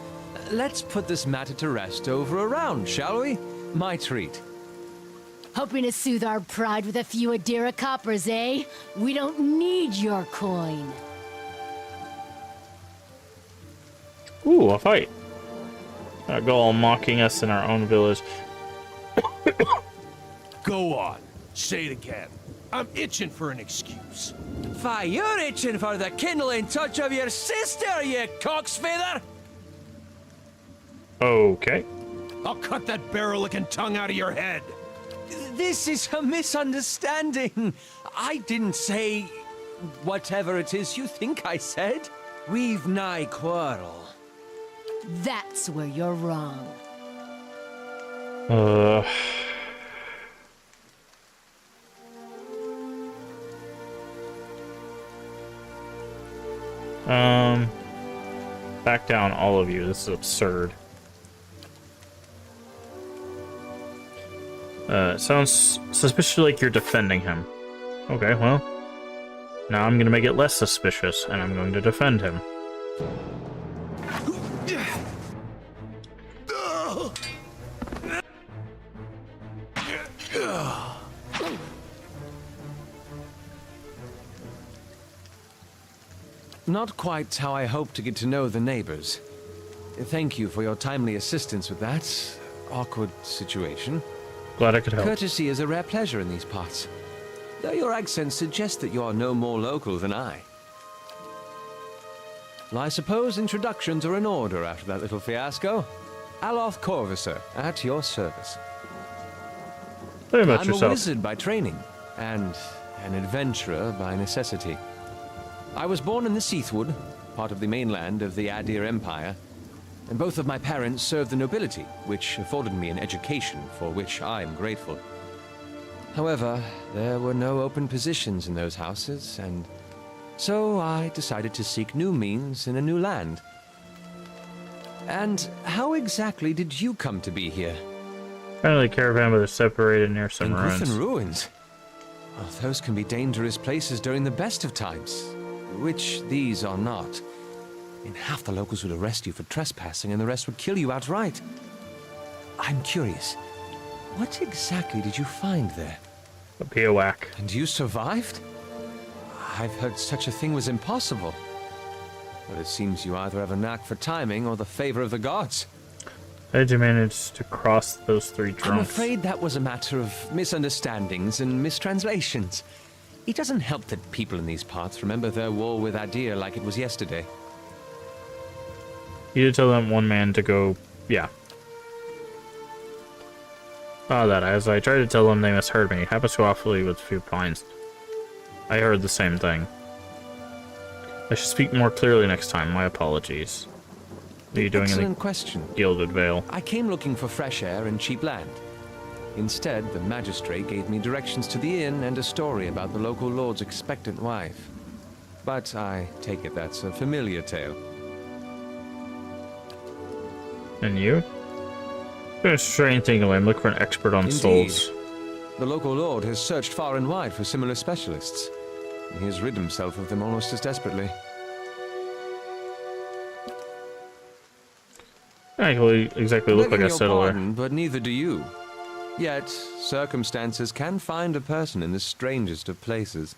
Let's put this matter to rest over a round, shall we? My treat. Hoping to soothe our pride with a few Adira coppers, eh? We don't need your coin. Ooh, a fight. Go all mocking us in our own village. Go on. Say it again. I'm itching for an excuse. Why, you're itching for the kindling touch of your sister, you cocksfeather! Okay. I'll cut that barrel-licking tongue out of your head. This is a misunderstanding. I didn't say whatever it is you think I said. We've nigh quarrel. That's where you're wrong. Back down, all of you. This is absurd. It sounds suspiciously like you're defending him. Okay, well, now I'm gonna make it less suspicious, and I'm going to defend him. not quite how I hoped to get to know the neighbors. Thank you for your timely assistance with that awkward situation. Glad I could help. Courtesy is a rare pleasure in these parts, though your accent suggests that you are no more local than I. Well, I suppose introductions are in order after that little fiasco. Aloth Corvisor, at your service. Tell me about I'm yourself. a wizard by training, and an adventurer by necessity. I was born in the Seathwood, part of the mainland of the Adir Empire, and both of my parents served the nobility, which afforded me an education for which I am grateful. However, there were no open positions in those houses, and so I decided to seek new means in a new land. And how exactly did you come to be here? Apparently, caravan, but they're separated near some In ruins. Griffin Ruins? Well, those can be dangerous places during the best of times, which these are not. In half the locals would arrest you for trespassing, and the rest would kill you outright. I'm curious, what exactly did you find there? A Piowak. And you survived? I've heard such a thing was impossible. But it seems you either have a knack for timing or the favor of the gods. How did you manage to cross those three drunks? I'm afraid that was a matter of misunderstandings and mistranslations. It doesn't help that people in these parts remember their war with Adir like it was yesterday. You did tell that one man to go... Yeah. That as I tried to tell them they misheard me. It happens too awfully with few pines. I heard the same thing. I should speak more clearly next time. My apologies. What are you doing Excellent in the question. Gilded Vale? I came looking for fresh air and cheap land. Instead, the magistrate gave me directions to the inn and a story about the local lord's expectant wife. But I take it that's a familiar tale. And you? Doing a strange thing away. I'm looking for an expert on Indeed. souls. The local lord has searched far and wide for similar specialists. And he has rid himself of them almost as desperately. I don't exactly look like Begging a your settler. pardon, but neither do you. Yet, circumstances can find a person in the strangest of places.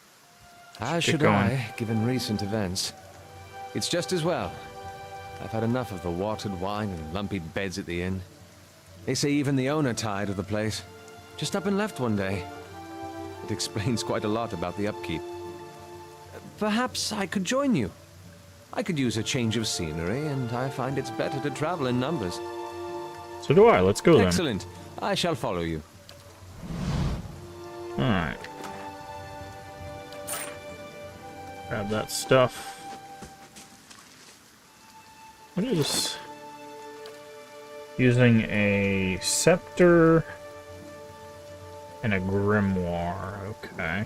As Keep should going. I, given recent events. It's just as well. I've had enough of the watered wine and lumpy beds at the inn. They say even the owner tired of the place. Just up and left one day. It explains quite a lot about the upkeep. Perhaps I could join you. I could use a change of scenery, and I find it's better to travel in numbers. So do I. Let's go then. Excellent. I shall follow you. Alright. Grab that stuff. What is... Using a scepter and a grimoire. Okay.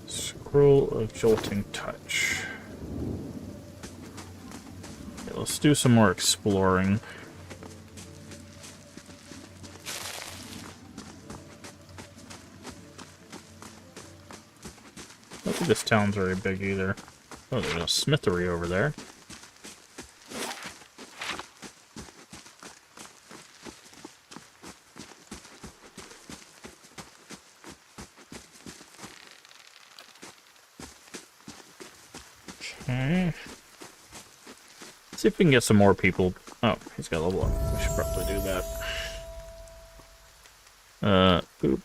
Scroll of Jolting Touch. Okay, let's do some more exploring. I don't think this town's very big either. Oh, there's a smithery over there. Okay. See if we can get some more people. Oh, he's got a level up. We should probably do that. Boop.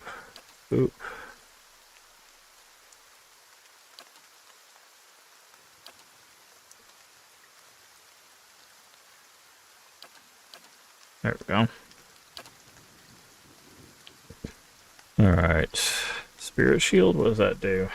Boop. There we go. Alright. Spirit Shield, what does that do?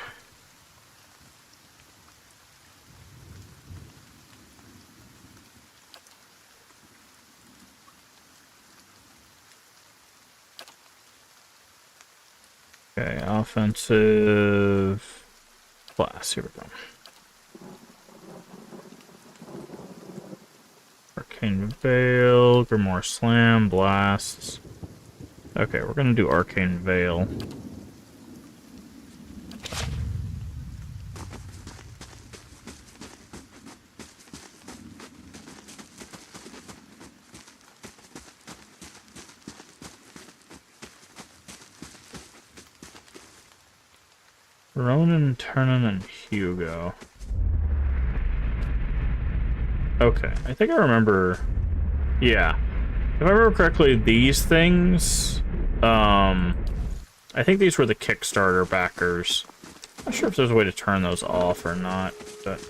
Okay, offensive class, here we go. Arcane Veil, Grimoire Slam, Blasts. Okay, we're gonna do Arcane Veil. Ronan, Turnan, and Hugo. Okay, I think I remember... Yeah. If I remember correctly, these things... I think these were the Kickstarter backers. Not sure if there's a way to turn those off or not, but...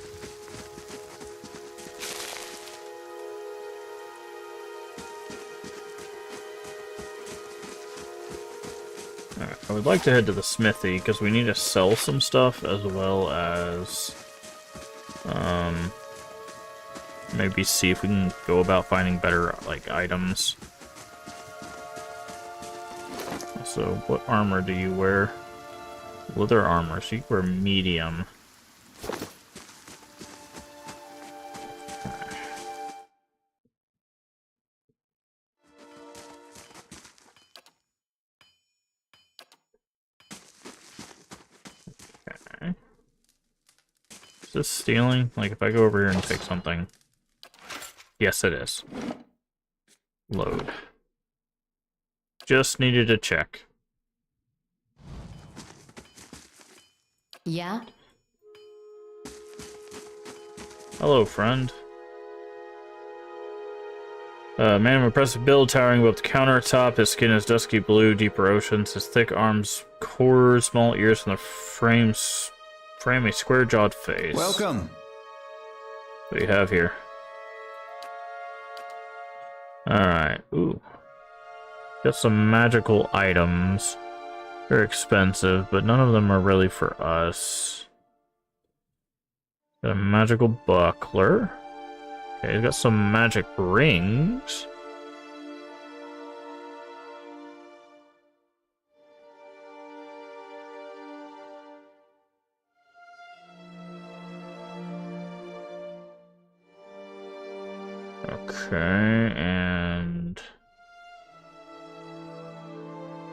Alright, I would like to head to the smithy, because we need to sell some stuff, as well as... maybe see if we can go about finding better, like, items. So, what armor do you wear? Leather armor, so you wear medium. Okay. Is this stealing? Like, if I go over here and take something... Yes, it is. Load. Just needed to check. Yeah? Hello, friend. Man of impressive build, towering above the countertop. His skin is dusky blue, deeper oceans. His thick arms, core, small ears, and the frame a square-jawed face. Welcome. What do you have here? Alright, ooh. Got some magical items. They're expensive, but none of them are really for us. Got a magical buckler. Okay, he's got some magic rings. Okay, and...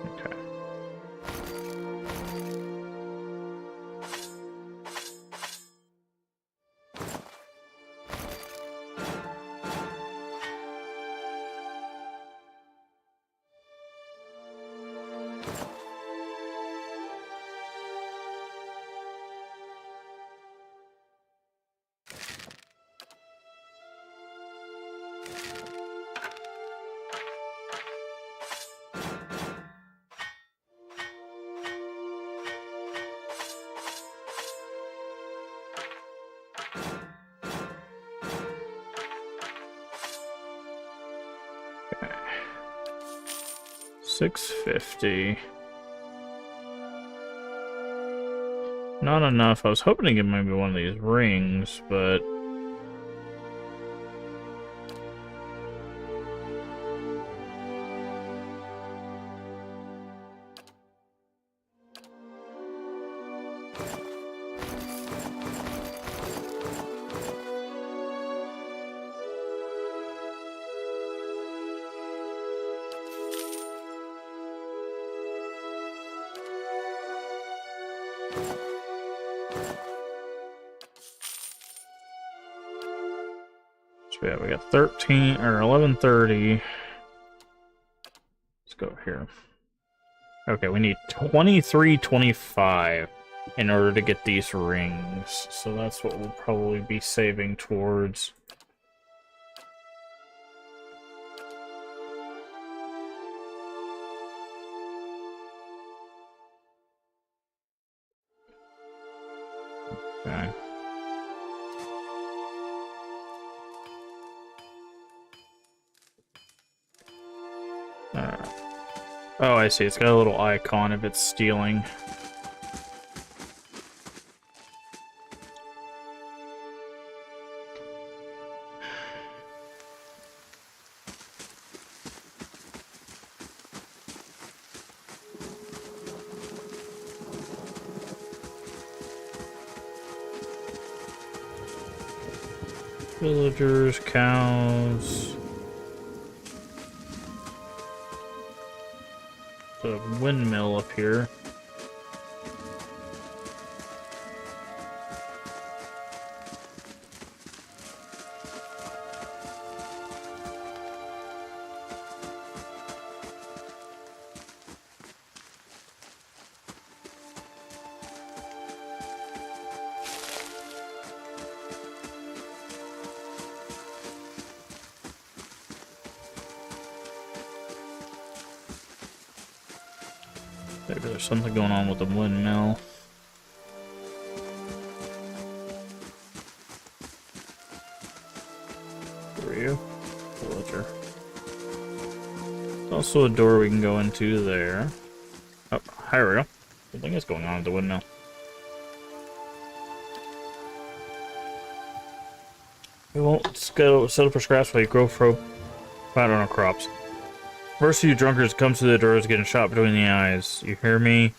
Okay. $650. Not enough. I was hoping to get maybe one of these rings, but... So yeah, we got 13 or 1130. Let's go here. Okay, we need 2325 in order to get these rings. So that's what we'll probably be saving towards. Okay. Oh, I see. It's got a little icon if it's stealing. Villagers, cows. A windmill up here. Maybe there's something going on with the windmill. Who are you? Villager. There's also a door we can go into there. Oh, here we go. Something is going on with the windmill. We won't settle for scraps while you grow fat on our crops. First of you drunkards comes to the doors getting shot between the eyes. You hear me,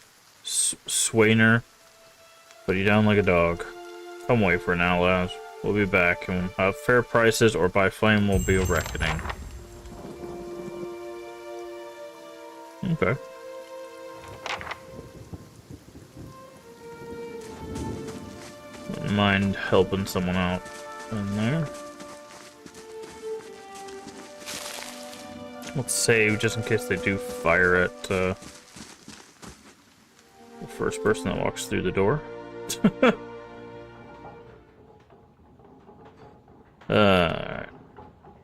Swainer? Put you down like a dog. Come wait for now, lads. We'll be back, and we'll have fair prices, or by flame will be a reckoning. Okay. Wouldn't mind helping someone out in there. Let's save just in case they do fire at the first person that walks through the door.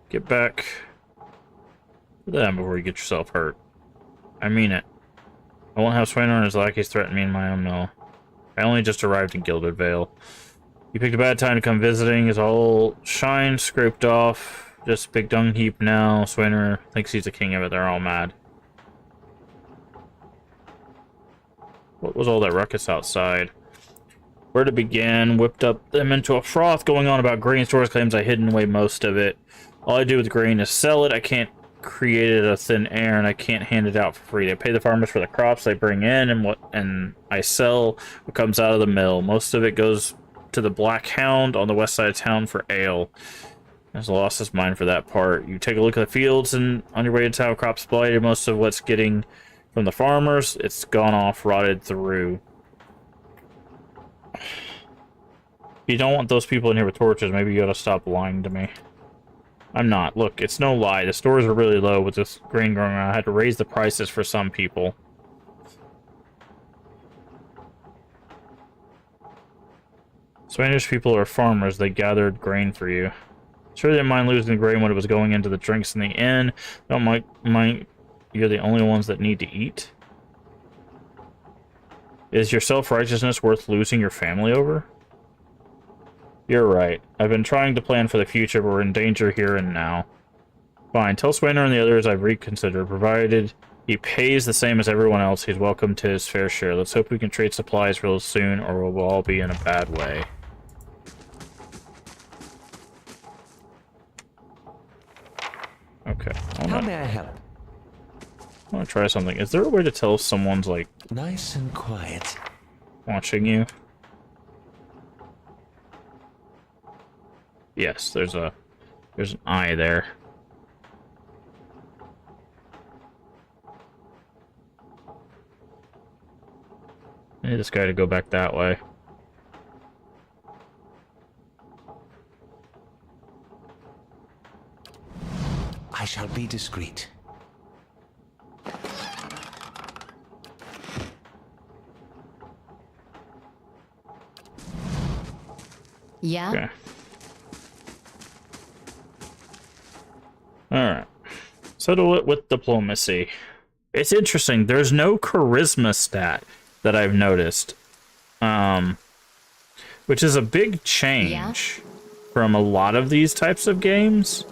Get back to them before you get yourself hurt. I mean it. I won't have Swainer and his lackeys threaten me in my own mill. I only just arrived in Gilded Vale. You picked a bad time to come visiting. His whole shine scraped off. Just a big dung heap now. Swainer thinks he's the king of it. They're all mad. What was all that ruckus outside? Where to begin? Whipped up them into a froth going on about grain stores. Claims I hidden away most of it. All I do with grain is sell it. I can't create it out of thin air, and I can't hand it out for free. I pay the farmers for the crops they bring in, and I sell what comes out of the mill. Most of it goes to the Black Hound on the west side of town for ale. There's a loss of mine for that part. You take a look at the fields and on your way to town, crops blighted. Most of what's getting from the farmers, it's gone off, rotted through. You don't want those people in here with torches. Maybe you ought to stop lying to me. I'm not. Look, it's no lie. The stores are really low with this grain growing around. I had to raise the prices for some people. Spanish people are farmers. They gathered grain for you. Sure, they didn't mind losing the grain when it was going into the drinks in the inn. Don't mind. You're the only ones that need to eat. Is your self-righteousness worth losing your family over? You're right. I've been trying to plan for the future, but we're in danger here and now. Fine. Tell Swainer and the others I've reconsidered. Provided he pays the same as everyone else, he's welcome to his fair share. Let's hope we can trade supplies real soon, or we'll all be in a bad way. Okay. How may I help? I want to try something. Is there a way to tell if someone's, like... Nice and quiet. Watching you? Yes, there's an eye there. I need this guy to go back that way. I shall be discreet. Yeah? Okay. Alright. Settle it with diplomacy. It's interesting. There's no charisma stat that I've noticed. Which is a big change from a lot of these types of games.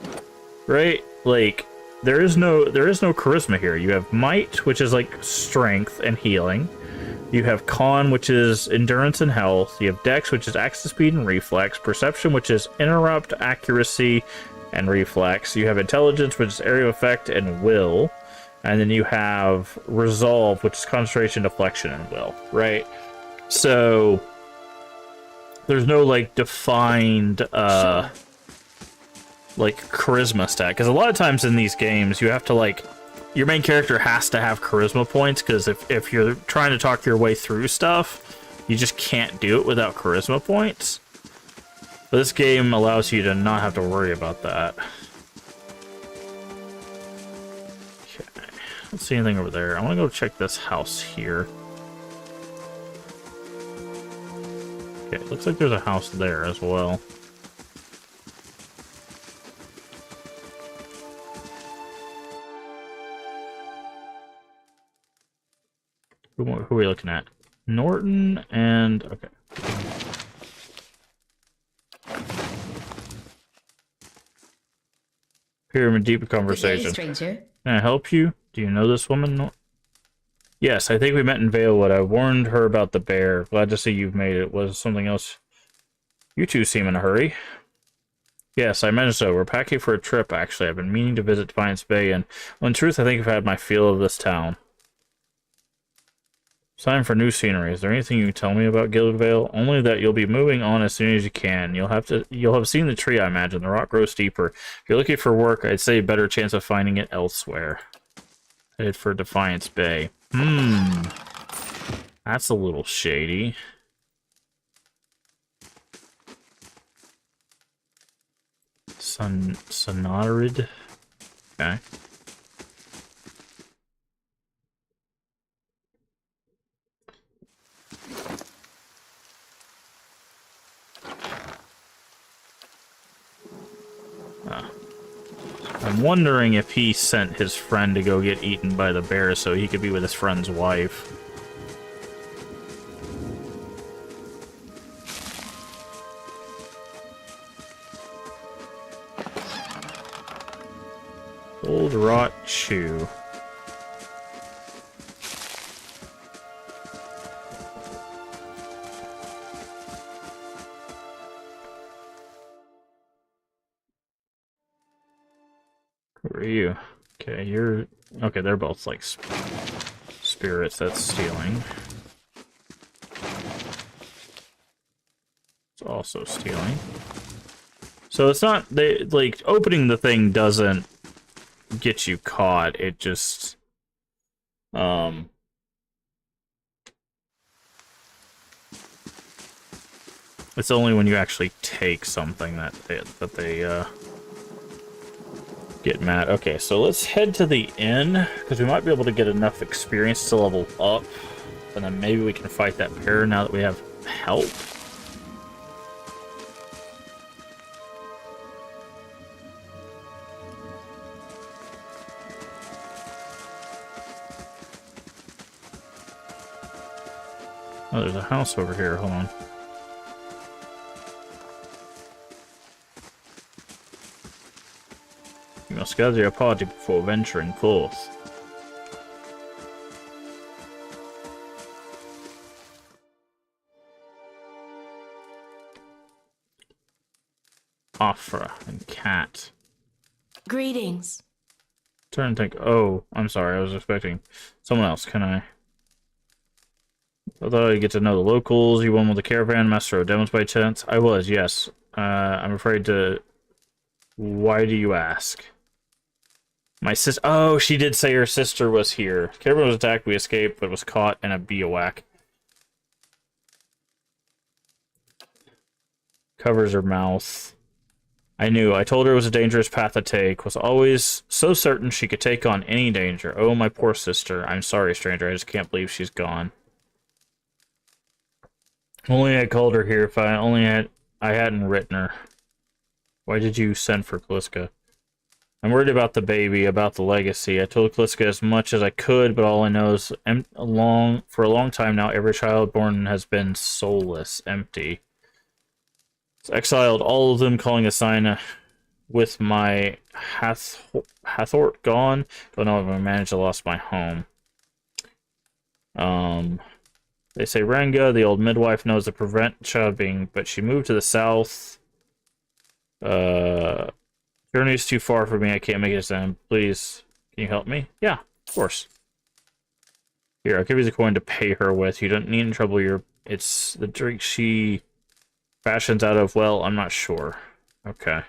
Right? Like, there is no charisma here. You have might, which is like strength and healing. You have con, which is endurance and health. You have dex, which is access speed and reflex. Perception, which is interrupt, accuracy, and reflex. You have intelligence, which is area of effect and will. And then you have resolve, which is concentration, deflection, and will. Right? So there's no like defined like charisma stat, because a lot of times in these games you have to like, your main character has to have charisma points, because if you're trying to talk your way through stuff, you just can't do it without charisma points. But this game allows you to not have to worry about that. Okay, I don't see anything over there. I want to go check this house here. Okay, looks like there's a house there as well. Who are we looking at? Norton and... Okay. Pyramid Deep conversation. Good day, stranger. Can I help you? Do you know this woman? Yes, I think we met in Valewood. I warned her about the bear. Glad to see you've made it. Was something else? You two seem in a hurry. Yes, I imagine so. We're packing for a trip, actually. I've been meaning to visit Defiance Bay, and well, in truth, I think I've had my feel of this town. It's time for new scenery. Is there anything you can tell me about Gilded Vale? Only that you'll be moving on as soon as you can. You'll have seen the tree, I imagine. The rock grows deeper. If you're looking for work, I'd say a better chance of finding it elsewhere. Headed for Defiance Bay. That's a little shady. Sonorid. Okay. I'm wondering if he sent his friend to go get eaten by the bear so he could be with his friend's wife. Old Rot Chew. Who are you? Okay, you're... Okay, they're both, like, spirits. That's stealing. It's also stealing. So it's not... They, like, opening the thing doesn't get you caught. It just... It's only when you actually take something that they get mad. Okay, so let's head to the inn, because we might be able to get enough experience to level up, and then maybe we can fight that bear now that we have help. Oh, there's a house over here. Hold on. You must gather your party before venturing forth. Afra and Cat. Greetings. Turn and think. Oh, I'm sorry. I was expecting someone else. Can I? I thought I'd get to know the locals. You won with the caravan, Master of Demos by chance? I was, yes. I'm afraid to... Why do you ask? My sister... Oh, she did say her sister was here. Caravan was attacked, we escaped, but was caught in a bivouac. Covers her mouth. I knew. I told her it was a dangerous path to take. Was always so certain she could take on any danger. Oh, my poor sister. I'm sorry, stranger. I just can't believe she's gone. Only I called her here. If I only had... I hadn't written her. Why did you send for Kaliska? I'm worried about the baby, about the legacy. I told Kaliska as much as I could, but all I know is for a long time now, every child born has been soulless, empty. It's exiled all of them, calling a sign with my Hathort gone. Don't know if I managed to lost my home. They say Ranga, the old midwife, knows to prevent child being, but she moved to the south. Journey's too far for me. I can't make it to them. Please, can you help me? Yeah, of course. Here, I'll give you the coin to pay her with. You don't need any trouble. It's the drink she fashions out of. Well, I'm not sure. Okay.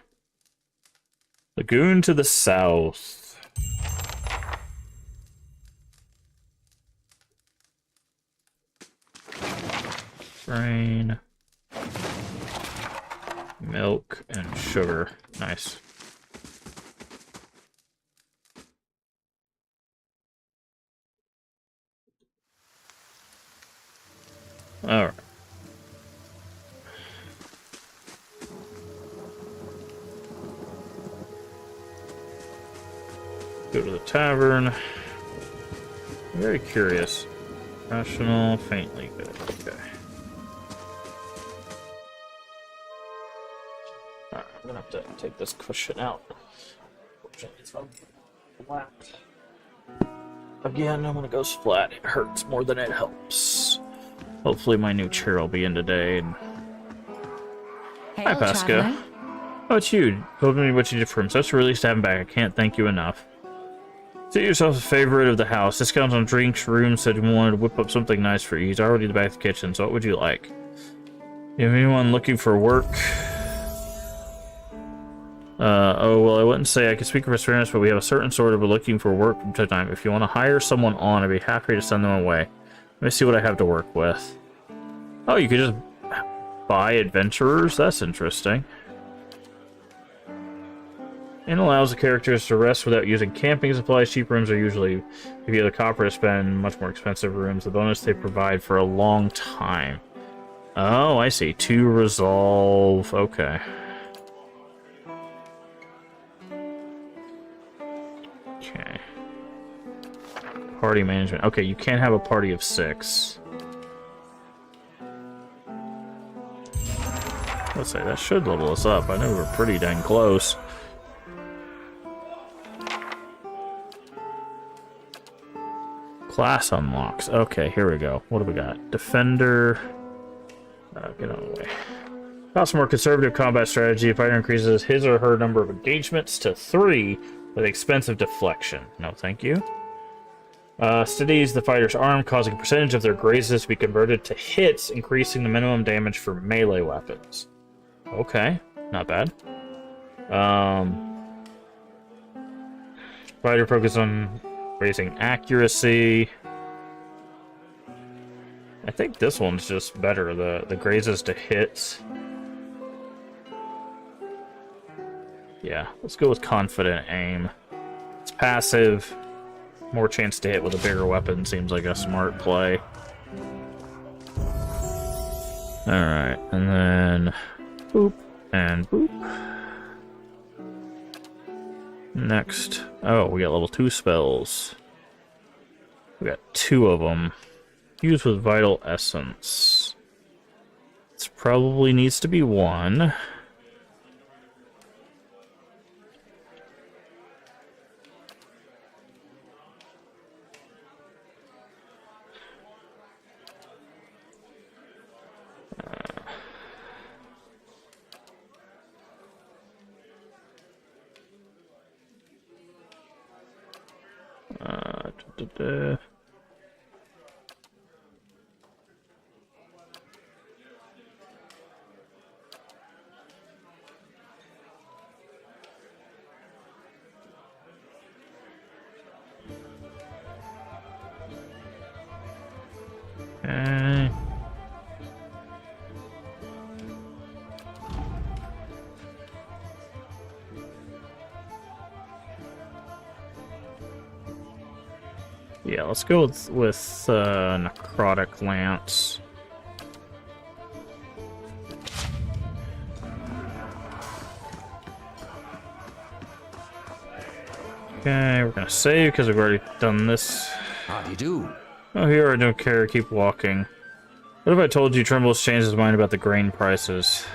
Lagoon to the south. Grain. Milk and sugar. Nice. Alright. Go to the tavern. I'm very curious. Rational, faintly good. Okay. Alright, I'm gonna have to take this cushion out. Fortunately, it's not flat. Again, I'm gonna go splat. It hurts more than it helps. Hopefully my new chair will be in today. And... Hi, Pasco. Oh, it's you. Told me what you did for him. Such a release to have him back. I can't thank you enough. Get yourself a favorite of the house. Discounts on drinks, rooms. Said you wanted to whip up something nice for you. He's already in the back of the kitchen, so what would you like? You have anyone looking for work? Oh, well, I wouldn't say I could speak for experience, but we have a certain sort of looking for work from time to time. If you want to hire someone on, I'd be happy to send them away. Let me see what I have to work with. Oh, you could just buy adventurers? That's interesting. And allows the characters to rest without using camping supplies. Cheap rooms are usually, if you have the copper to spend, much more expensive rooms. The bonus they provide for a long time. Oh, I see. 2 resolve. Okay. Okay. Party management. Okay, you can't have a party of 6. Let's say that should level us up. I know we're pretty dang close. Class unlocks. Okay, here we go. What do we got? Defender. Get out of the way. Costs more conservative combat strategy. Fighter increases his or her number of engagements to 3 with expensive deflection. No, thank you. Steadies the fighter's arm, causing a percentage of their grazes to be converted to hits, increasing the minimum damage for melee weapons. Okay, not bad. Fighter focus on raising accuracy. I think this one's just better. The grazes to hits. Yeah, let's go with confident aim. It's passive. More chance to hit with a bigger weapon seems like a smart play. Alright, and then boop and boop. Next. Oh, we got level 2 spells. We got 2 of them. Use with Vital Essence. This probably needs to be 1. Okay. Yeah, let's go with Necrotic Lance. Okay, we're gonna save because we've already done this. How do you do? Oh, here, I don't care. Keep walking. What if I told you Trimble's changed his mind about the grain prices?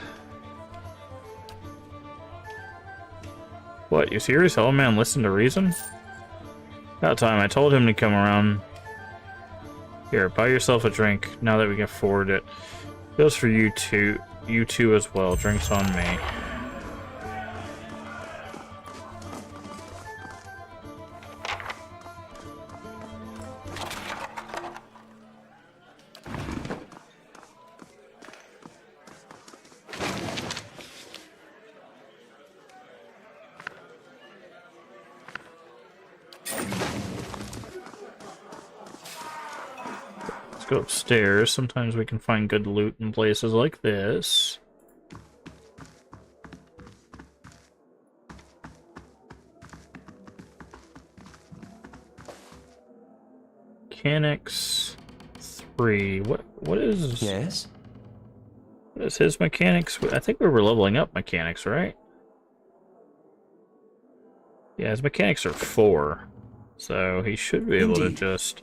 What, you serious? Hello, man, listen to reason? About time. I told him to come around. Here, buy yourself a drink now that we can afford it. Goes for you too. You too as well. Drinks on me. Let's go upstairs. Sometimes we can find good loot in places like this. Mechanics 3. What is... Yes? What is his mechanics? I think we were leveling up mechanics, right? Yeah, his mechanics are 4. So he should be able to just...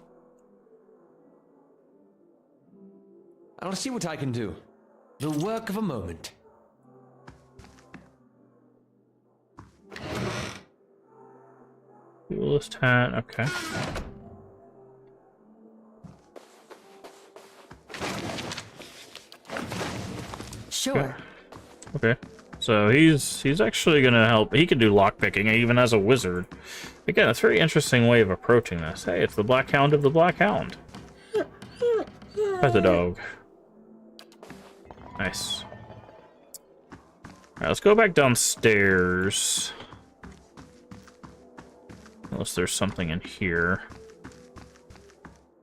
I'll see what I can do. The work of a moment. Coolest hat, okay. Sure. Okay. So he's actually gonna help. He can do lockpicking even as a wizard. Again, it's a very interesting way of approaching this. Hey, it's the Black Hound of the Black Hound. Pet the dog. Nice. Alright, let's go back downstairs. Unless there's something in here.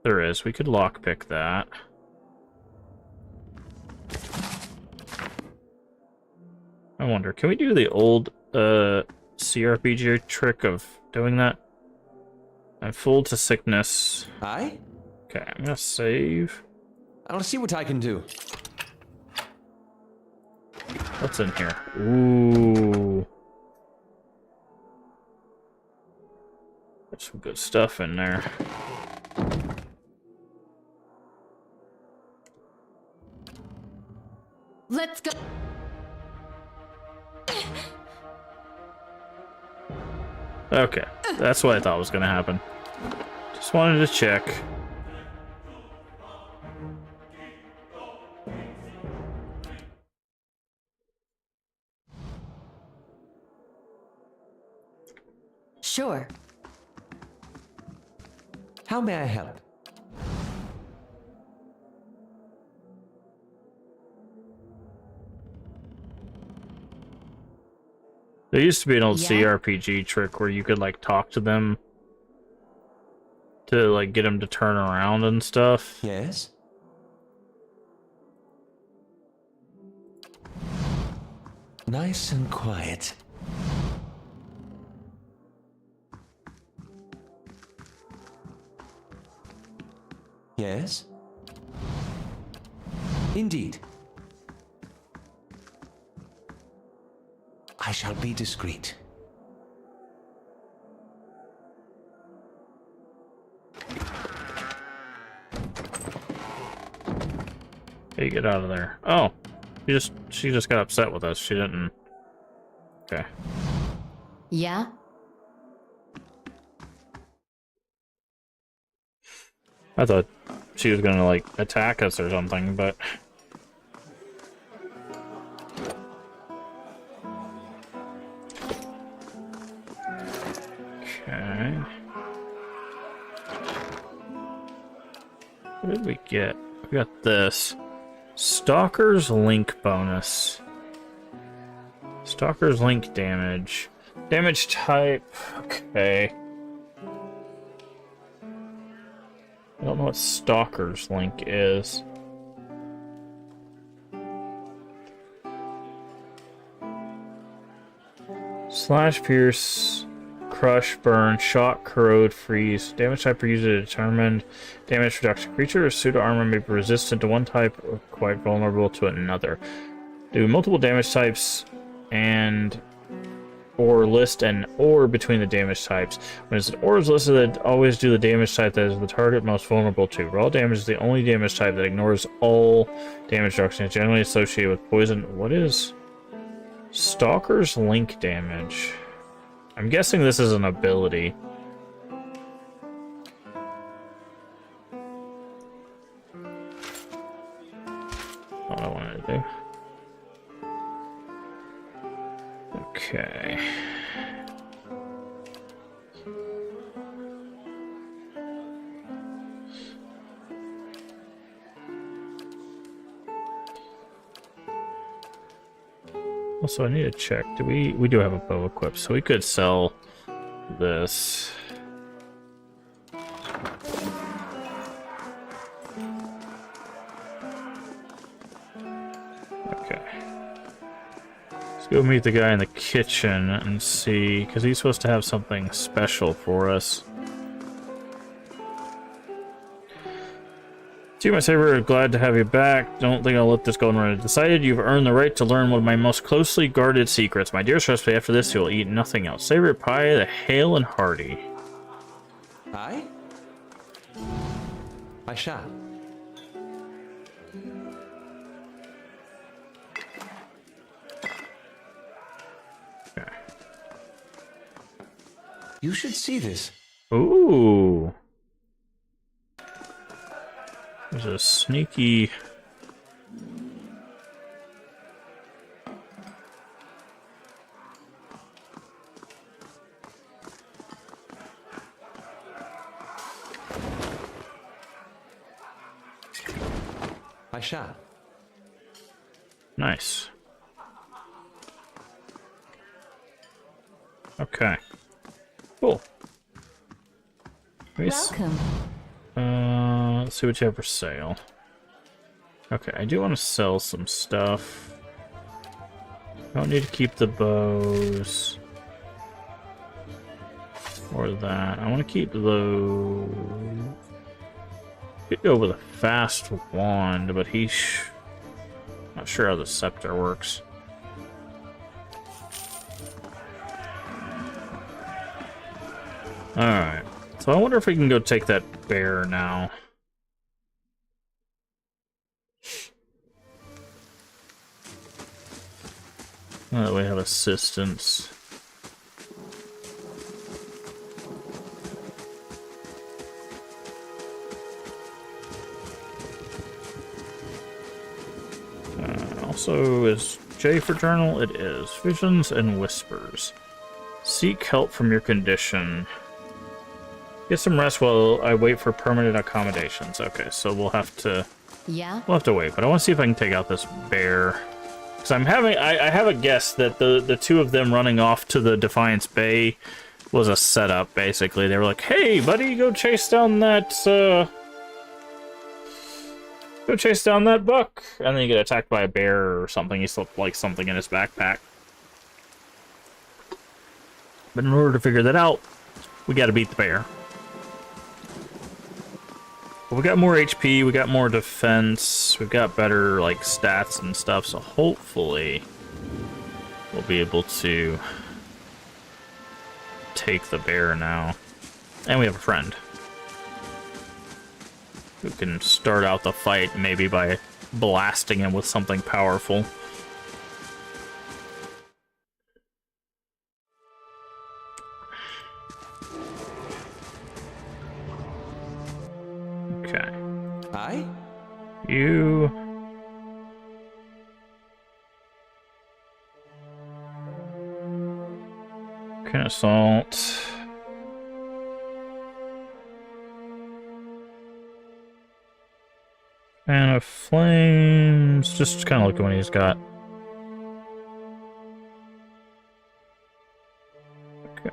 There is. We could lockpick that. I wonder, can we do the old CRPG trick of doing that? I'm full to sickness. Aye? Okay, I'm gonna save. I'll see what I can do. What's in here? Ooh. There's some good stuff in there. Let's go. Okay, that's what I thought was gonna happen. Just wanted to check. Sure. How may I help? There used to be an old Yeah. CRPG trick where you could like talk to them to like get them to turn around and stuff. Yes? Nice and quiet. Yes? Indeed. I shall be discreet. Hey, get out of there. Oh, she just got upset with us. She didn't. Okay. Yeah? I thought she was gonna like attack us or something, but okay. What did we get? We got this Stalker's Link bonus. Stalker's Link damage. Damage type. Okay. I don't know what Stalker's Link is. Slash, pierce, crush, burn, shock, corrode, freeze. Damage type per user determined. Damage reduction. Creature or pseudo armor may be resistant to one type or quite vulnerable to another. Do multiple damage types and or list an or between the damage types. When an or is listed, always do the damage type that is the target most vulnerable to. Raw damage is the only damage type that ignores all damage reduction. It's generally associated with poison. What is Stalker's Link damage? I'm guessing this is an ability. What I wanted to do. Okay. Also, I need to check. Do we do have a bow equipped, so we could sell this. Okay. Let's go meet the guy in the kitchen and see, because he's supposed to have something special for us. See, my savior, glad to have you back. Don't think I'll let this go unnoticed. Decided you've earned the right to learn one of my most closely guarded secrets. My dearest recipe, after this, you'll eat nothing else. Savory pie, the hale and hearty. Aye? I shall. You should see this. Ooh. There's a sneaky... I shall. Nice. Okay. Cool. Welcome. Let's see what you have for sale. Okay, I do want to sell some stuff. Don't need to keep the bows. Or that. I want to keep those. Could go with a fast wand, but not sure how the scepter works. Alright. So I wonder if we can go take that bear now. Now that we have assistance. Also, is J for journal? It is. Visions and whispers. Seek help from your condition. Get some rest while I wait for permanent accommodations. Okay, so we'll have to... Yeah? We'll have to wait, but I want to see if I can take out this bear. Because I have a guess that the two of them running off to the Defiance Bay was a setup, basically. They were like, hey, buddy, go chase down that, Go chase down that buck. And then you get attacked by a bear or something. He slipped, like, something in his backpack. But in order to figure that out, we gotta beat the bear. But we got more HP, we got more defense, we've got better, like, stats and stuff, so hopefully we'll be able to take the bear now. And we have a friend who can start out the fight maybe by blasting him with something powerful. Okay. Aye? You... can assault... Fan of Flames... just kind of look at what he's got. Okay.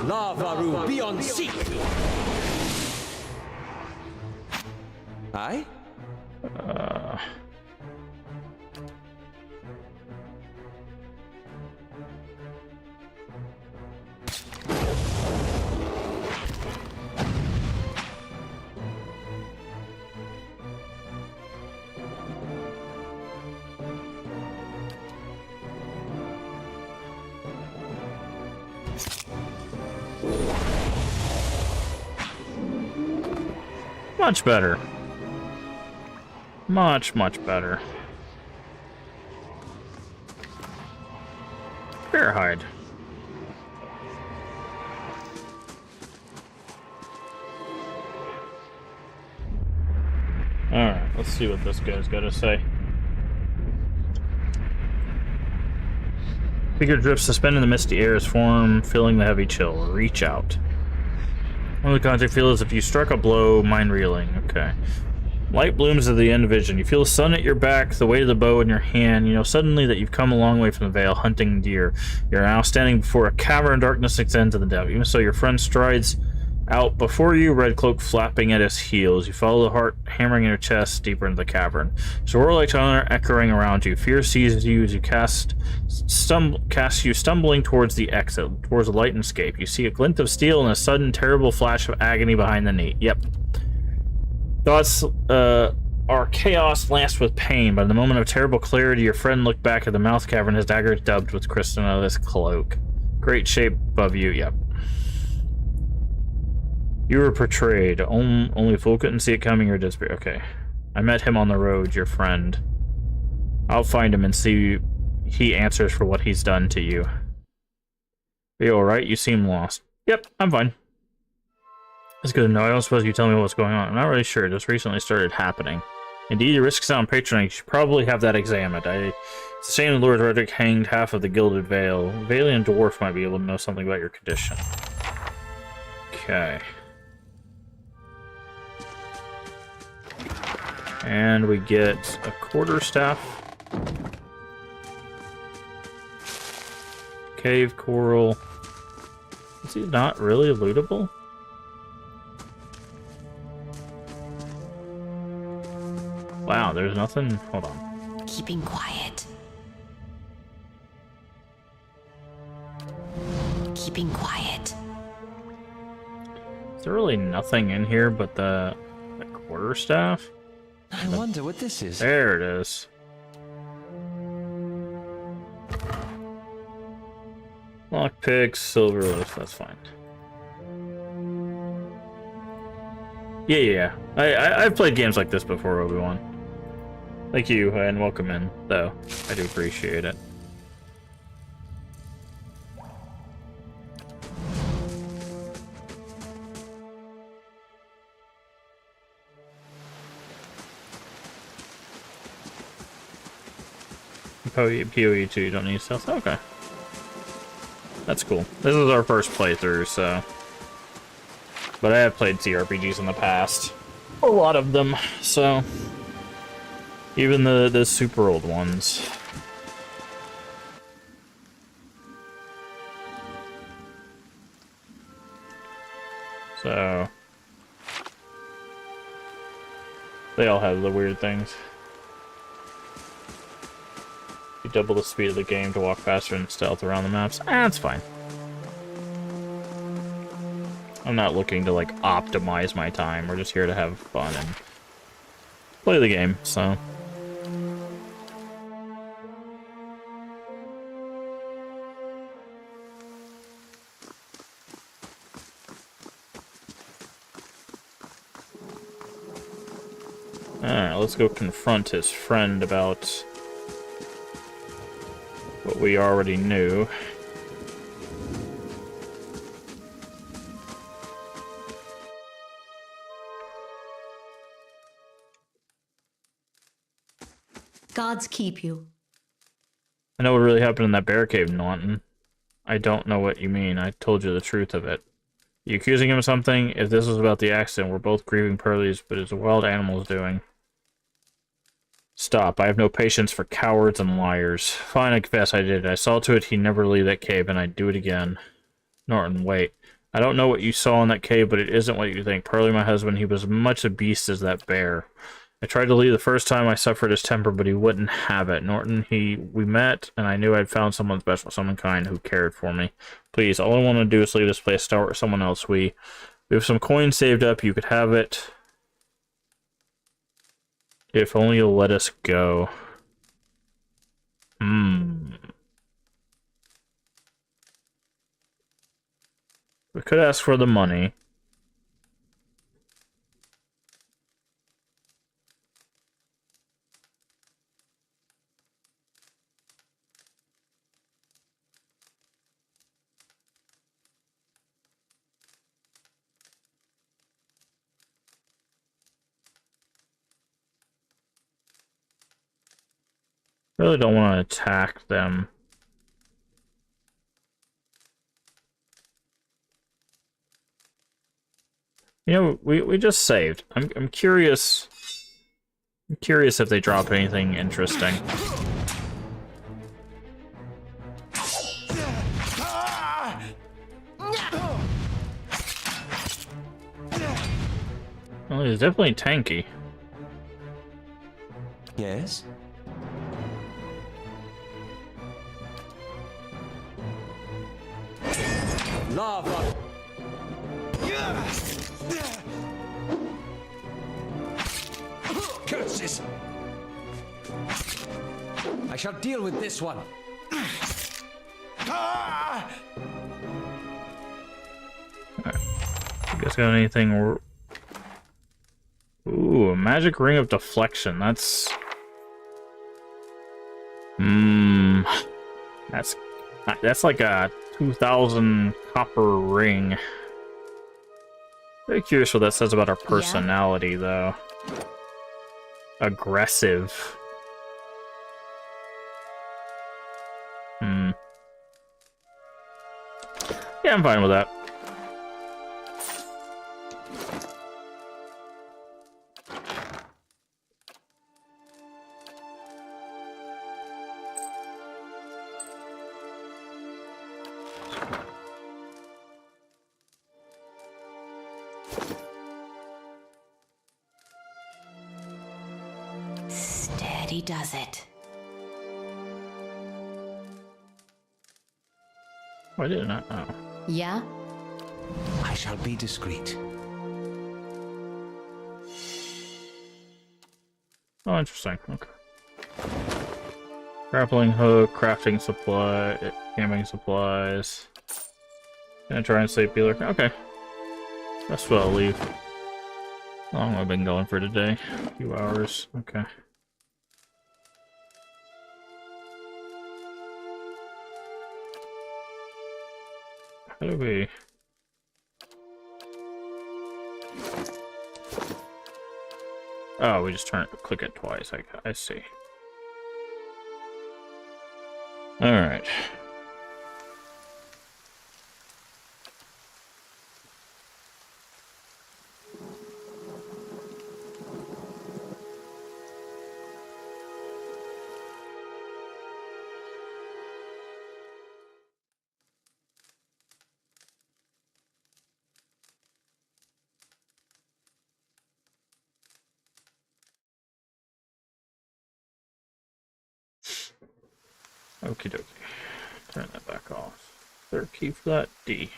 Lavaru beyond seek! Aye? Much better. Much, much better. Bear hide. Alright, let's see what this guy's got to say. Figure drifts suspend in the misty air as form, filling the heavy chill. Reach out. Only contact feel as if you struck a blow, mind reeling. Okay. Light blooms at the end of vision. You feel the sun at your back, the weight of the bow in your hand. You know suddenly that you've come a long way from the Vale, hunting deer. You're now standing before a cavern. Darkness extends to the depth. Even so, your friend strides out before you, red cloak flapping at his heels. You follow the heart hammering in your chest deeper into the cavern. So like thunder echoing around you. Fear seizes you as you cast you stumbling towards the exit, towards the light and escape. You see a glint of steel and a sudden terrible flash of agony behind the knee. Yep. Thoughts are chaos lanced with pain. By the moment of terrible clarity, your friend looked back at the mouth cavern, his dagger dubbed with crystal of his cloak. Great shape above you. Yep. You were portrayed. Only a fool couldn't see it coming or despair. Okay. I met him on the road, your friend. I'll find him and see he answers for what he's done to you. Are you alright? You seem lost. Yep, I'm fine. That's good to know. I don't suppose you tell me what's going on. I'm not really sure. It just recently started happening. Indeed, your risks on Patreon. You should probably have that examined. It's a shame the Lord Redrick hanged half of the Gilded Vale. Valiant Dwarf might be able to know something about your condition. Okay. And we get a quarterstaff. Cave coral. Is he not really lootable? Wow, there's nothing. Hold on. Keeping quiet. Keeping quiet. Is there really nothing in here but the quarterstaff? I wonder what this is. There it is. Lockpicks, silver leaf, that's fine. Yeah. I've played games like this before, Obi-Wan. Thank you, and welcome in, though. I do appreciate it. PoE 2, you don't need stealth? Okay. That's cool. This is our first playthrough, so... But I have played CRPGs in the past. A lot of them, so... Even the super old ones. So... They all have the weird things. You double the speed of the game to walk faster and stealth around the maps. That's fine. I'm not looking to, like, optimize my time. We're just here to have fun and play the game, so... Alright, let's go confront his friend about what we already knew. Gods keep you. I know what really happened in that bear cave, Norton. I don't know what you mean. I told you the truth of it. You accusing him of something? If this was about the accident, we're both grieving Pearlies, but it's a wild animal's doing. Stop. I have no patience for cowards and liars. Fine, I confess I did. I saw to it he'd never leave that cave, and I'd do it again. Norton, wait. I don't know what you saw in that cave, but it isn't what you think. Pearlie, my husband, he was as much a beast as that bear. I tried to leave the first time I suffered his temper, but he wouldn't have it. Norton, we met, and I knew I'd found someone special, someone kind who cared for me. Please, all I want to do is leave this place, start with someone else. We have some coins saved up. You could have it. If only you'll let us go. We could ask for the money. Really don't want to attack them. You know, we just saved. I'm curious. I'm curious if they drop anything interesting. Well, he's definitely tanky. Yes? Lava! Curses! I shall deal with this one. Alright. You guys got anything Ooh, a magic ring of deflection. That's that's like a 2,000 copper ring. Very curious what that says about our personality, though. Aggressive. Yeah, I'm fine with that. Steady does it. Why didn't I? Oh. Yeah? I shall be discreet. Oh, interesting. Okay. Grappling hook, crafting supply, camping supplies. Gonna try and save Peeler. Okay. That's what I'll leave. How long have I been going for today? A few hours. Okay. How do we... Oh, we just click it twice. I see. Alright. Okie dokie. Turn that back off. Third key for that, D.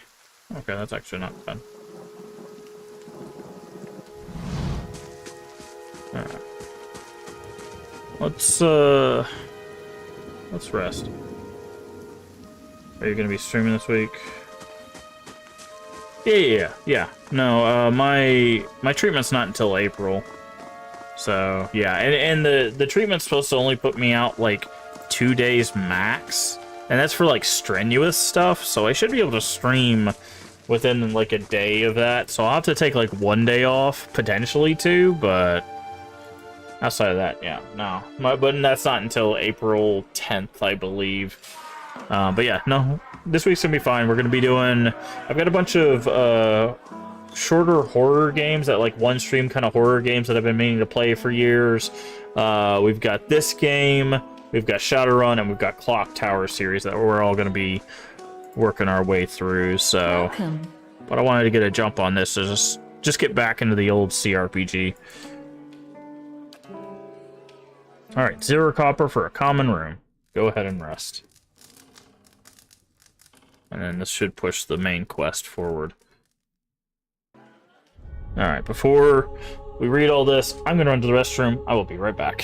Okay, that's actually not bad. Alright. Let's rest. Are you gonna be streaming this week? Yeah. No, my treatment's not until April. So, yeah, and the treatment's supposed to only put me out, like, 2 days max, and that's for like strenuous stuff, so I should be able to stream within like a day of that. So I'll have to take like 1 day off, potentially 2, but outside of that, yeah, no. But that's not until April 10th, I believe. But yeah, no, this week's gonna be fine. We're gonna be doing, I've got a bunch of shorter horror games, that like one stream kind of horror games that I've been meaning to play for years. We've got this game, we've got Shadowrun, and we've got Clock Tower series that we're all going to be working our way through. So, Welcome. But I wanted to get a jump on this to just get back into the old CRPG. All right, 0 copper for a common room. Go ahead and rest. And then this should push the main quest forward. All right, before we read all this, I'm going to run to the restroom. I will be right back.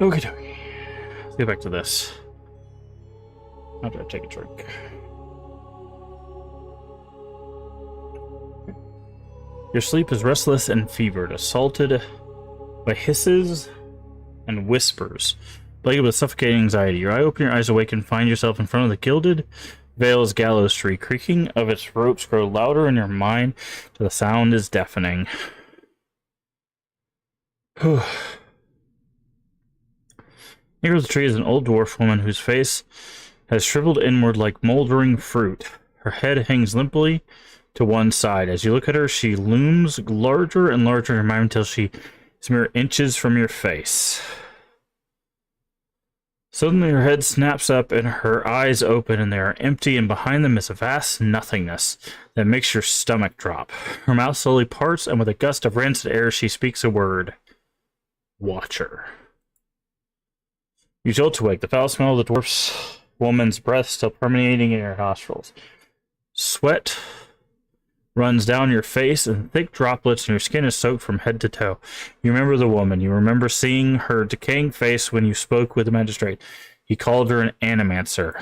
Okie dokie. Let's get back to this. After I take a drink. Your sleep is restless and fevered, assaulted by hisses and whispers, plagued with suffocating anxiety. Your eyes awake and find yourself in front of the gilded Vale's gallows tree. Creaking of its ropes grow louder in your mind till the sound is deafening. Near the tree is an old dwarf woman whose face has shriveled inward like moldering fruit. Her head hangs limply to one side. As you look at her, she looms larger and larger in your mind until she is mere inches from your face. Suddenly her head snaps up and her eyes open, and they are empty, and behind them is a vast nothingness that makes your stomach drop. Her mouth slowly parts, and with a gust of rancid air she speaks a word. Watcher. You jolt awake, the foul smell of the dwarf's woman's breath still permeating in your nostrils. Sweat runs down your face in thick droplets, and your skin is soaked from head to toe. You remember the woman. You remember seeing her decaying face when you spoke with the magistrate. He called her an animancer.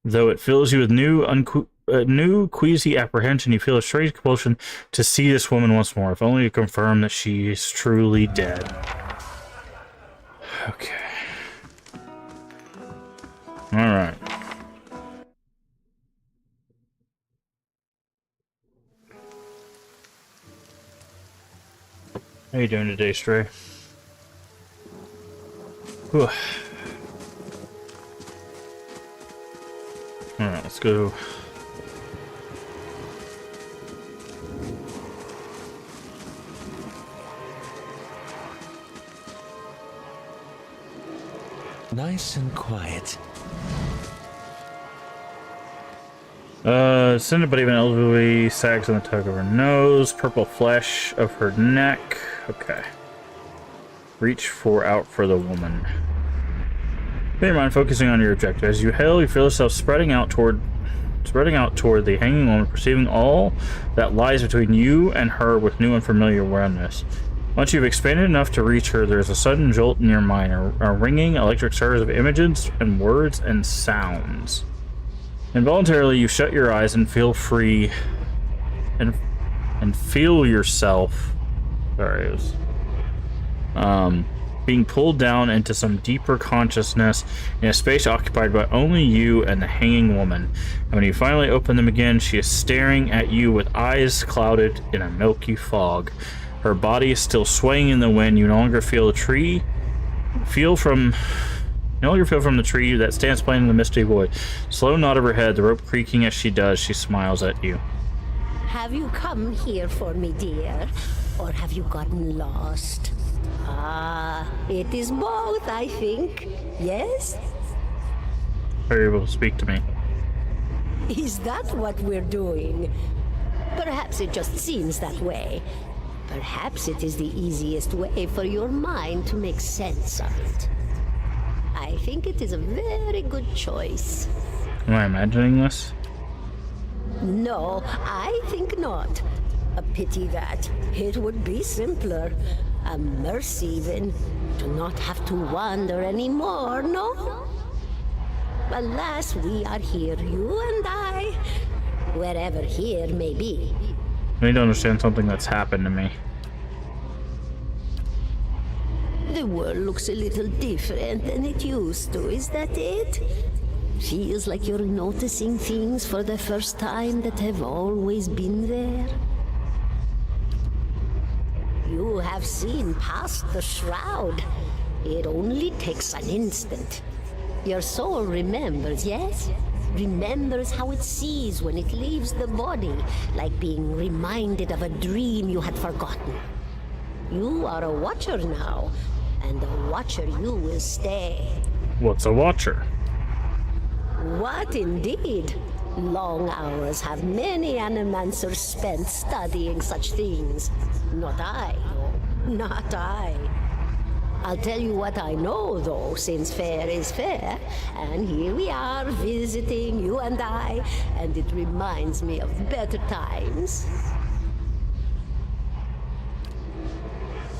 Though it fills you with new queasy apprehension, you feel a strange compulsion to see this woman once more, if only to confirm that she is truly dead. Okay. Alright. How you doing today, Stray? Whew. Alright, let's go. Nice and quiet. Cinder but even elderly, sags on the tug of her nose, purple flesh of her neck. Okay. Reach out for the woman. Keep your mind focusing on your objective. As you hail, you feel yourself spreading out toward the hanging woman, perceiving all that lies between you and her with new and familiar awareness. Once you've expanded enough to reach her, there is a sudden jolt in your mind, a ringing electric surge of images and words and sounds. Involuntarily, you shut your eyes and feel free, and feel yourself. Sorry, it was being pulled down into some deeper consciousness in a space occupied by only you and the hanging woman. And when you finally open them again, she is staring at you with eyes clouded in a milky fog. Her body is still swaying in the wind. You no longer feel the tree. No longer feel from the tree that stands playing in the misty void. Slow nod of her head, the rope creaking as she does. She smiles at you. Have you come here for me, dear? Or have you gotten lost? Ah, it is both, I think. Yes? Are you able to speak to me? Is that what we're doing? Perhaps it just seems that way. Perhaps it is the easiest way for your mind to make sense of it. I think it is a very good choice. Am I imagining this? No, I think not. A pity that. It would be simpler. A mercy even. To not have to wander anymore, no? Alas, we are here, you and I. Wherever here may be. I need to understand something that's happened to me. The world looks a little different than it used to, is that it? Feels like you're noticing things for the first time that have always been there. You have seen past the shroud. It only takes an instant. Your soul remembers, yes? Remembers how it sees when it leaves the body, like being reminded of a dream you had forgotten. You are a watcher now, and a watcher you will stay. What's a watcher? What indeed? Long hours have many animancers spent studying such things. Not I, no, not I. I'll tell you what I know, though, since fair is fair, and here we are visiting, you and I, and it reminds me of better times.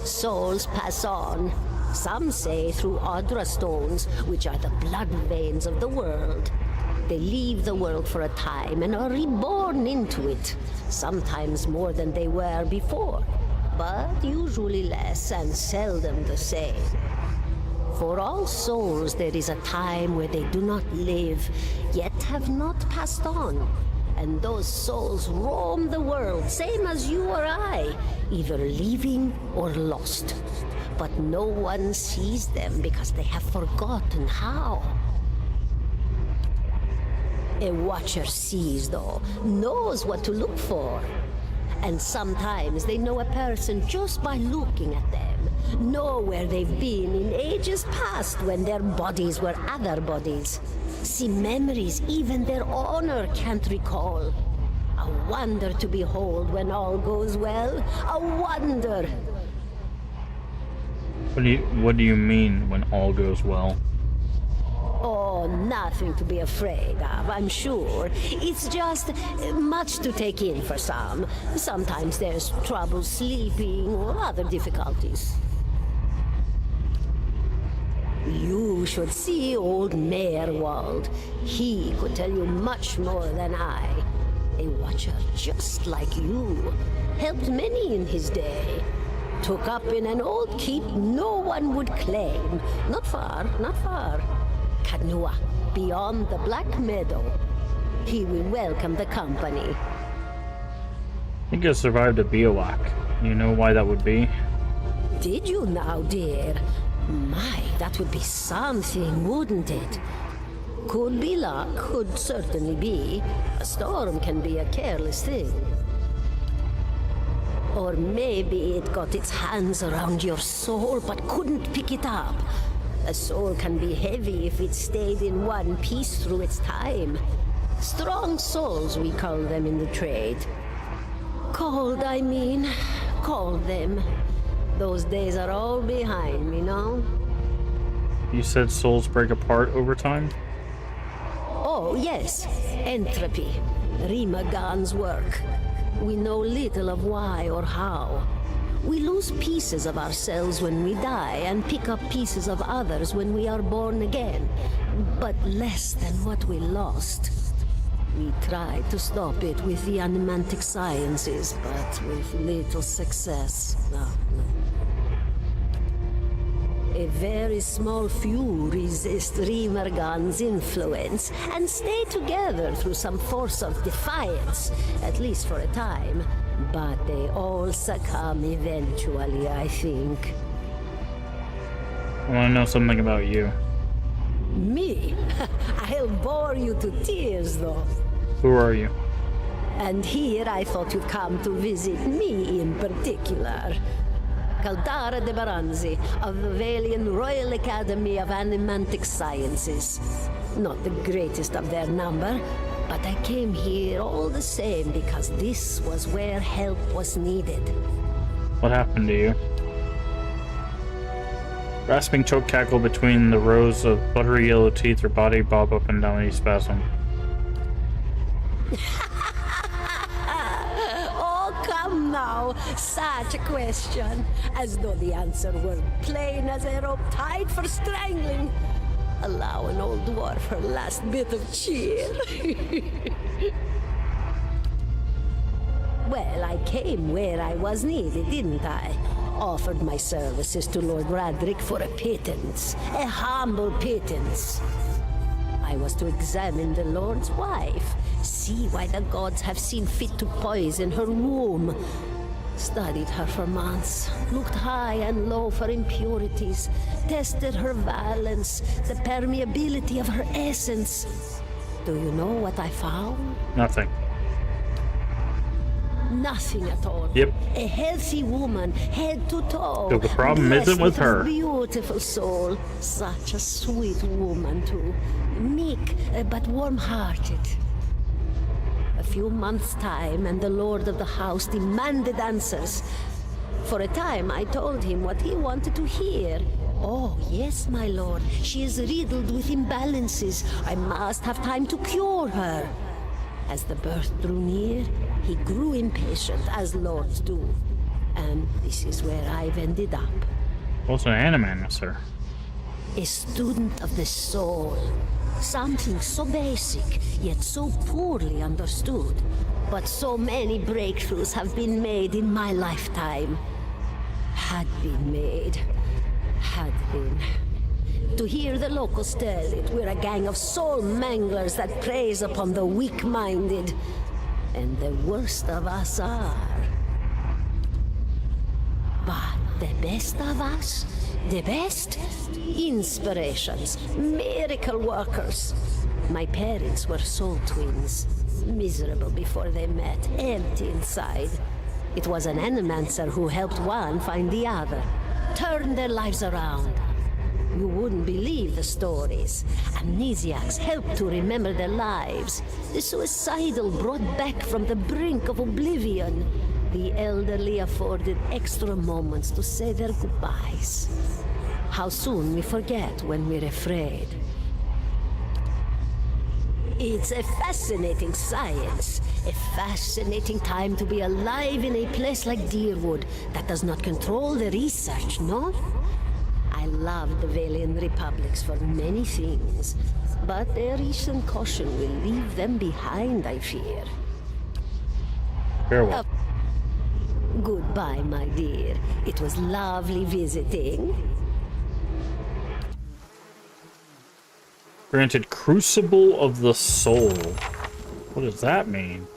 souls pass on. Some say through Audra stones, which are the blood veins of the world. They leave the world for a time and are reborn into it, sometimes more than they were before, but usually less and seldom the same. For all souls there is a time where they do not live, yet have not passed on. And those souls roam the world, same as you or I, either living or lost. But no one sees them because they have forgotten how. A watcher sees, though, knows what to look for. And sometimes they know a person just by looking at them, know where they've been in ages past when their bodies were other bodies. See memories even their honor can't recall. A wonder to behold when all goes well. A wonder! What do you mean when all goes well? Oh, nothing to be afraid of, I'm sure. It's just much to take in for some. Sometimes there's trouble sleeping or other difficulties. You should see old Meerwald. He could tell you much more than I. A watcher just like you. Helped many in his day. Took up in an old keep no one would claim. Not far, not far. Kanua, beyond the Black Meadow. He will welcome the company. I think I survived a bivouac. You know why that would be? Did you now, dear? My, that would be something, wouldn't it? Could be luck, could certainly be. A storm can be a careless thing. Or maybe it got its hands around your soul but couldn't pick it up. A soul can be heavy if it stayed in one piece through its time. Strong souls, we call them in the trade. Cold, I mean. Call them. Those days are all behind me, no? You said souls break apart over time? Oh, yes. Entropy. Rimagan's work. We know little of why or how. We lose pieces of ourselves when we die and pick up pieces of others when we are born again, but less than what we lost. We tried to stop it with the animantic sciences, but with little success. No. A very small few resist Rimergan's influence and stay together through some force of defiance, at least for a time. But they all succumb eventually, I think. I want to know something about you. Me? I'll bore you to tears, though. Who are you? And here I thought you'd come to visit me in particular. Caldara de Baranzi, of the Valian Royal Academy of Animantic Sciences. Not the greatest of their number, but I came here all the same because this was where help was needed. What happened to you? Grasping choke cackle between the rows of buttery yellow teeth, her body bob up and down each spasm. Oh, come now. Such a question. As though the answer were plain as a rope tied for strangling. Allow an old dwarf her last bit of cheer. Well, I came where I was needed, didn't I? Offered my services to Lord Radric for a pittance. A humble pittance. I was to examine the Lord's wife. See why the gods have seen fit to poison her womb. Studied her for months, looked high and low for impurities, tested her valence, the permeability of her essence. Do you know what I found? Nothing. Nothing at all. Yep. A healthy woman, head to toe. So the problem blessed isn't with her. A beautiful soul. Such a sweet woman, too. Meek, but warm-hearted. A few months' time, and the lord of the house demanded answers. For a time, I told him what he wanted to hear. Oh, yes, my lord. She is riddled with imbalances. I must have time to cure her. As the birth drew near, he grew impatient, as lords do. And this is where I've ended up. Also an animanicer. A student of the soul. Something so basic, yet so poorly understood. But so many breakthroughs have been made in my lifetime. Had been made. Had been. To hear the locals tell it, we're a gang of soul manglers that preys upon the weak-minded. And the worst of us are. But the best of us, the best? Inspirations, miracle workers. My parents were soul twins. Miserable before they met, empty inside. It was an animancer who helped one find the other, turned their lives around. You wouldn't believe the stories. Amnesiacs helped to remember their lives. The suicidal brought back from the brink of oblivion. The elderly afforded extra moments to say their goodbyes. How soon we forget when we're afraid. It's a fascinating science. A fascinating time to be alive in a place like Deerwood that does not control the research, no? I love the Valian Republics for many things, but their recent caution will leave them behind, I fear. Farewell. Goodbye, my dear. It was lovely visiting. Granted Crucible of the Soul. What does that mean?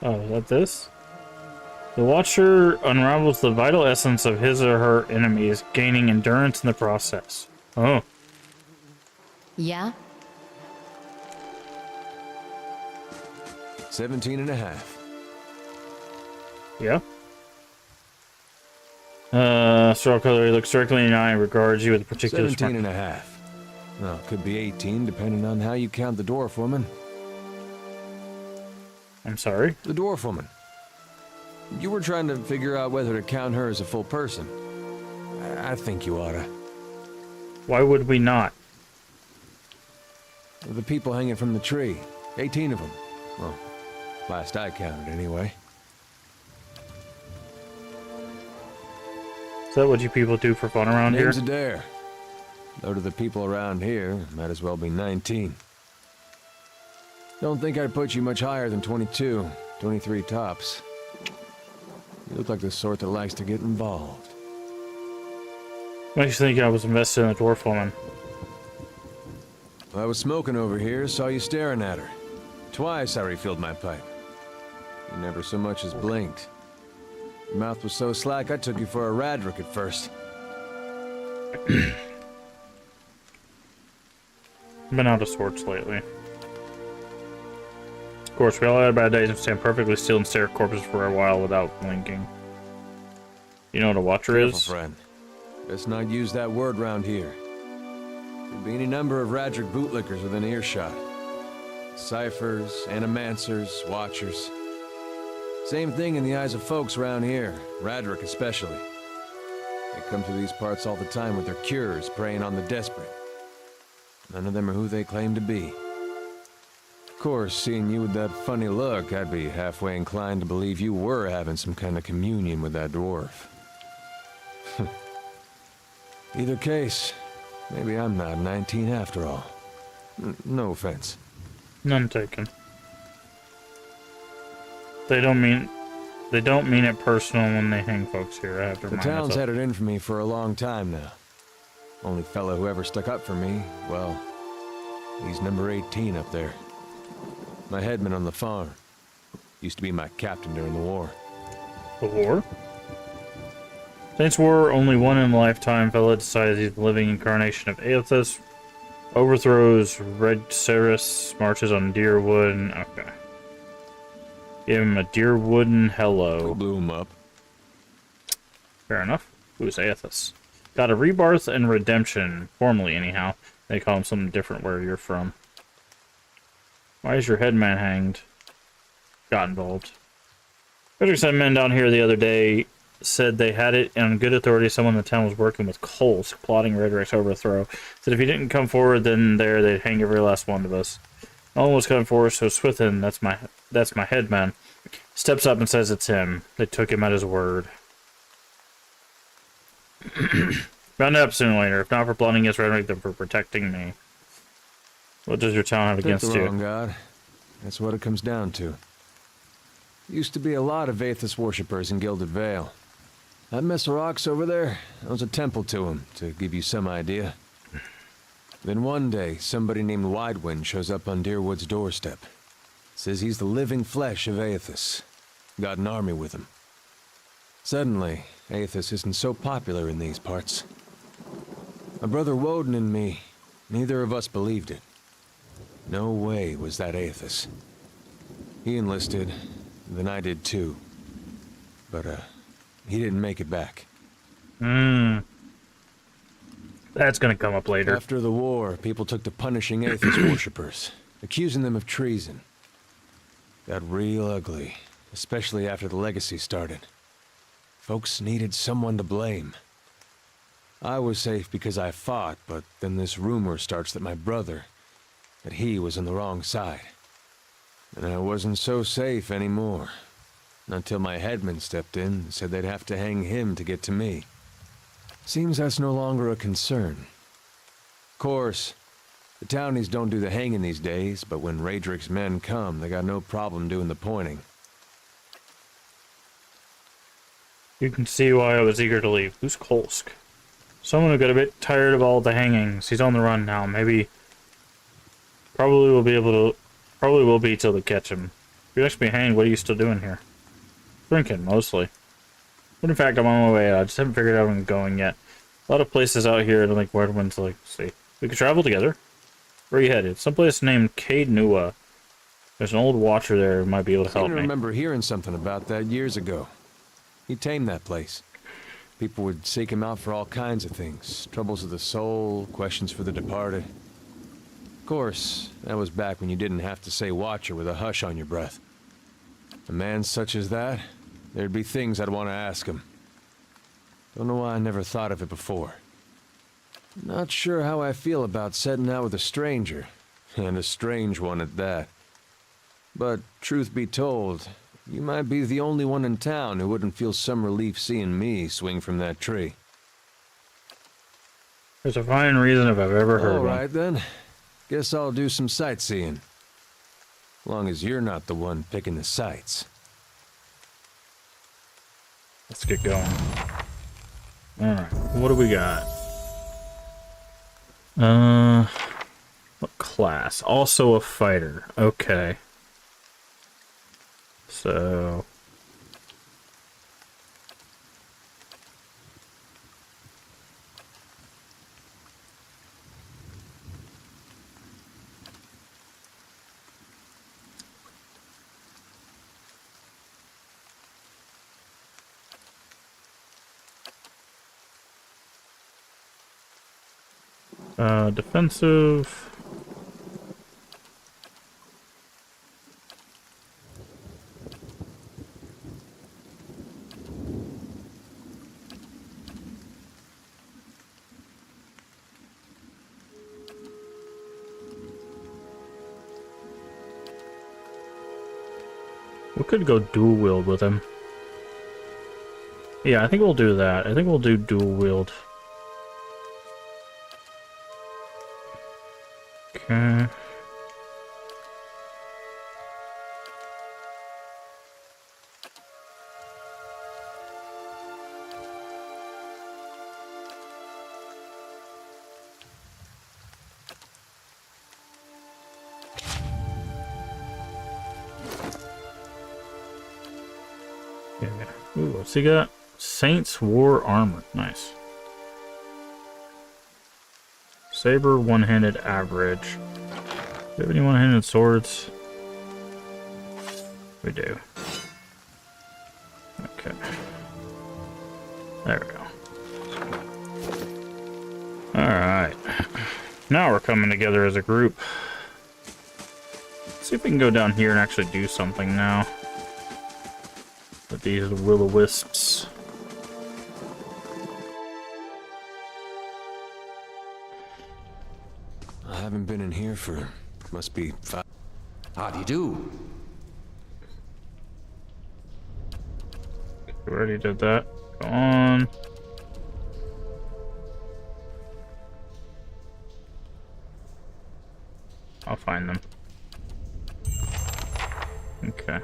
Oh, is that this? The Watcher unravels the vital essence of his or her enemies, gaining endurance in the process. Oh. Yeah? 17 and a half. Yeah? Straw Color looks directly in your eye and regards you with a particular 17 and a half. Well, could be 18, depending on how you count the dwarf woman. I'm sorry? The dwarf woman. You were trying to figure out whether to count her as a full person. I think you oughta. Why would we not? The people hanging from the tree. 18 of them. Well, last I counted, anyway. Is that what you people do for fun around here? Name's Adair. Though to the people around here, might as well be 19. Don't think I'd put you much higher than 22, 23 tops. You look like the sort that likes to get involved. Makes you think I was invested in a dwarf woman. I was smoking over here, saw you staring at her. Twice I refilled my pipe. You never so much as blinked. Your mouth was so slack I took you for a Radric at first. Been out of sorts lately. Of course, we all had bad days and stand perfectly still and stare at corpses for a while without blinking. You know what a Watcher Careful, is? friend. Best not use that word round here. Could be any number of Radric bootlickers within earshot. Ciphers, Animancers, Watchers. Same thing in the eyes of folks around here, Radric especially. They come to these parts all the time with their cures, preying on the desperate. None of them are who they claim to be. Of course, seeing you with that funny look, I'd be halfway inclined to believe you were having some kind of communion with that dwarf. Either case, maybe I'm not 19 after all. No offense. None taken. They don't mean it personal when they hang folks here. I have to The remind town's myself. had it in for me for a long time now. Only fellow who ever stuck up for me, well, he's number 18 up there. My headman on the farm. Used to be my captain during the war. The war? Saints War, only one in a lifetime. Fella decides he's the living incarnation of Aethys. Overthrows Red Ceres, marches on Deerwood. Okay. Give him a Deerwooden hello. Blew him up. Fair enough. Who's Aethys? Got a rebirth and redemption. Formally, anyhow. They call him something different where you're from. Why is your headman hanged? got involved. Frederick sent men down here the other day, said they had it on good authority someone in the town was working with Kolsk, plotting Redrick's overthrow. Said if he didn't come forward, then they'd hang every last one of us. No one was coming forward, so Swithin, that's my head man, steps up and says it's him. They took him at his word. Found out sooner or later. If not for plotting against Redrick, then for protecting me. What does your town have against Pick you? the wrong god. That's what it comes down to. Used to be a lot of Aethys worshippers in Gilded Vale. That mess of rocks over there, that was a temple to him, to give you some idea. Then one day, somebody named Widewind shows up on Deerwood's doorstep. Says he's the living flesh of Aethys. Got an army with him. Suddenly, Aethys isn't so popular in these parts. My brother Woden and me, neither of us believed it. No way was that Aethys. He enlisted, then I did too. But, he didn't make it back. That's gonna come up later. After the war, people took to punishing Aethys worshippers, accusing them of treason. Got real ugly, especially after the Legacy started. Folks needed someone to blame. I was safe because I fought, but then this rumor starts that my brother, that he was on the wrong side. And I wasn't so safe anymore. Until my headman stepped in and said they'd have to hang him to get to me. Seems that's no longer a concern. Of course, the townies don't do the hanging these days, but when Raedric's men come, they got no problem doing the pointing. You can see why I was eager to leave. Who's Kolsk? Someone who got a bit tired of all the hangings. He's on the run now. Maybe... Probably will be till they catch him. If you're actually hanged, what are you still doing here? Drinking, mostly. But in fact, I'm on my way out. I just haven't figured out where I'm going yet. A lot of places out here, I don't think Wardwind's like, see. We could travel together. Where are you headed? Someplace named Caed Nua. There's an old watcher there who might be able to help I me. remember hearing something about that years ago. He tamed that place. People would seek him out for all kinds of things. Troubles of the soul, questions for the departed. Of course, that was back when you didn't have to say watcher with a hush on your breath. A man such as that, there'd be things I'd want to ask him. Don't know why I never thought of it before. Not sure how I feel about setting out with a stranger, and a strange one at that. But truth be told, you might be the only one in town who wouldn't feel some relief seeing me swing from that tree. There's a fine reason if I've ever heard one. All right then. Guess I'll do some sightseeing. Long as you're not the one picking the sights. Let's get going. Alright, what do we got? What class? Also a fighter. Okay. So... defensive. We could go dual wield with him. Yeah, I think we'll do that. I think we'll do dual wield. Okay. Yeah. Ooh, what's he got? Saints War Armor. Nice. Saber, one-handed average. Do we have any one-handed swords? We do. Okay. There we go. Alright. Now we're coming together as a group. See if we can go down here and actually do something now with these will-o-wisps. I haven't been in here for, must be 5. How do you do? We already did that. Go on. I'll find them. Okay. Okay.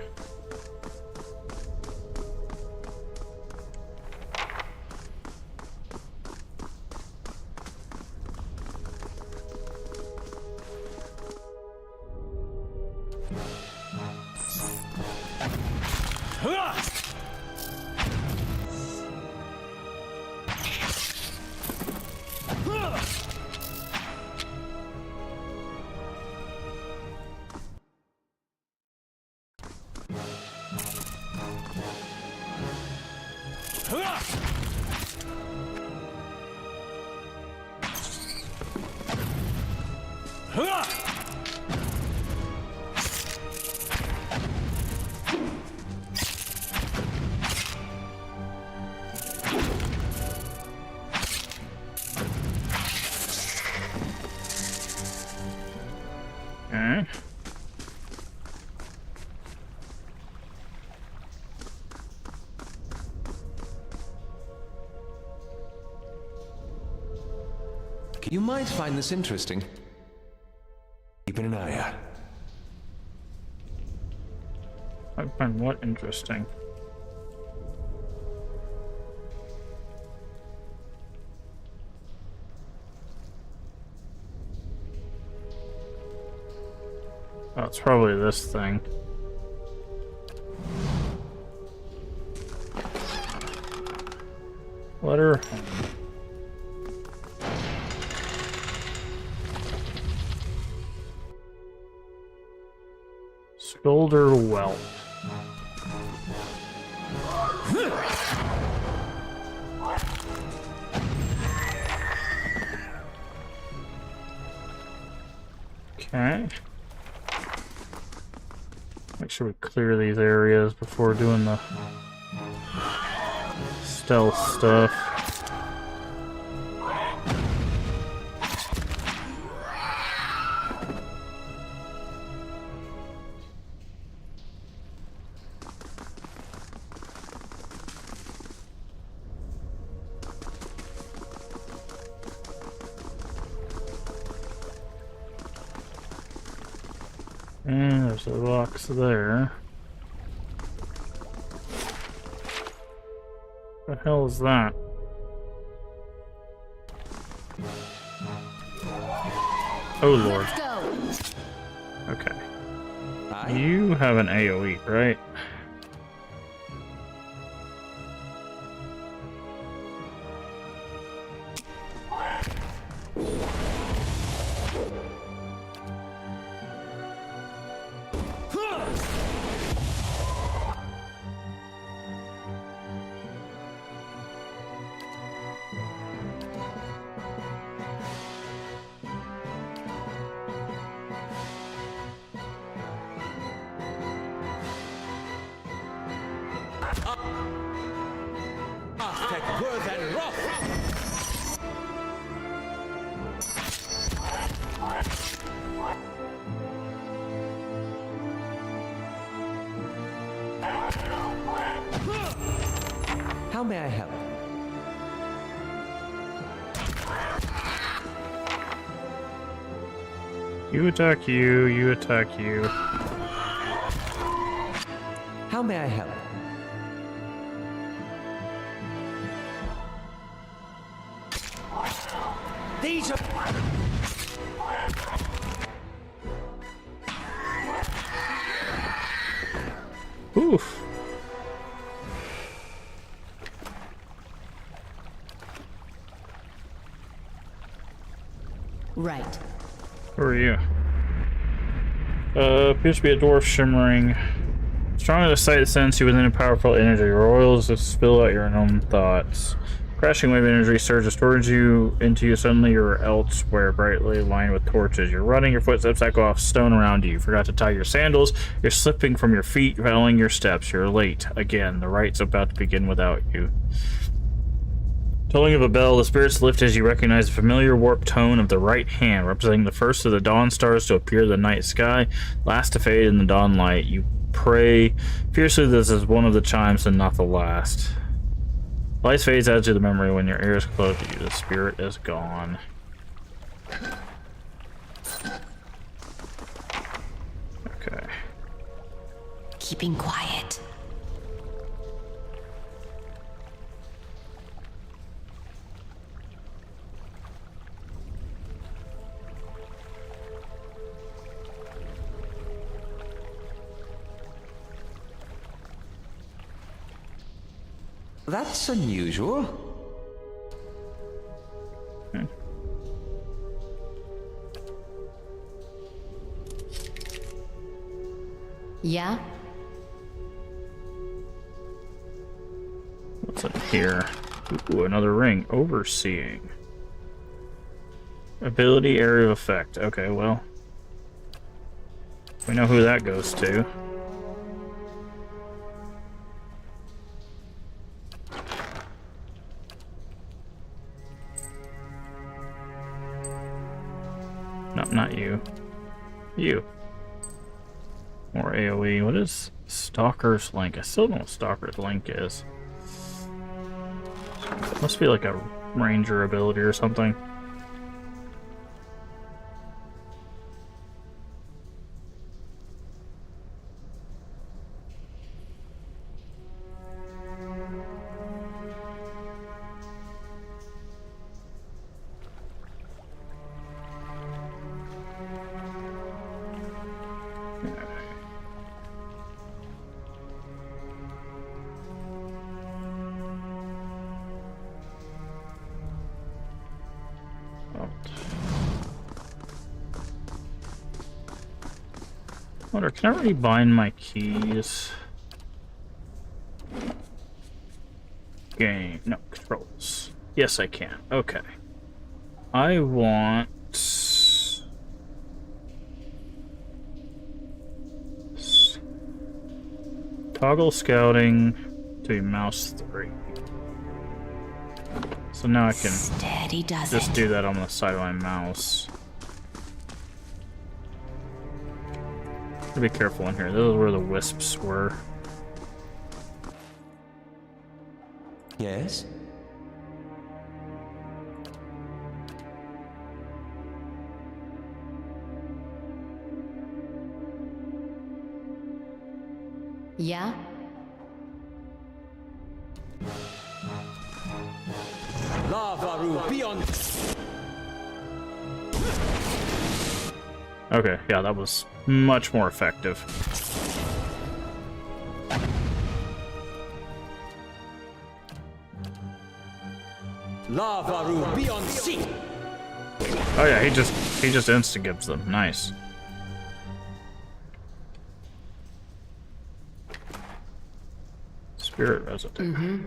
You might find this interesting. Keeping an eye out. I find what interesting? Oh, it's probably this thing. Letter home. Scolder Whelp. Okay. Make sure we clear these areas before doing the stealth stuff. And there's a box there. What the hell is that? Oh lord. Let's go. Okay. You have an AoE, right? How may I help? You attack you, you attack you. How may I help? These are... Oof. Right. Who are you? Appears to be a dwarf shimmering. Strong as a sight that sends you within a powerful energy. Your oils just spill out your own thoughts. Crashing wave energy surges towards you, into you. Suddenly you're elsewhere, brightly lined with torches. You're running, your footsteps echo off stone around you. You forgot to tie your sandals. You're slipping from your feet, failing your steps. You're late. Again, the right's about to begin without you. Tolling of a bell, the spirits lift as you recognize the familiar warped tone of the right hand, representing the first of the dawn stars to appear in the night sky, last to fade in the dawn light. You pray fiercely this is one of the chimes and not the last. Light fades out to the memory when your ears close to you. The spirit is gone. Okay. Keeping quiet. That's unusual. Yeah? What's in here? Ooh, another ring. Overseeing. Ability, area of effect. Okay, well. We know who that goes to. No, not you. You. More AoE. What is Stalker's Link? I still don't know what Stalker's Link is. Must be like a ranger ability or something. Wonder, can I rebind my keys? Game. No, controls. Yes, I can. Okay. I want... Toggle scouting to mouse 3. So now I can Steady does just it. do that on the side of my mouse. Be careful in here. Those are where the wisps were. Yes? Yeah? Lavaru, beyond. Okay, yeah, that was much more effective. Lavaru, beyond sea. Oh yeah, he just insta-gives them. Nice. Spirit residue.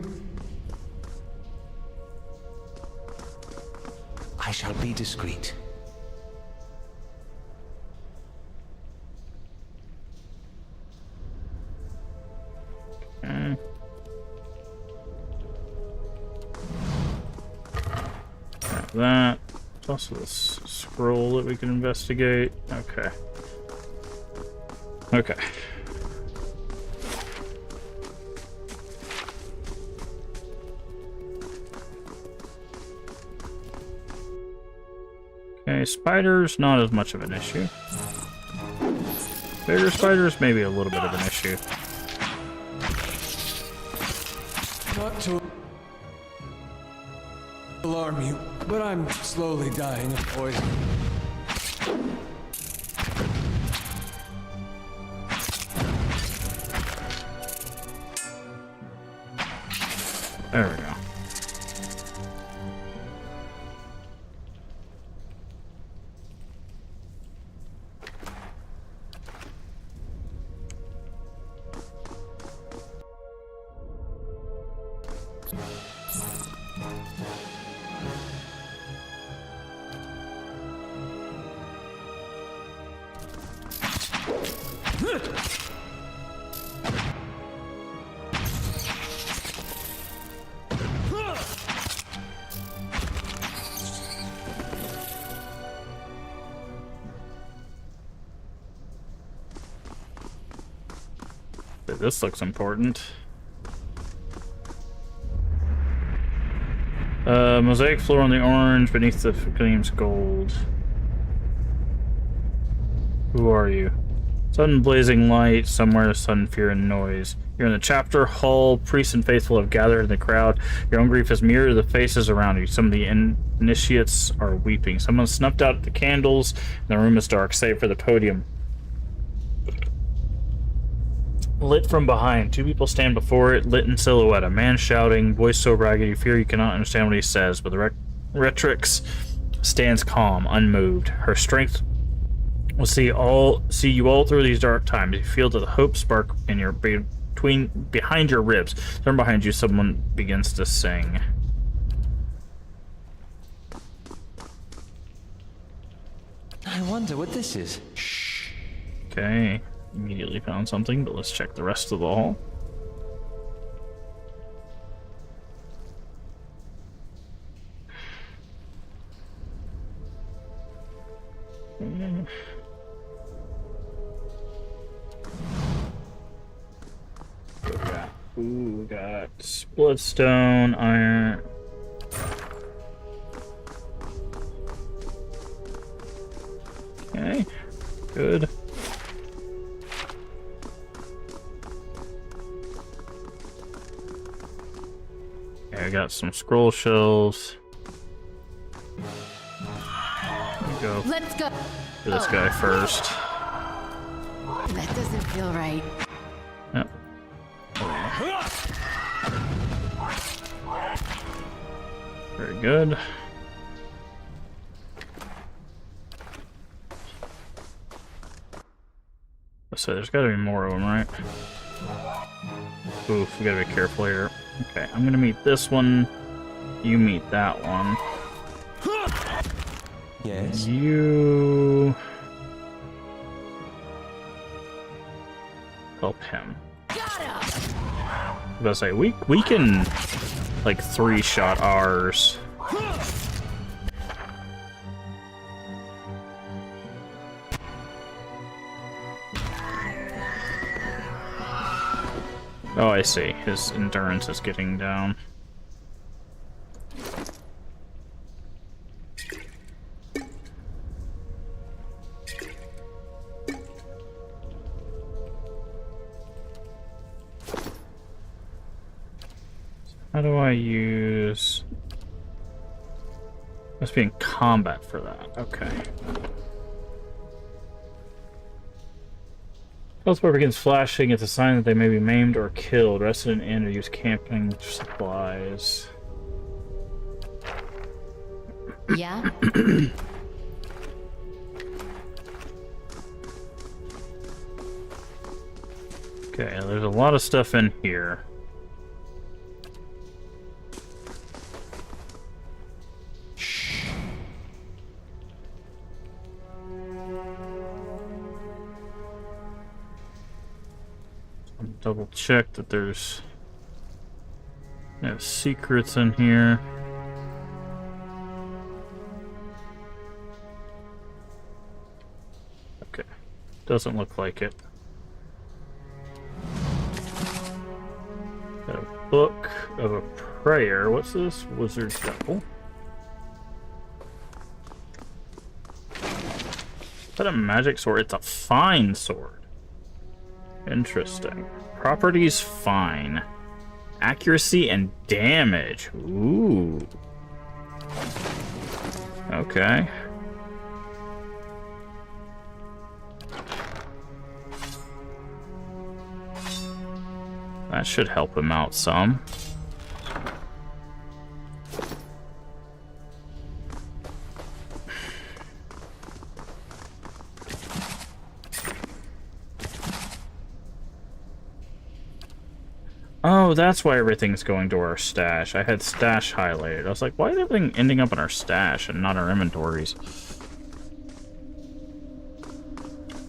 I shall be discreet. Okay. Got that. There's also this scroll that we can investigate. Okay. Okay. Okay, spiders, not as much of an issue. Bigger spiders, maybe a little bit of an issue. Not to alarm you, but I'm slowly dying of poison. There we go. This looks important. Mosaic floor on the orange beneath the gleams gold. Who are you? Sudden blazing light, somewhere sudden fear and noise. You're in the chapter hall. Priests and faithful have gathered in the crowd. Your own grief has mirrored the faces around you. Some of the initiates are weeping. Someone snuffed out the candles, and the room is dark, save for the podium. Lit from behind. Two people stand before it, lit in silhouette. A man shouting, voice so ragged you fear you cannot understand what he says, but the Rectrix stands calm, unmoved. Her strength will see you all through these dark times. You feel the hope spark in your behind your ribs. Turn behind you, someone begins to sing. I wonder what this is. Shh. Okay. Immediately found something, but let's check the rest of the hall. Ooh, we got bloodstone, iron. Okay, good. I got some scroll shells. Go. Let's go. For this guy first. That doesn't feel right. Yep. Very good. So there's got to be more of them, right? Oof, we gotta be careful here. Okay, I'm gonna meet this one. You meet that one. Yes. You help him. I was about to say we can like 3-shot ours. Oh, I see. His endurance is getting down. How do I use... Must be in combat for that. Okay. Health bar begins flashing. It's a sign that they may be maimed or killed. Rested in an inn or use camping supplies. Yeah? Okay, there's a lot of stuff in here. Double check that there's no secrets in here. Okay, doesn't look like it. Got a book of a prayer. What's this? Wizard's Temple. Is that a magic sword? It's a fine sword. Interesting. Properties fine. Accuracy and damage. Ooh. Okay. That should help him out some. Oh, that's why everything's going to our stash. I had stash highlighted. I was like, why is everything ending up in our stash and not our inventories?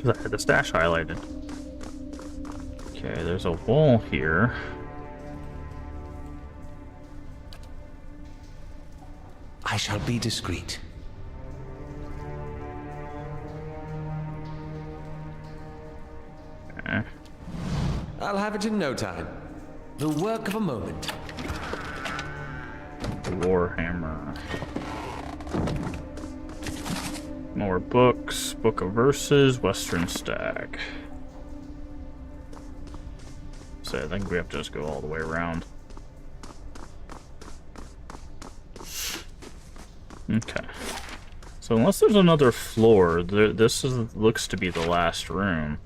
because I had the stash highlighted. Okay, there's a wall here. I shall be discreet. Okay. I'll have it in no time. The work of a moment. Warhammer. More books. Book of Verses. Western Stack. So I think we have to just go all the way around. Okay. So unless there's another floor, looks to be the last room.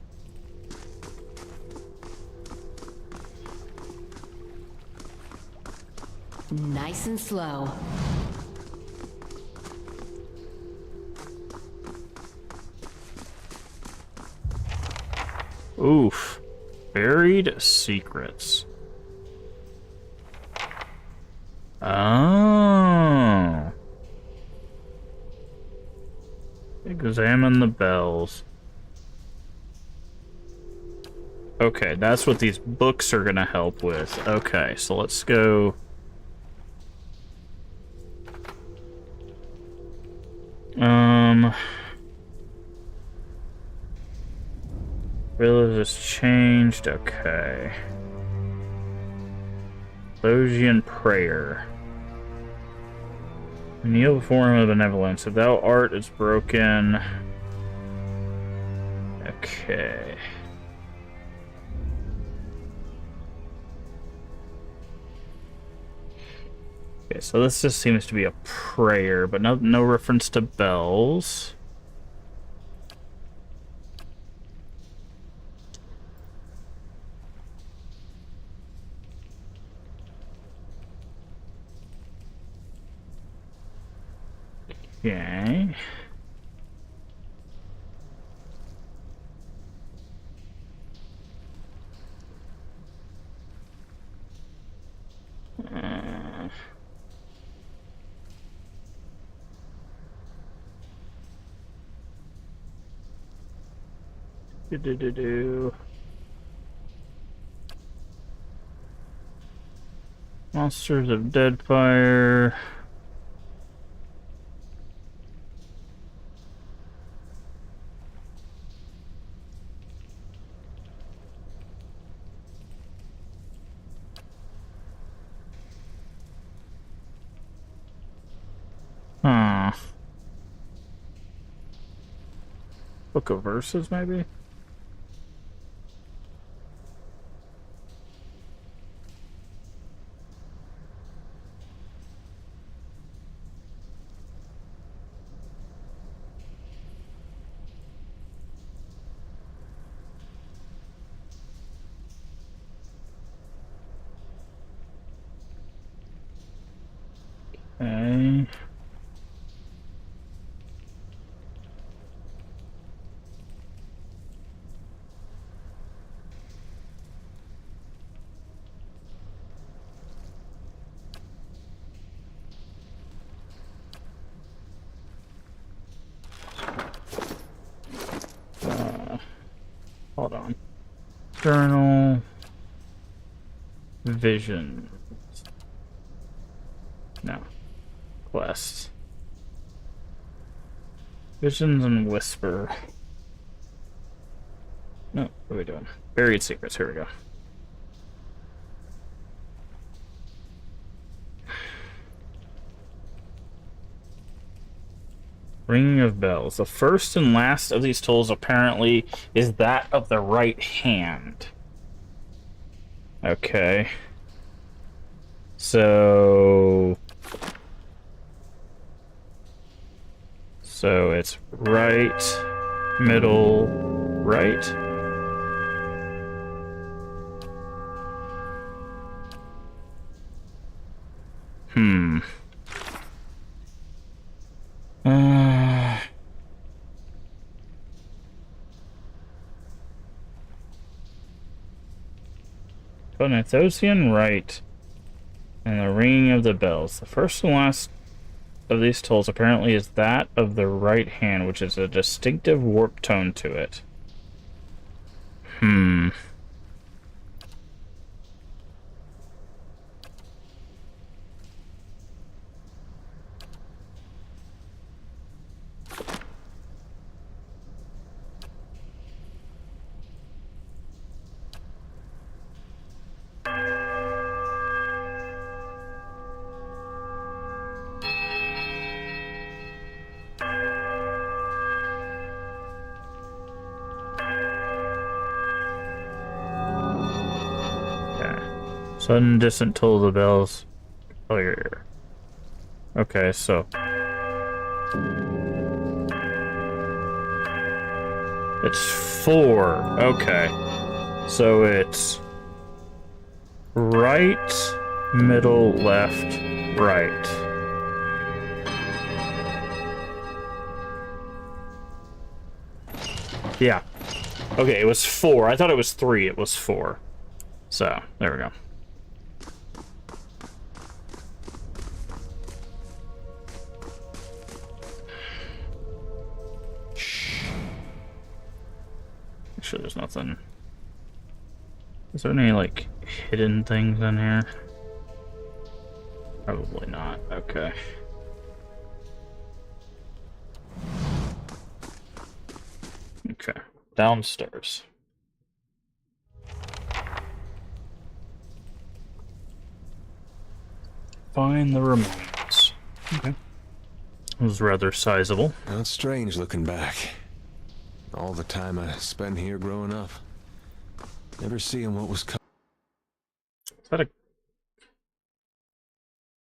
Nice and slow. Oof. Buried secrets. Oh. Examine the bells. Okay, that's what these books are gonna help with. Okay, so let's go. Village has changed. Okay. Logian prayer. Kneel before him of benevolence. If thou art, it's broken. Okay. Okay, so this just seems to be a prayer, but no reference to bells. Okay. Monsters of Deadfire. Huh. Book of Verses, maybe? Okay. Hold on. Journal. Vision. No. Quest. Visions and Whisper. No, what are we doing? Buried Secrets, here we go. Ringing of Bells. The first and last of these tolls apparently is that of the right hand. Okay. So it's right, middle, right. Bonathosian right, and the ringing of the bells. The first and last of these tolls apparently is that of the right hand, which is a distinctive warp tone to it. Sudden distant toll of the bells. Clear. Okay, so it's 4. Okay. So it's right, middle, left, right. Yeah. Okay, it was 4. I thought it was 3. It was 4. So, there we go. Make sure there's nothing. Is there any, like, hidden things in here? Probably not. Okay. Okay. Downstairs. Find the remains. Okay. It was rather sizable. Not strange looking back. All the time I spent here growing up. Never seeing what was coming. Is that a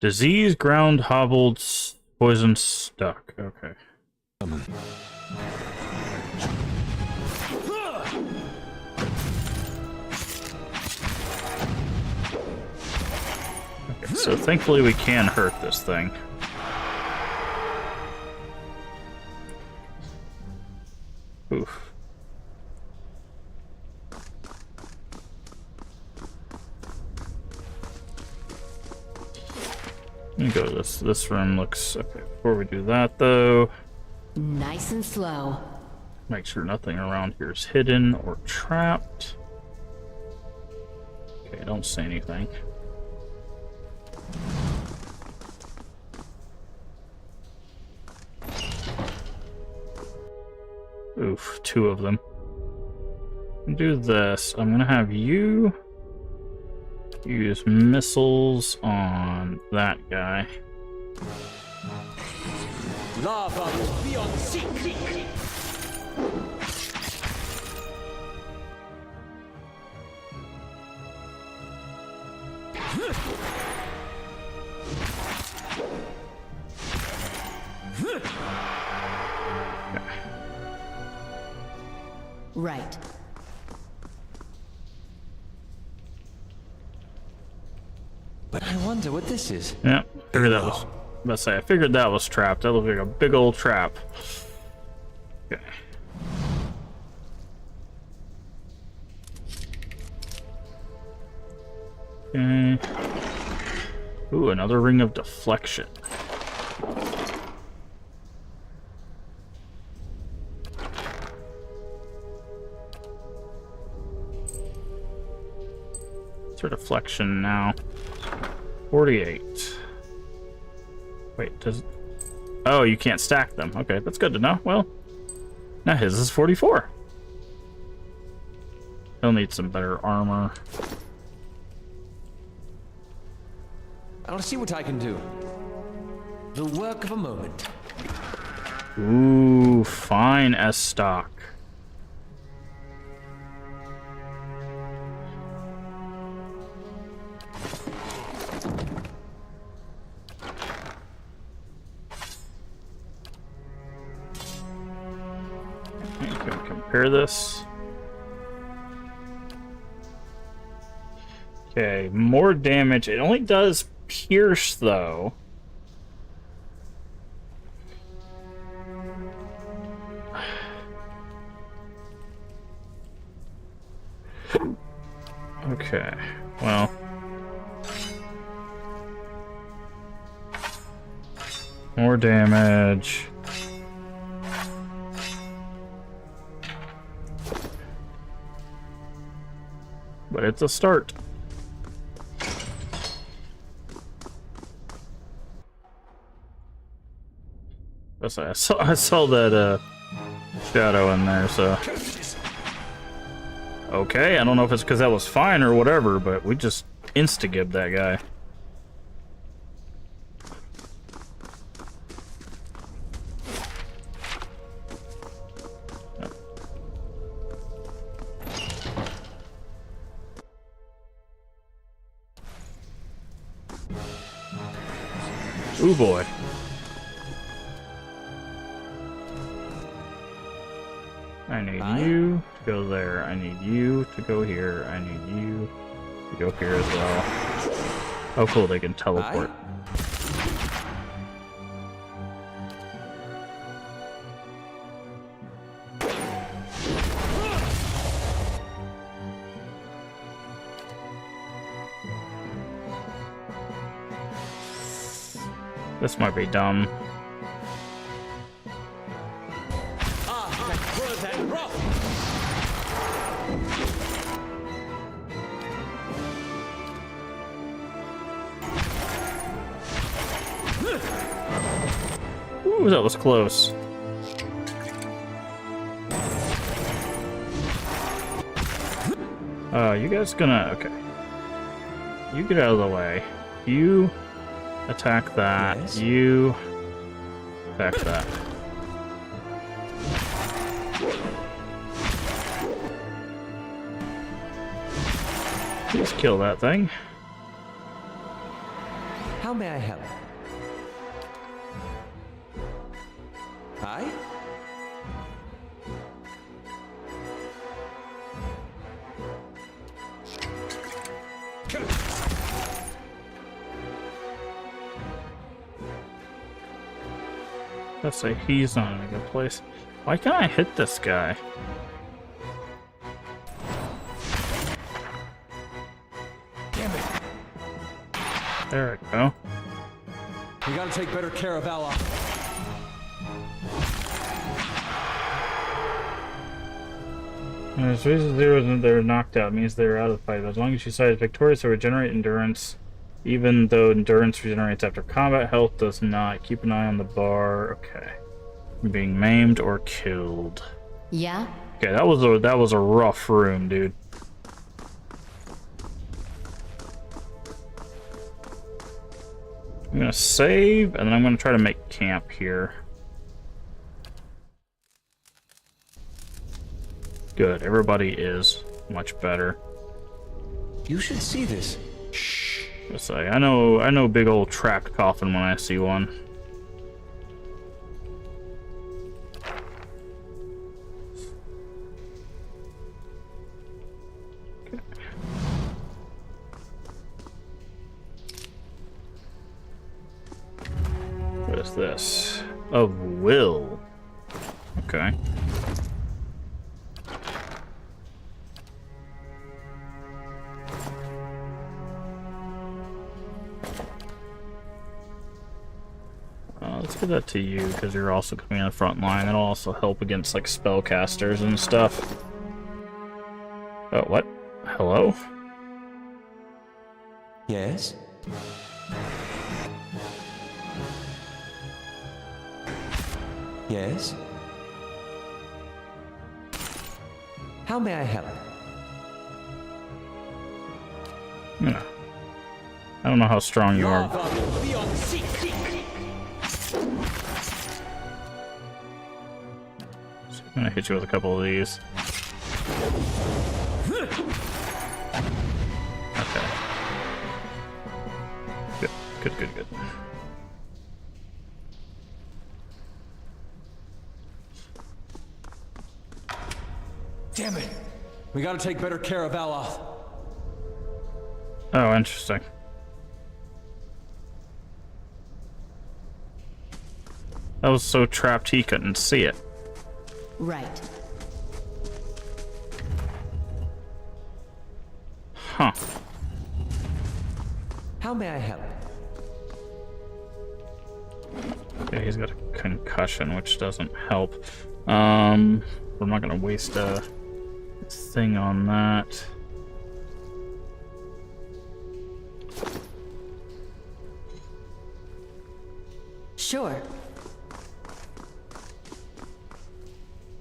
disease, ground, hobbled, poison, stuck? Okay. Okay, so thankfully we can hurt this thing. Oof. Let me go to this. This room looks okay. Before we do that, though, Nice and slow. make sure nothing around here is hidden or trapped. Okay, don't say anything. Oof, 2 of them. Do this. I'm gonna have you use missiles on that guy. Lava will be on secret. Right. But I wonder what this is. Yeah, figured that was. Let's say I figured that was trapped. That looked like a big old trap. Okay. Okay. Ooh, another ring of deflection. What's our deflection now? 48. Wait, does... Oh, you can't stack them. Okay, that's good to know. Well, now his is 44. He'll need some better armor. I'll see what I can do. The work of a moment. Ooh, fine as stock. Can we compare this? Okay, more damage. It only does pierce, though. Okay, well. More damage. but it's a start. I saw that shadow in there, so okay. I don't know if it's because that was fine or whatever, but we just insta-gibbed that guy. Ooh boy. I need you to go there. I need you to go here. I need you to go here as well. Oh cool, they can teleport. This might be dumb. Ooh, that was close. You guys gonna... okay. You get out of the way. You attack that. Yes. You attack that. Please kill that thing. How may I help? Aye? Let's say he's not in a good place. Why can't I hit this guy? Damn it. There we go. We gotta take better care of Aloth. There's reason they're knocked out means they're out of the fight. As long as you side is victorious, they regenerate endurance. Even though endurance regenerates after combat, health does not. Keep an eye on the bar. Okay. Being maimed or killed. Yeah? Okay, that was a rough room, dude. I'm gonna save, and then I'm gonna try to make camp here. Good, everybody is much better. You should see this. Let's say, I know big old trapped coffin when I see one. Okay. What is this? Of will. Okay. Let's give that to you, because you're also coming in the front line. That'll also help against, like, spellcasters and stuff. Oh, what? Hello? Yes? Yes? How may I help? Yeah. I don't know how strong you are. I'm gonna hit you with a couple of these. Okay. Good. Damn it. We gotta take better care of Aloth. Oh, interesting. That was so trapped he couldn't see it. Right. Huh. How may I help? Okay, he's got a concussion, which doesn't help. We're not gonna waste a thing on that. Sure.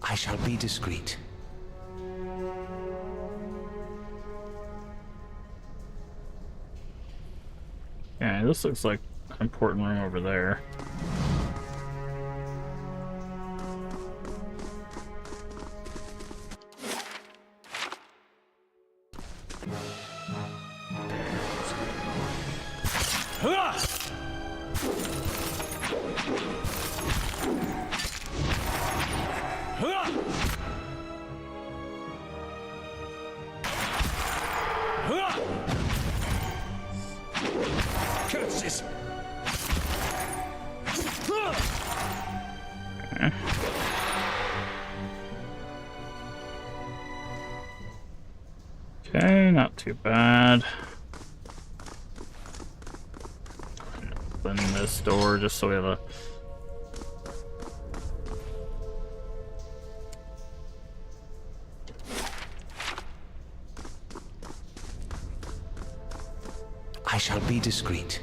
I shall be discreet. Yeah, this looks like an important room over there. Curses! Okay, not too bad. Open this door just so we have a... I shall be discreet.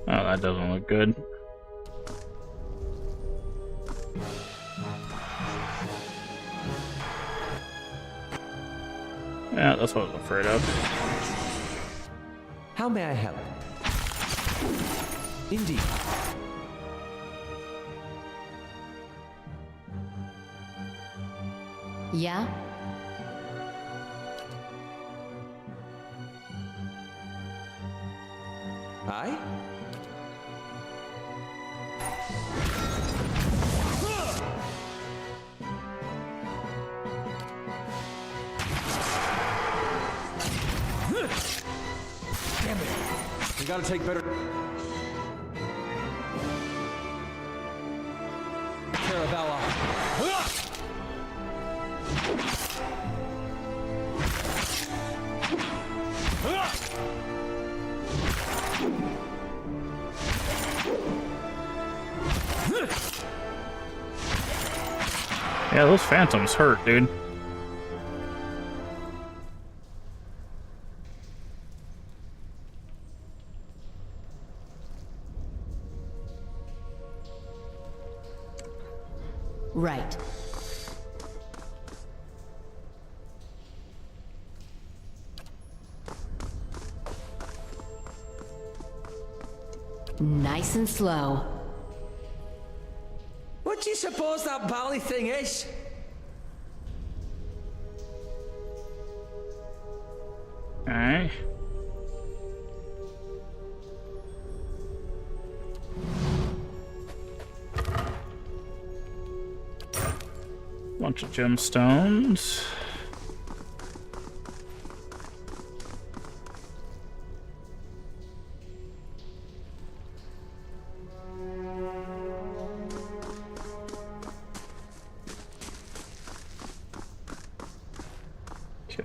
Oh, that doesn't look good. Yeah, that's what I was afraid of. How may I help? Indeed. Yeah? Aye? Damn it! We gotta take better care of Ella. Yeah, those phantoms hurt, dude. Right. Nice and slow. What do you suppose that bally thing is? Okay. Bunch of gemstones. Okay.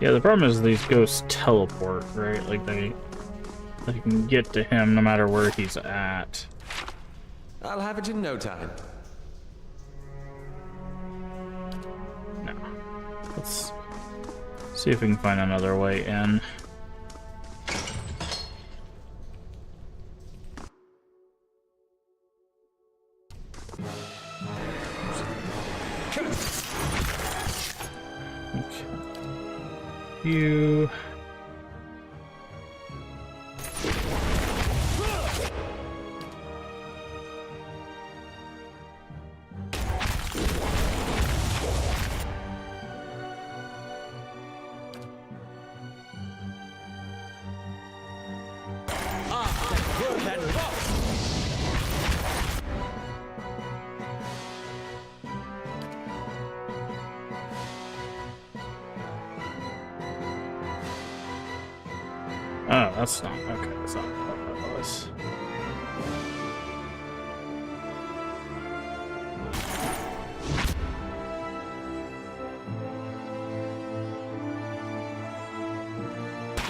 Yeah, the problem is these ghosts teleport, right? Like they can get to him no matter where he's at. I'll have it in no time. No. Let's see if we can find another way in. Okay. You... Oh, that's not... Okay, that's not what that was.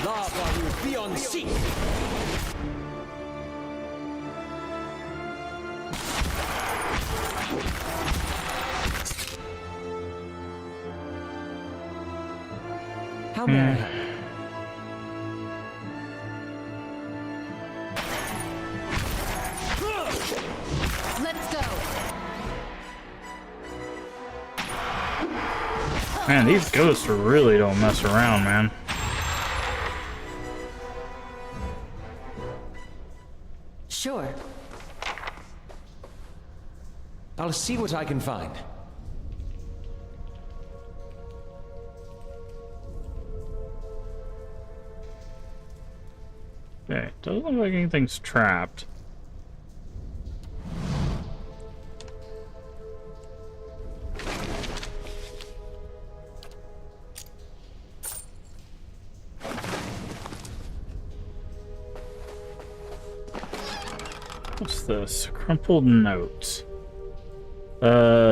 Lava will be on sea. How may I help? Let's go. Man, these ghosts really don't mess around, man. Sure. I'll see what I can find. Okay, doesn't look like anything's trapped. What's this? Crumpled notes.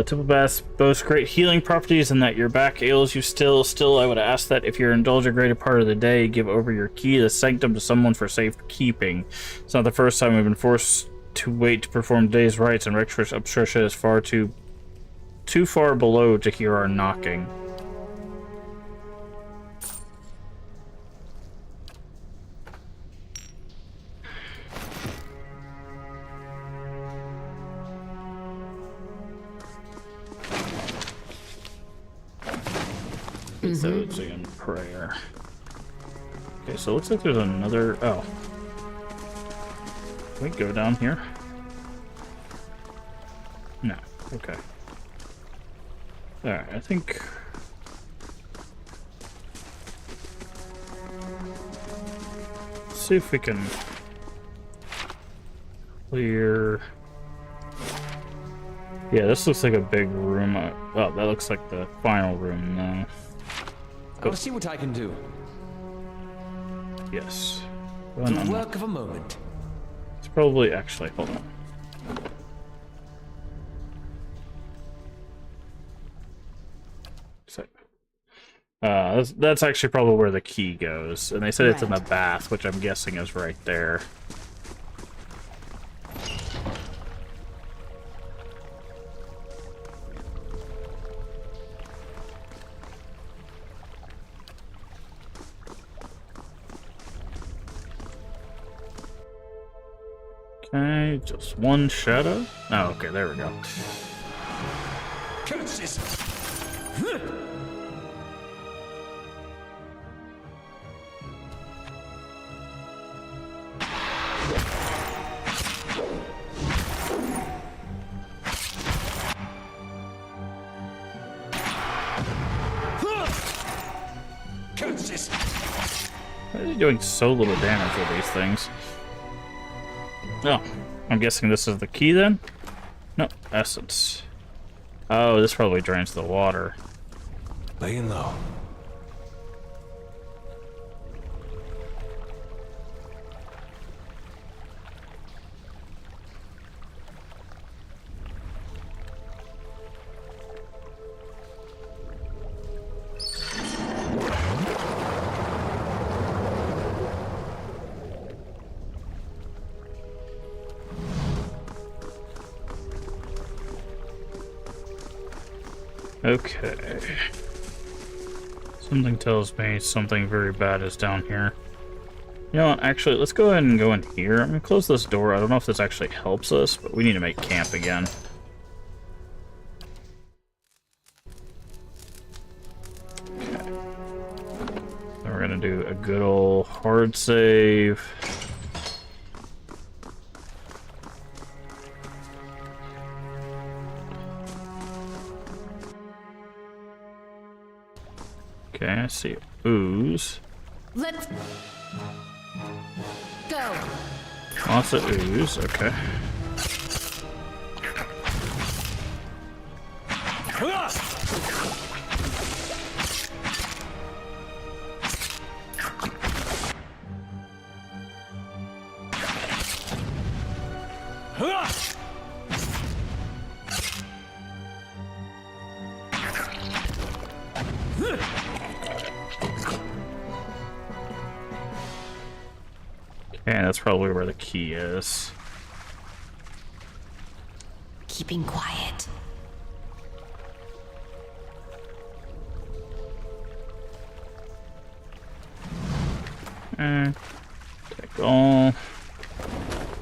Temple baths boast great healing properties and that your back ails you still. Still, I would ask that if you're indulged a greater part of the day, give over your key to the sanctum to someone for safekeeping. It's not the first time we've been forced to wait to perform day's rites, and Rexford's obstruction is far too far below to hear our knocking. Methods and prayer. Okay, so it looks like there's another. Oh, can we go down here? No. Okay. All right. I think. Let's see if we can clear. Yeah, this looks like a big room. Oh, that looks like the final room now. I'll see what I can do. Yes. The work of a moment. It's probably actually. Hold on. So, that's actually probably where the key goes, and they said it's in the bath, which I'm guessing is right there. Okay, just one shadow. Oh, okay, there we go. Curses! Curses! Why is he doing so little damage with these things? Oh, I'm guessing this is the key then? No, essence. Oh, this probably drains the water. Laying low. Okay. Something tells me something very bad is down here. You know what, actually, let's go ahead and go in here. I'm gonna close this door. I don't know if this actually helps us, but we need to make camp again. Okay. Then we're gonna do a good old hard save. Okay, I see ooze. Let's go. Lots of ooze, okay. And that's probably where the key is. Keeping quiet. Take all.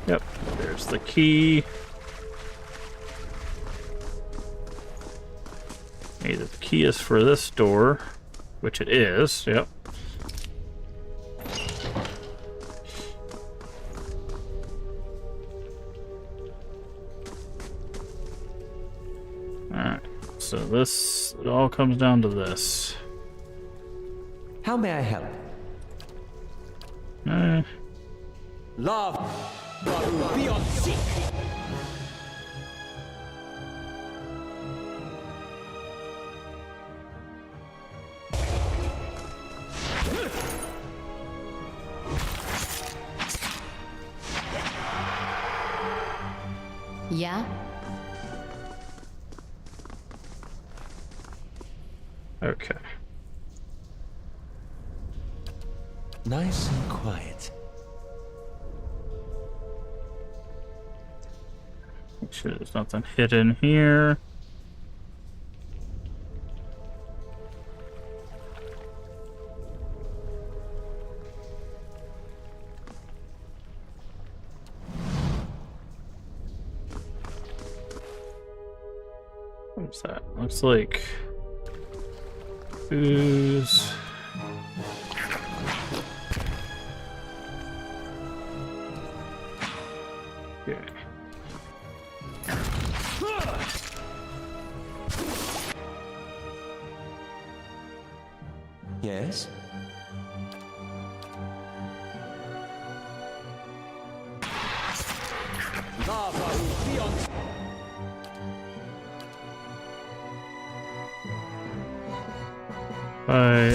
Yep, there's the key. Either the key is for this door, which it is, yep. Alright, so this, it all comes down to this. How may I help? Love, beyond seek. Yeah? Okay. Nice and quiet. Make sure there's nothing hidden here. What's that? Looks like ooze. Okay. Yes?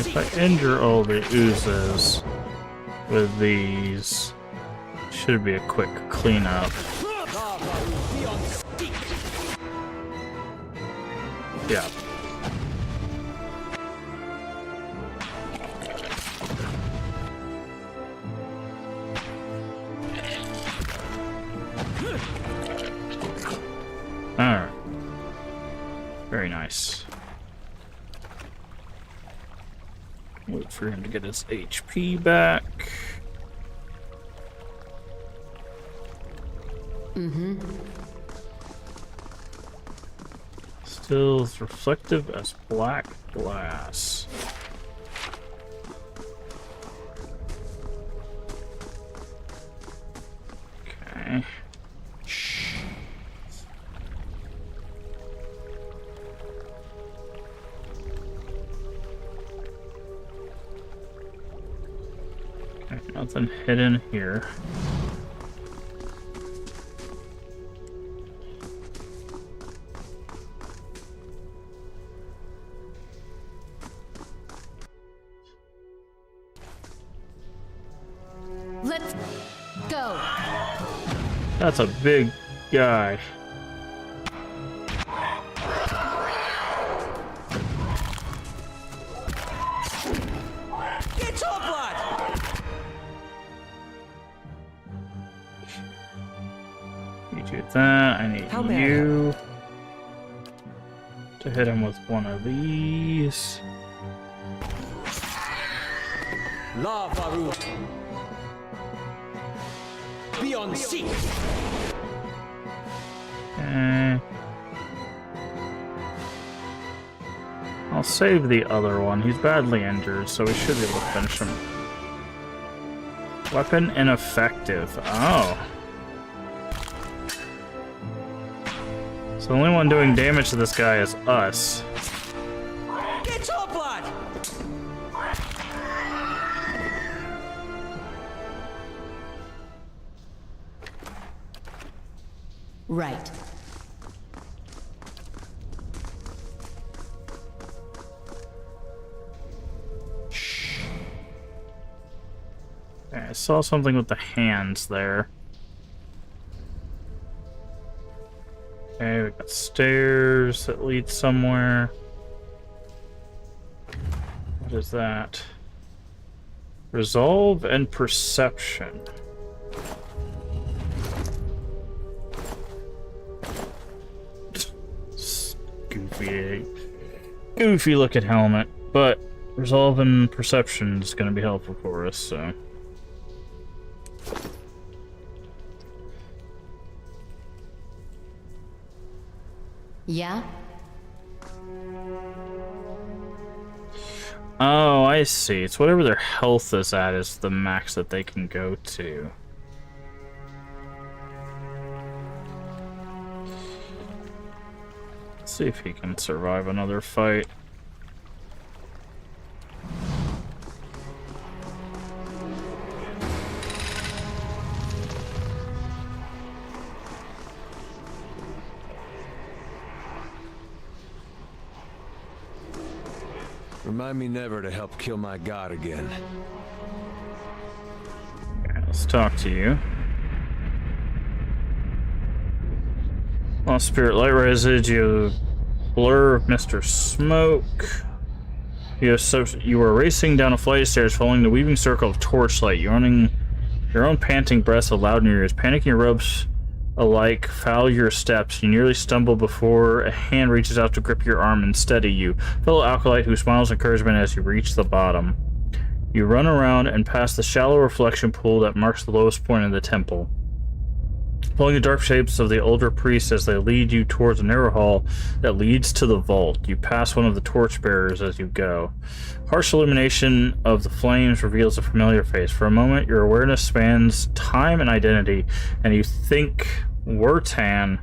If I injure all the oozes with these, should be a quick cleanup. Yeah. Alright. Very nice. Wait for him to get his HP back. Mm-hmm. Still as reflective as black glass. Okay. Nothing hidden here. Let's go. That's a big guy. Get your blood! You do that. I need you to hit him with one of these. Lavaru. Beyond seek. Okay. I'll save the other one. He's badly injured, so we should be able to finish him. Weapon ineffective. Oh. So the only one doing damage to this guy is us. Get your blood! Right. Okay, I saw something with the hands there. Okay, we got stairs that lead somewhere. What is that? Resolve and perception. Goofy looking helmet, but resolve and perception is going to be helpful for us, so. Yeah? Oh, I see. It's whatever their health is at is the max that they can go to. Let's see if he can survive another fight. Remind me never to help kill my god again. Okay, let's talk to you. Lost Spirit Light Residue, Blur of Mr. Smoke. You are racing down a flight of stairs following the weaving circle of torchlight. You're running your own panting breaths are loud in your ears. Panicking ropes alike foul your steps. You nearly stumble before a hand reaches out to grip your arm and steady you. Fellow Acolyte who smiles encouragement as you reach the bottom. You run around and pass the shallow reflection pool that marks the lowest point of the temple. Following the dark shapes of the older priests as they lead you towards a narrow hall that leads to the vault. You pass one of the torchbearers as you go. Harsh illumination of the flames reveals a familiar face. For a moment, your awareness spans time and identity, and you think Wertan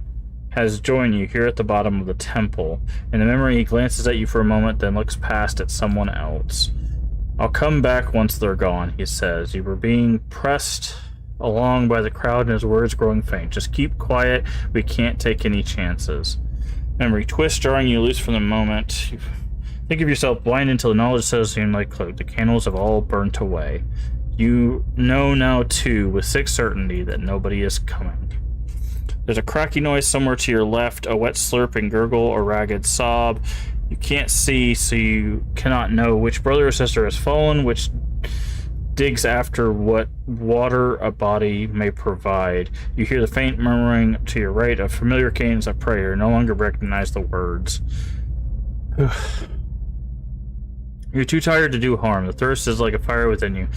has joined you here at the bottom of the temple. In the memory, he glances at you for a moment, then looks past at someone else. I'll come back once they're gone, he says. You were being pressed along by the crowd and his words growing faint. Just keep quiet. We can't take any chances. Memory twists, jarring you loose from the moment. You think of yourself blind until the knowledge says you like cloak. The candles have all burnt away. You know now, too, with sick certainty that nobody is coming. There's a cracky noise somewhere to your left, a wet slurp and gurgle, a ragged sob. You can't see, so you cannot know which brother or sister has fallen, which digs after what water a body may provide. You hear the faint murmuring to your right of familiar cadence of prayer. No longer recognize the words. You're too tired to do harm. The thirst is like a fire within you.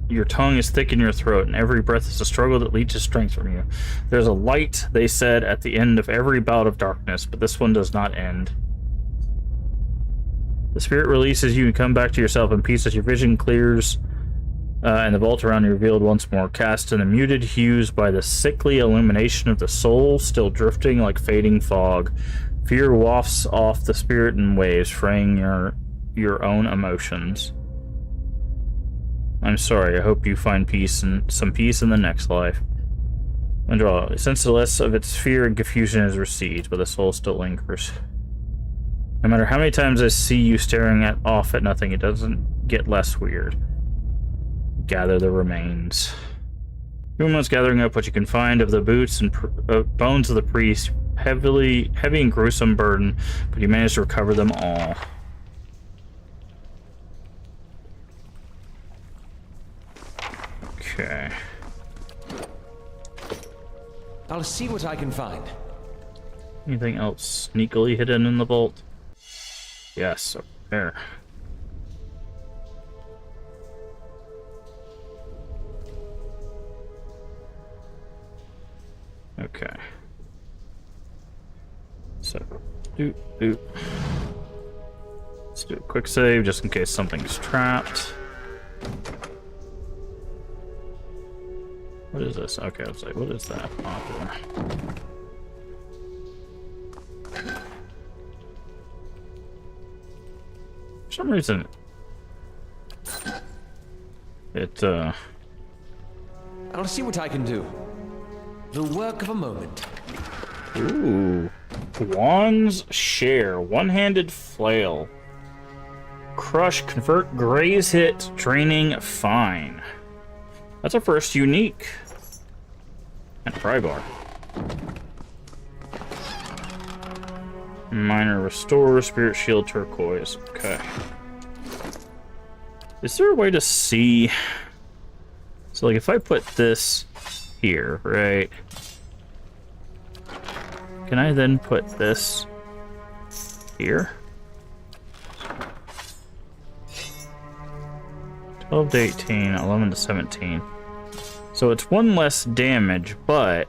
Your tongue is thick in your throat, and every breath is a struggle that leads to strength from you. There's a light, they said, at the end of every bout of darkness, but this one does not end. The spirit releases you and come back to yourself in peace as your vision clears and the vault around you revealed once more, cast in the muted hues by the sickly illumination of the soul, still drifting like fading fog. Fear wafts off the spirit in waves, fraying your own emotions. I'm sorry, I hope you find peace and some peace in the next life. Andra, since the less of its fear and confusion is received, but the soul still lingers. No matter how many times I see you staring off at nothing, it doesn't get less weird. Gather the remains. Everyone's gathering up what you can find of the boots and bones of the priest, heavy and gruesome burden, but you manage to recover them all. Okay. I'll see what I can find. Anything else sneakily hidden in the vault? Yes, up there. Okay. So, doot. Let's do a quick save just in case something's trapped. What is this? Okay, I was like, what is that? For some reason, I'll see what I can do. The work of a moment. Ooh. Juan's Share. One-handed flail. Crush, convert, graze hit, training, fine. That's our first unique. And pry bar. Minor restore, spirit shield, turquoise. Okay. Is there a way to see? So like if I put this here, right? Can I then put this here? 12 to 18, 11 to 17. So it's one less damage, but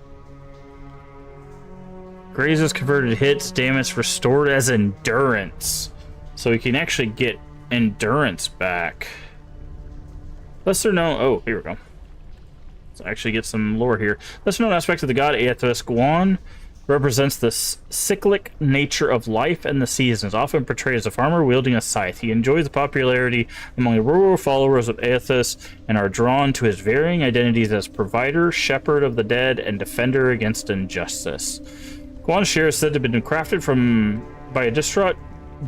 Grazes converted hits, damage restored as endurance. So we can actually get endurance back. Lesser known... Oh, here we go. Let's actually get some lore here. Lesser known aspect of the god Aethys, Guan represents the cyclic nature of life and the seasons, often portrayed as a farmer wielding a scythe. He enjoys the popularity among the rural followers of Aethys and are drawn to his varying identities as provider, shepherd of the dead, and defender against injustice. Guan's share is said to have been crafted by a distraught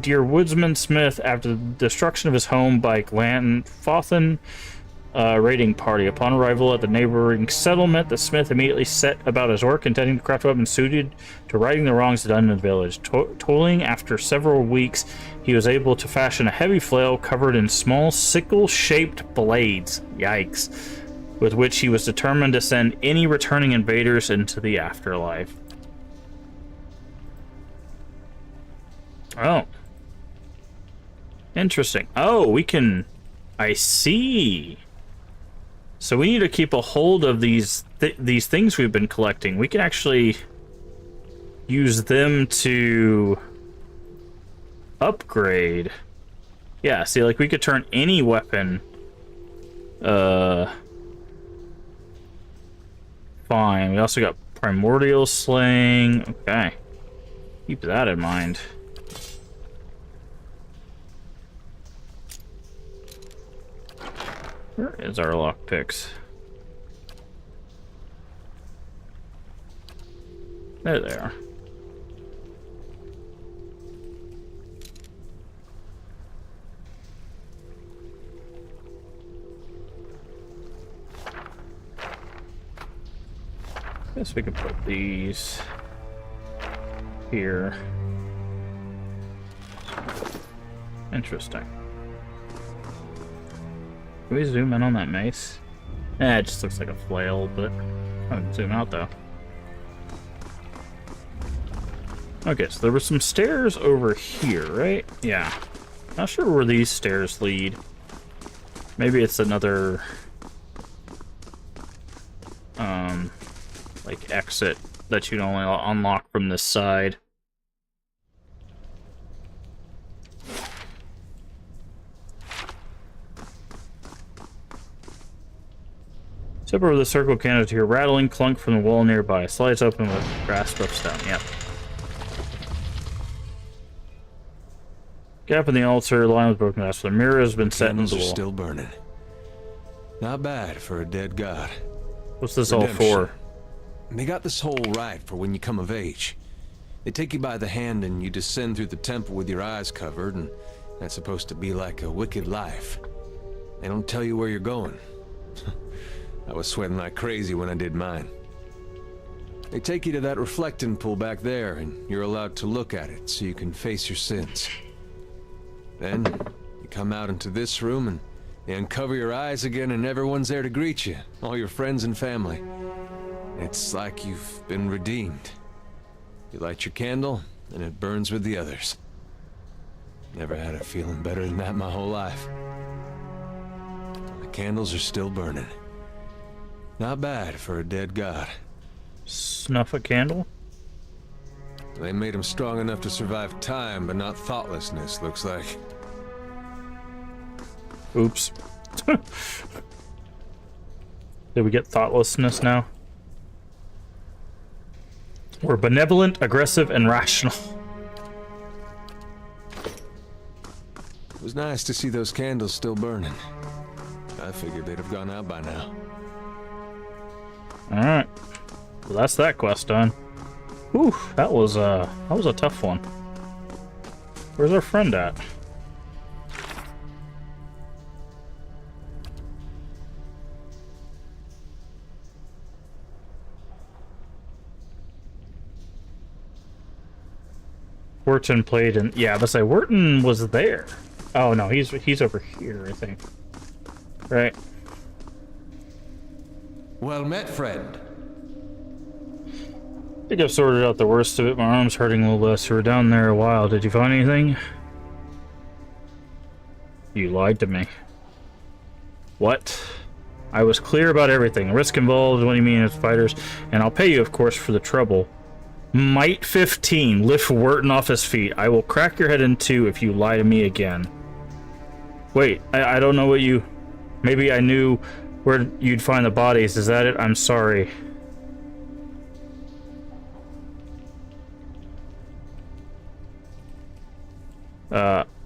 dear woodsman smith after the destruction of his home by Glanfothin raiding party. Upon arrival at the neighboring settlement, the smith immediately set about his work, intending to craft a weapon suited to righting the wrongs done in the village. Toiling after several weeks, he was able to fashion a heavy flail covered in small sickle-shaped blades, yikes, with which he was determined to send any returning invaders into the afterlife. Oh. Interesting. Oh, we can... I see. So we need to keep a hold of these things we've been collecting. We can actually use them to upgrade. Yeah, see, like we could turn any weapon. Fine. We also got Primordial Sling. Okay. Keep that in mind. Where is our lockpicks? There they are. Guess we can put these here. Interesting. Can we zoom in on that mace? It just looks like a flail, but I can zoom out though. Okay, so there were some stairs over here, right? Yeah. Not sure where these stairs lead. Maybe it's another like exit that you'd only unlock from this side. Step over the circle candle to hear rattling clunk from the wall nearby. Slides open with grass strips down. Yep. Gap in the altar lined with broken glass. The mirror has been set in the wall. Still burning. Not bad for a dead god. What's this all for? They got this whole right for when you come of age. They take you by the hand and you descend through the temple with your eyes covered, and that's supposed to be like a wicked life. They don't tell you where you're going. I was sweating like crazy when I did mine. They take you to that reflecting pool back there, and you're allowed to look at it so you can face your sins. Then, you come out into this room, and they uncover your eyes again, and everyone's there to greet you. All your friends and family. It's like you've been redeemed. You light your candle, and it burns with the others. Never had a feeling better than that my whole life. The candles are still burning. Not bad for a dead god. Snuff a candle? They made him strong enough to survive time, but not thoughtlessness, looks like. Oops. Did we get thoughtlessness now? We're benevolent, aggressive, and rational. It was nice to see those candles still burning. I figured they'd have gone out by now. Alright. Well, that's that quest done. Whew, that was a tough one. Where's our friend at? Wharton played in... Yeah, but say Wharton was there. Oh no, he's over here, I think. Right. Well met, friend. I think I've sorted out the worst of it. My arm's hurting a little less. You were down there a while. Did you find anything? You lied to me. What? I was clear about everything. The risk involved, what do you mean as fighters? And I'll pay you, of course, for the trouble. Might 15. Lift Wharton off his feet. I will crack your head in two if you lie to me again. Wait, I don't know what you... Maybe I knew where you'd find the bodies. Is that it? I'm sorry.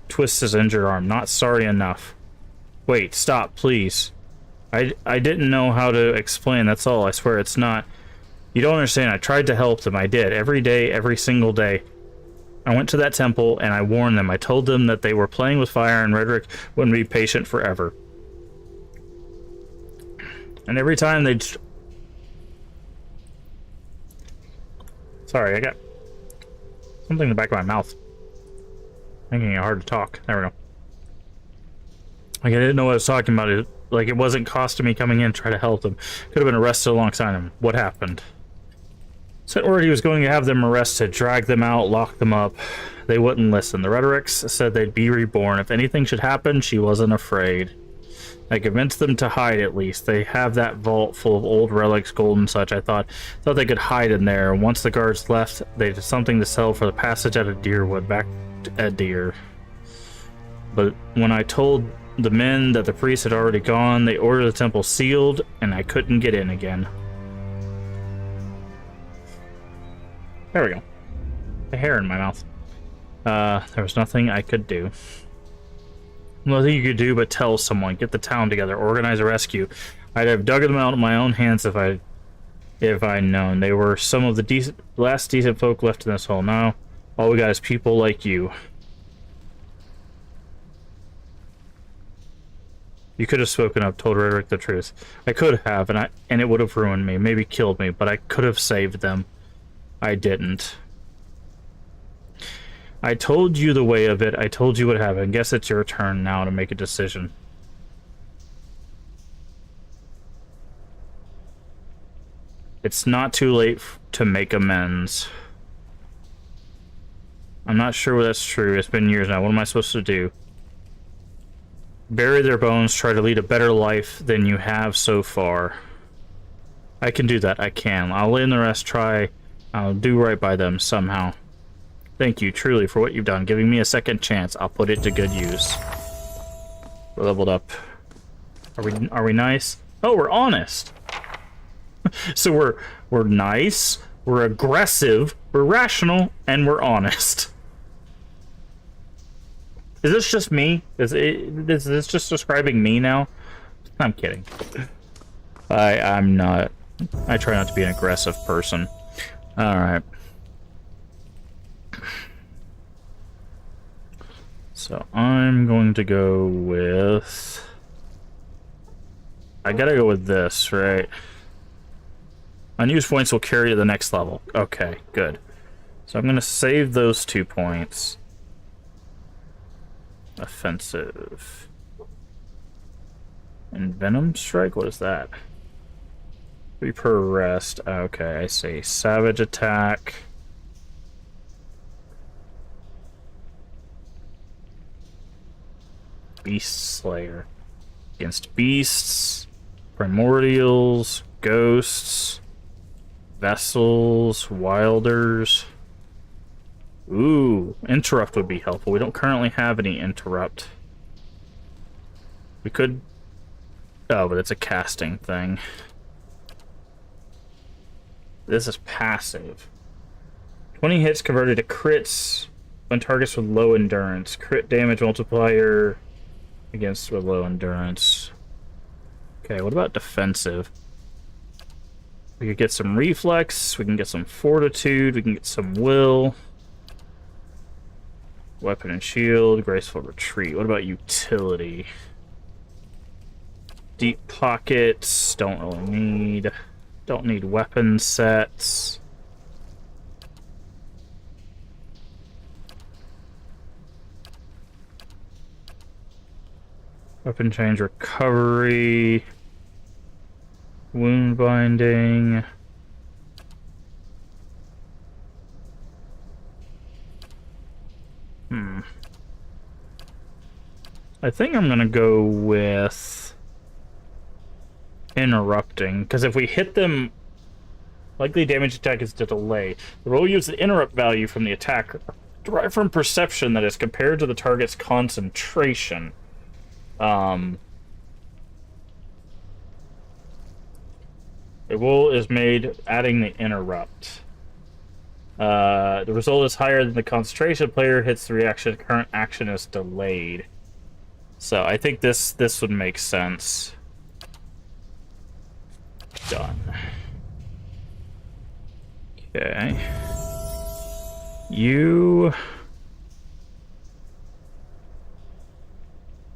Twists his injured arm. Not sorry enough. Wait, stop, please. I didn't know how to explain, that's all. I swear it's not. You don't understand. I tried to help them. I did. Every day, every single day. I went to that temple and I warned them. I told them that they were playing with fire and Redrick wouldn't be patient forever. And every time they'd... Sorry, I got something in the back of my mouth. Making it hard to talk. There we go. Like, I didn't know what I was talking about. It wasn't costing me coming in to try to help them. Could have been arrested alongside him. What happened? Sent word he was going to have them arrested, drag them out, lock them up. They wouldn't listen. The Rhetoricks said they'd be reborn. If anything should happen, she wasn't afraid. I convinced them to hide at least. They have that vault full of old relics, gold and such. I thought they could hide in there. Once the guards left, they had something to sell for the passage out of Deerwood back to Edir. But when I told the men that the priest had already gone, they ordered the temple sealed, and I couldn't get in again. There we go. The hair in my mouth. There was nothing I could do. Nothing you could do but tell someone, get the town together, organize a rescue. I'd have dug them out in my own hands if I'd known. They were some of the last decent folk left in this hole. Now, all we got is people like you. You could have spoken up, told Redrick the truth. I could have, and it would have ruined me, maybe killed me, but I could have saved them. I didn't. I told you the way of it. I told you what happened. Guess it's your turn now to make a decision. It's not too late to make amends. I'm not sure whether that's true. It's been years now. What am I supposed to do? Bury their bones, try to lead a better life than you have so far. I can do that. I can. I'll lay in the rest, try. I'll do right by them somehow. Thank you, truly, for what you've done. Giving me a second chance. I'll put it to good use. We're leveled up. Are we nice? Oh, we're honest. So we're nice, we're aggressive, we're rational, and we're honest. Is this just me? Is this just describing me now? I'm kidding. I'm not. I try not to be an aggressive person. Alright. So I'm going to go with... I gotta go with this, right? Unused points will carry to the next level. Okay, good. So I'm going to save those 2 points. Offensive. And Venom Strike? What is that? 3 per rest. Okay, I see. Savage Attack. Beast Slayer. Against beasts, primordials, ghosts, vessels, wilders. Ooh, interrupt would be helpful. We don't currently have any interrupt. We could... Oh, but it's a casting thing. This is passive. 20 hits converted to crits when targets with low endurance. Crit damage multiplier against with low endurance. Okay, what about defensive? We could get some reflex, we can get some fortitude, we can get some will. Weapon and shield, graceful retreat. What about utility? Deep pockets, don't really need. Don't need weapon sets. Weapon change recovery. Wound binding. I think I'm gonna go with interrupting, because if we hit them Likely damage attack is to delay. The roll uses the interrupt value from the attacker, derived from perception that is compared to the target's concentration. The roll is made adding the interrupt. The result is higher than the concentration. Player hits the reaction. Current action is delayed. So I think this would make sense. Done. Okay.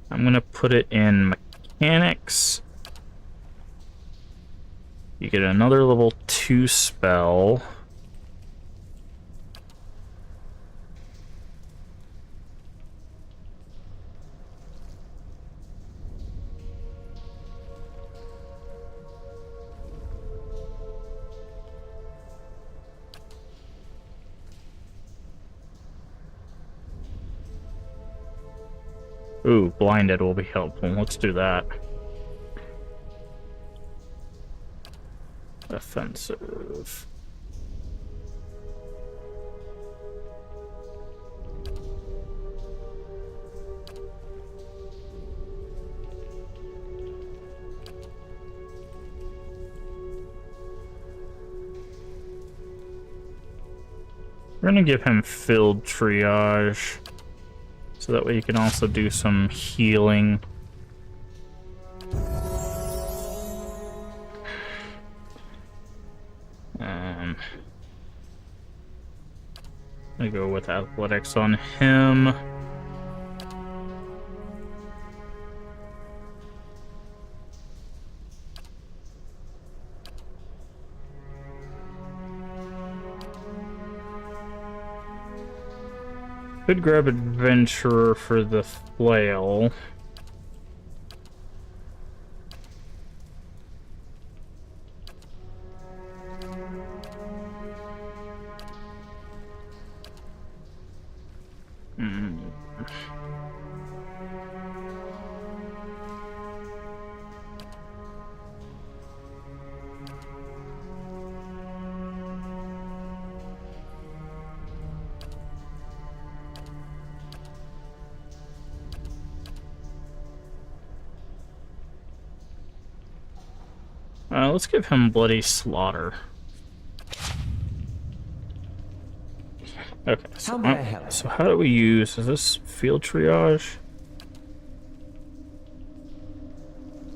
I'm gonna put it in mechanics. You get another level 2 spell. Ooh, blinded will be helpful. Let's do that. Offensive. We're gonna give him field triage, so that way you can also do some healing. I'm gonna go with athletics on him. Could grab Adventurer for the flail. Let's give him Bloody Slaughter. Okay, so how do we use, is this field triage?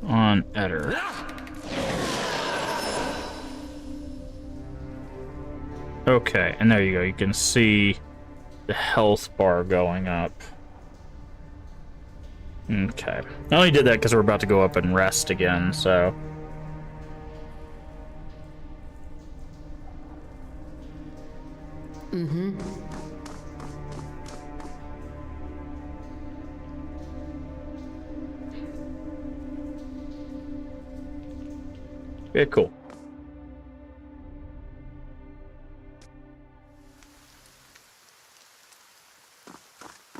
On Eder. Okay, and there you go, you can see the health bar going up. Okay, I only did that because we're about to go up and rest again, so... Mm-hmm. Yeah, cool.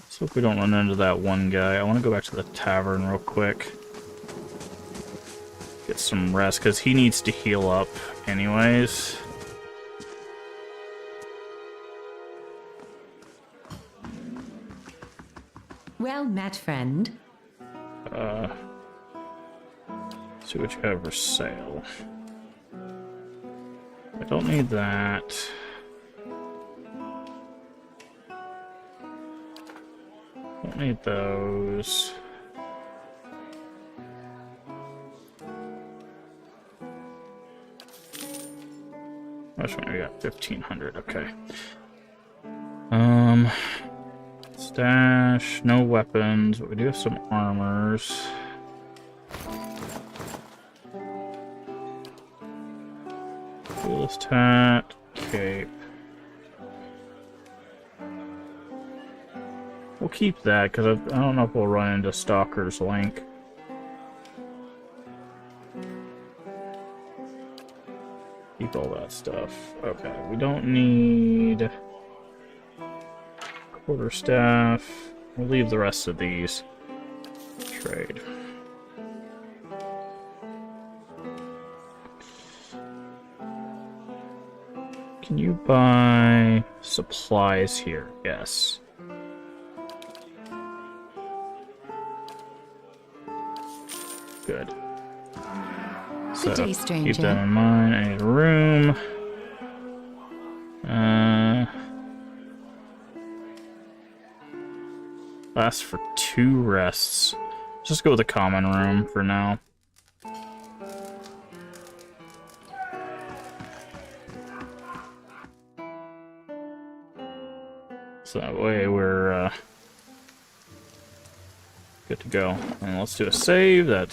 So if we don't run into that one guy, I want to go back to the tavern real quick. Get some rest, because he needs to heal up anyways. Well met, friend. See what you have for sale. I don't need that. Don't need those. Which one we got? 1500. Okay. Stash, no weapons, but we do have some armors. Coolest hat, cape. We'll keep that, because I don't know if we'll run into Stalker's Link. Keep all that stuff. Okay, we don't need... Quarterstaff. We'll leave the rest of these. Trade. Can you buy supplies here? Yes. Good. Good day, stranger. Keep that in mind. I need a room. Lasts for 2 rests. Just go with a common room for now. So that way we're good to go. And let's do a save. That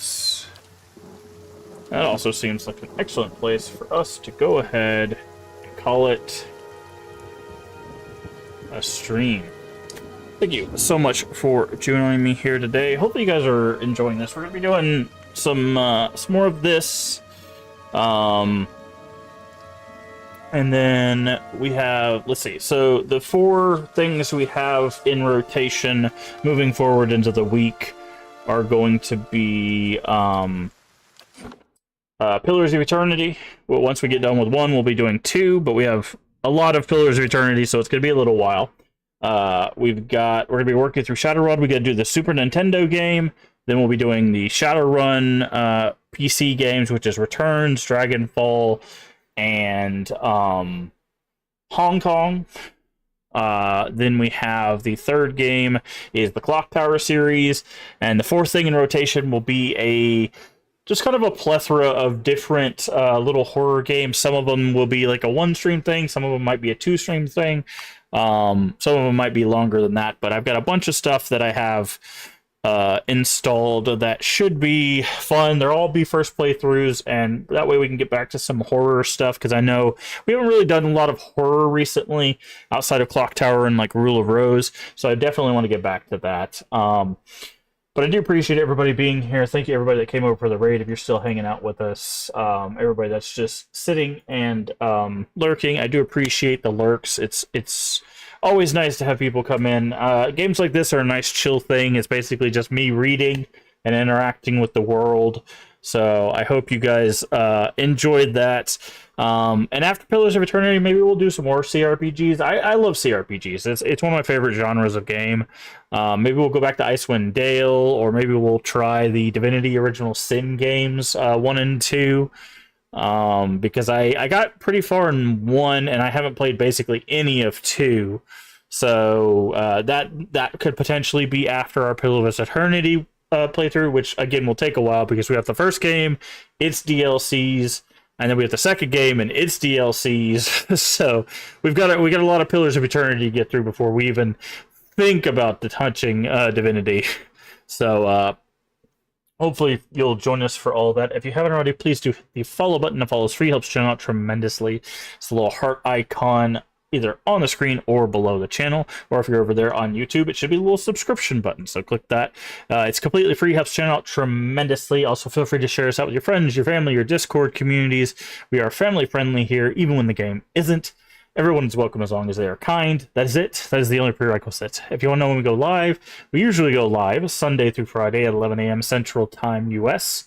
also seems like an excellent place for us to go ahead and call it a stream. Thank you so much for joining me here today. Hopefully you guys are enjoying this. We're going to be doing some more of this. And then we have, let's see, so the 4 things we have in rotation moving forward into the week are going to be Pillars of Eternity. Well, once we get done with 1, we'll be doing 2, but we have a lot of Pillars of Eternity, so it's going to be a little while. We're going to be working through Shadowrun. We got to do the Super Nintendo game. Then we'll be doing the Shadowrun PC games, which is Returns, Dragonfall, and Hong Kong. Then we have the 3rd game is the Clock Tower series, and the 4th thing in rotation will be just kind of a plethora of different little horror games. Some of them will be like a 1-stream thing, some of them might be a 2-stream thing, some of them might be longer than that, but I've got a bunch of stuff that I have installed that should be fun. They'll all be first playthroughs, and that way we can get back to some horror stuff, because I know we haven't really done a lot of horror recently outside of Clock Tower and like Rule of Rose, so I definitely want to get back to that. But I do appreciate everybody being here. Thank you everybody that came over for the raid. If you're still hanging out with us, everybody that's just sitting and lurking, I do appreciate the lurks. It's always nice to have people come in. Games like this are a nice chill thing. It's basically just me reading and interacting with the world. So I hope you guys enjoyed that. And after Pillars of Eternity, maybe we'll do some more CRPGs. I love CRPGs. It's one of my favorite genres of game. Maybe we'll go back to Icewind Dale, or maybe we'll try the Divinity Original Sin games 1 and 2. Because I got pretty far in 1 and I haven't played basically any of 2. So that could potentially be after our Pillars of Eternity playthrough, which again will take a while because we have the first game, its DLCs, and then we have the second game and its DLCs. So we got a lot of Pillars of Eternity to get through before we even think about touching Divinity. So hopefully you'll join us for all that. If you haven't already, please do hit the follow button. The follow is free, helps channel out tremendously. It's a little heart icon either on the screen or below the channel, or if you're over there on YouTube, it should be a little subscription button, so click that. It's completely free, helps channel out tremendously. Also, feel free to share us out with your friends, your family, your Discord communities. We are family friendly here, even when the game isn't. Everyone is welcome as long as they are kind. That is it. That is the only prerequisite. If you want to know when we go live, we usually go live Sunday through Friday at 11 a.m. Central Time, US.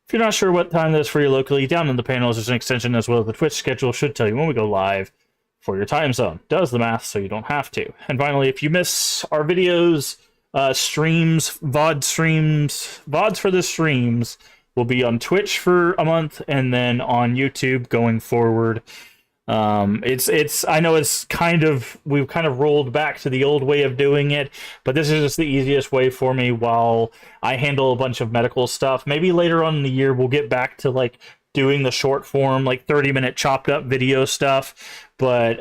If you're not sure what time that is for you locally, down in the panels there's an extension as well as the Twitch schedule should tell you when we go live for your time zone. Does the math so you don't have to. And finally, if you miss our videos, streams, VODs for the streams will be on Twitch for a month and then on YouTube going forward. I know it's we've kind of rolled back to the old way of doing it, but this is just the easiest way for me while I handle a bunch of medical stuff. Maybe later on in the year we'll get back to like doing the short form, like 30-minute chopped up video stuff. But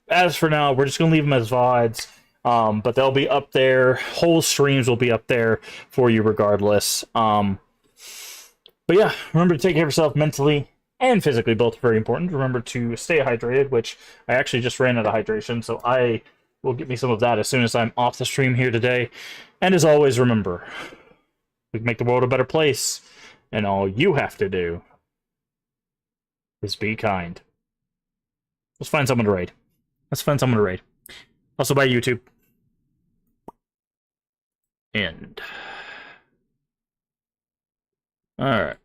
as for now, we're just gonna leave them as VODs. But they'll be up there. Whole streams will be up there for you regardless. But yeah, remember to take care of yourself mentally and physically, both very important. Remember to stay hydrated, which I actually just ran out of hydration, so I will get me some of that as soon as I'm off the stream here today. And as always, remember, we can make the world a better place, and all you have to do is be kind. Let's find someone to raid. Also, bye, YouTube. End. Alright.